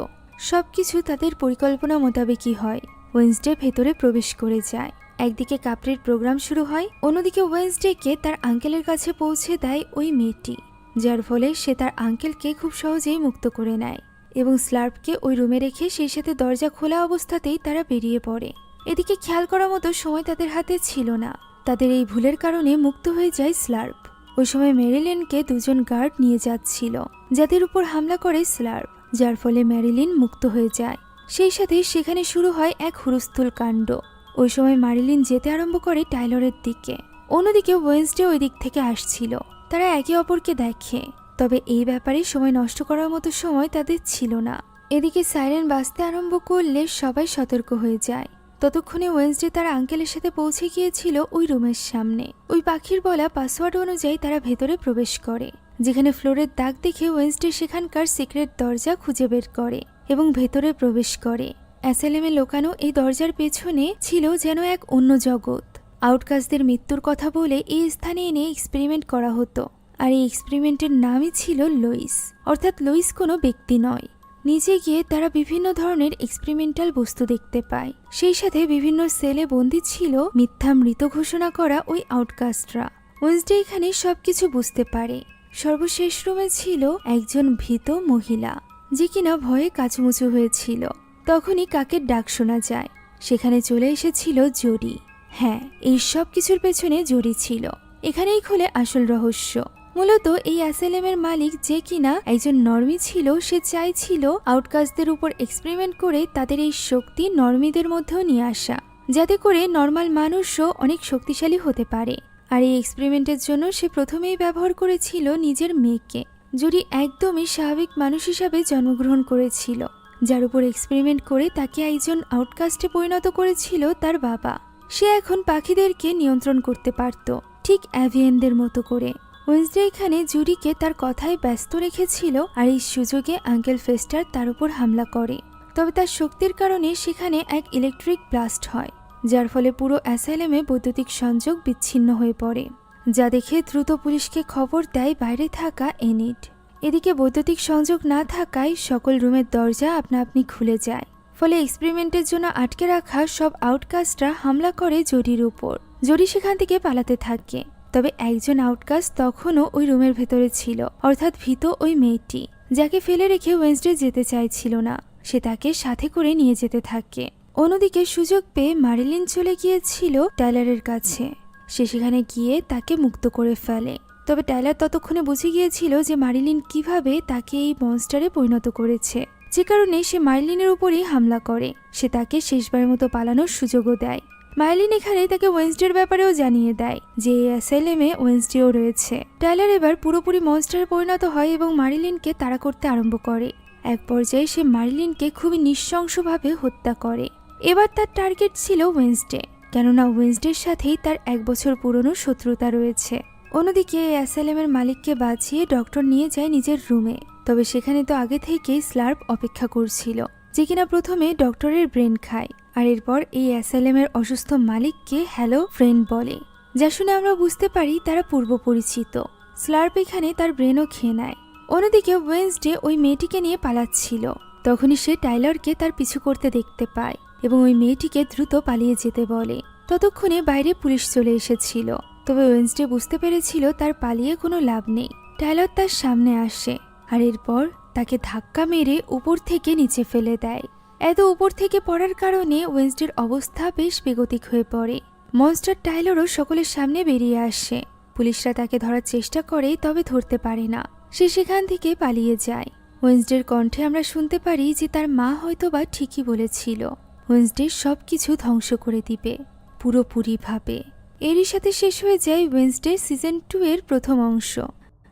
সবকিছু তাদের পরিকল্পনা মোতাবেকই হয়। ওয়েন্সডে ভেতরে প্রবেশ করে যায়। একদিকে কাপ্রির প্রোগ্রাম শুরু হয়, অন্যদিকে ওয়েন্সডেকে তার আঙ্কেলের কাছে পৌঁছে দেয় ওই মেয়েটি, যার ফলে সে তার আঙ্কেলকে খুব সহজেই মুক্ত করে নেয় এবং স্লার্পকে ওই রুমে রেখে সেই সাথে দরজা খোলা অবস্থাতেই তারা বেরিয়ে পড়ে। এদিকে খেয়াল করার মতো সময় তাদের হাতে ছিল না। তাদের এই ভুলের কারণে মুক্ত হয়ে যায় স্লার্প। ওই সময় ম্যারিলিনকে দুজন গার্ড নিয়ে যাচ্ছিল, যাদের উপর হামলা করে স্লার্প, যার ফলে ম্যারিলিন মুক্ত হয়ে যায়। সেই সাথে সেখানে শুরু হয় এক হুলস্থুল কাণ্ড। ওই সময় মারিলিন যেতে আরম্ভ করে টাইলরের দিকে। অন্যদিকে ওয়েন্সডে ওই দিক থেকে আসছিল। তারা একে অপরকে দেখে, তবে এই ব্যাপারে সময় নষ্ট করার মতো সময় তাদের ছিল না। এদিকে সাইরেন বাজতে আরম্ভ করলে সবাই সতর্ক হয়ে যায়। ততক্ষণে ওয়েন্সডে তার আঙ্কেলের সাথে পৌঁছে গিয়েছিল ওই রুমের সামনে। ওই পাখির বলা পাসওয়ার্ড অনুযায়ী তারা ভেতরে প্রবেশ করে, যেখানে ফ্লোরের দাগ দেখে ওয়েন্সডে সেখানকার সিক্রেট দরজা খুঁজে বের করে এবং ভেতরে প্রবেশ করে। অ্যাসাইলামে লোকানো এই দরজার পেছনে ছিল যেন এক অন্য জগৎ। আউটকাস্টদের মৃত্যুর কথা বলে এই স্থানে এনে এক্সপেরিমেন্ট করা হতো, আর এই এক্সপেরিমেন্টের নামই ছিল লুইস। অর্থাৎ লুইস কোনো ব্যক্তি নয়। নিচে গিয়ে তারা বিভিন্ন ধরনের এক্সপেরিমেন্টাল বস্তু দেখতে পায়। সেই সাথে বিভিন্ন সেলে বন্দী ছিল মিথ্যা মৃত ঘোষণা করা ওই আউটকাস্টরা। ওয়েন্সডে এখানে সবকিছু বুঝতে পারে। সর্বশেষ রুমে ছিল একজন ভীত মহিলা, যে কিনা ভয়ে কাচুমুচু হয়েছিল। তখনই কাকের ডাক শোনা যায়। সেখানে চলে এসেছিল জোডি। হ্যাঁ, এই সব কিছুর পেছনে জোডি ছিল। এখানেই খোলে আসল রহস্য। মূলত এই অ্যাসাইলামের মালিক, যে কিনা একজন নর্মি ছিল, সে চাইছিল আউটকাস্টদের উপর এক্সপেরিমেন্ট করে তাদের এই শক্তি নর্মিদের মধ্যেও নিয়ে আসা, যাতে করে নর্মাল মানুষও অনেক শক্তিশালী হতে পারে। আর এই এক্সপেরিমেন্টের জন্য সে প্রথমেই ব্যবহার করেছিল নিজের মেয়েকে। জোডি একদমই স্বাভাবিক মানুষ হিসাবে জন্মগ্রহণ করেছিল, যার উপর এক্সপেরিমেন্ট করে তাকে একজন আউটকাস্টে পরিণত করেছিল তার বাবা। সে এখন পাখিদেরকে নিয়ন্ত্রণ করতে পারত, ঠিক অ্যাভিয়েনদের মতো করে। ওয়েন্সডে এখানে জুডিকে তার কথায় ব্যস্ত রেখেছিল, আর এই সুযোগে আঙ্কেল ফেস্টার তার উপর হামলা করে। তবে তার শক্তির কারণে সেখানে এক ইলেকট্রিক ব্লাস্ট হয়, যার ফলে পুরো অ্যাসাইলামে বৈদ্যুতিক সংযোগ বিচ্ছিন্ন হয়ে পড়ে, যা দেখে দ্রুত পুলিশকে খবর দেয় বাইরে থাকা এনিট। এদিকে বৈদ্যুতিক সংযোগ না থাকায় সকল রুমের দরজা আপনা আপনি খুলে যায়। ফলে এক্সপেরিমেন্টের জন্য আটকে রাখা সব আউটকাস্টরা হামলা করে জোডির উপর। জোডি সেখান থেকে পালাতে থাকে। তবে একজন আউটকাস্ট তখনও ওই রুমের ভেতরে ছিল, অর্থাৎ ভীত ওই মেয়েটি, যাকে ফেলে রেখে ওয়েন্সডে যেতে চাইছিল না। সে তাকে সাথে করে নিয়ে যেতে থাকে। অন্যদিকে সুযোগ পেয়ে মারিলিন চলে গিয়েছিল টাইলারের কাছে। সে সেখানে গিয়ে তাকে মুক্ত করে ফেলে। তবে টাইলার ততক্ষণে বুঝে গিয়েছিল যে মারিলিন কিভাবে তাকে এই মনস্টারে পরিণত করেছে, যে কারণে সে মারিলিনের উপরই হামলা করে। সে তাকে শেষবারের মতো পালানোর সুযোগও দেয়। মারিলিন এখানে তাকে ওয়েন্সডের ব্যাপারেও জানিয়ে দেয় যে এই অ্যাসাইলামে ওয়েন্সডেও রয়েছে। টাইলার এবার পুরোপুরি মনস্টারে পরিণত হয় এবং মারিলিনকে তাড়া করতে আরম্ভ করে। এক পর্যায়ে সে মারিলিনকে খুবই নৃশংসভাবে হত্যা করে। এবার তার টার্গেট ছিল ওয়েন্সডে, কেননা ওয়েন্সডের সাথেই তার 1 বছর পুরনো শত্রুতা রয়েছে। অন্যদিকে এই অ্যাসাইলামের মালিককে বাঁচিয়ে ডক্টর নিয়ে যায় নিজের রুমে। তবে সেখানে তো আগে থেকেই স্লার্প অপেক্ষা করছিল। যে কিনা প্রথমে ডক্টরের ব্রেন খায় আর এরপর এই অ্যাসাইলামের অসুস্থ মালিককে হ্যালো ফ্রেন্ড বলে, যা শুনে আমরা বুঝতে পারি তারা পূর্ব পরিচিত। স্লার্প এখানে তার ব্রেনও খেয়ে নেয়। অন্যদিকে ওয়েন্সডে ওই মেয়েটিকে নিয়ে পালাচ্ছিল। তখনই সে টাইলারকে তার পিছু করতে দেখতে পায় এবং ওই মেয়েটিকে দ্রুত পালিয়ে যেতে বলে। ততক্ষণে বাইরে পুলিশ চলে এসেছিল, তবে ওয়েন্সডে বুঝতে পেরেছিল তার পালিয়ে কোনো লাভ নেই। টাইলার তার সামনে আসে আর এরপর তাকে ধাক্কা মেরে উপর থেকে নিচে ফেলে দেয়। এত উপর থেকে পড়ার কারণে ওয়েন্সডের অবস্থা বেশ বেগতিক হয়ে পড়ে। মনস্টার টাইলারও সকলের সামনে বেরিয়ে আসে। পুলিশরা তাকে ধরার চেষ্টা করে, তবে ধরতে পারে না। সে সেখান থেকে পালিয়ে যায়। ওয়েন্সডের কণ্ঠে আমরা শুনতে পারি যে তার মা হয়তোবা ঠিকই বলেছিল, ওয়েন্সডে সবকিছু ধ্বংস করে দিবে পুরোপুরিভাবে। এরই সাথে শেষ হয়ে যায় ওয়েন্সডে সিজন 2 এর প্রথম অংশ।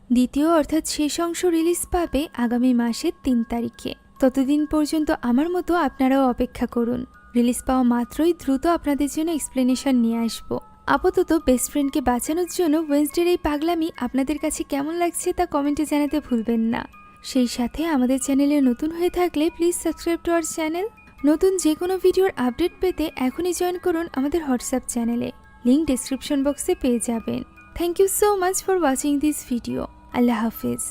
দ্বিতীয় অর্থাৎ শেষ অংশ রিলিজ পাবে আগামী মাসের 3 তারিখে। ততদিন পর্যন্ত আমার মতো আপনারাও অপেক্ষা করুন। রিলিজ পাওয়া মাত্রই দ্রুত আপনাদের জন্য এক্সপ্লেনেশন নিয়ে আসবো। আপাতত বেস্ট ফ্রেন্ডকে বাঁচানোর জন্য ওয়েন্সডের এই পাগলামি আপনাদের কাছে কেমন লাগছে তা কমেন্টে জানাতে ভুলবেন না। সেই সাথে আমাদের চ্যানেলে নতুন হয়ে থাকলে please subscribe to our channel. নতুন যে কোনো ভিডিওর আপডেট পেতে এখনই জয়েন করুন আমাদের হোয়াটসঅ্যাপ চ্যানেলে, লিঙ্ক ডেসক্রিপশন বক্সে পেয়ে যাবেন। Thank you so much for watching this video. আল্লাহ হাফেজ।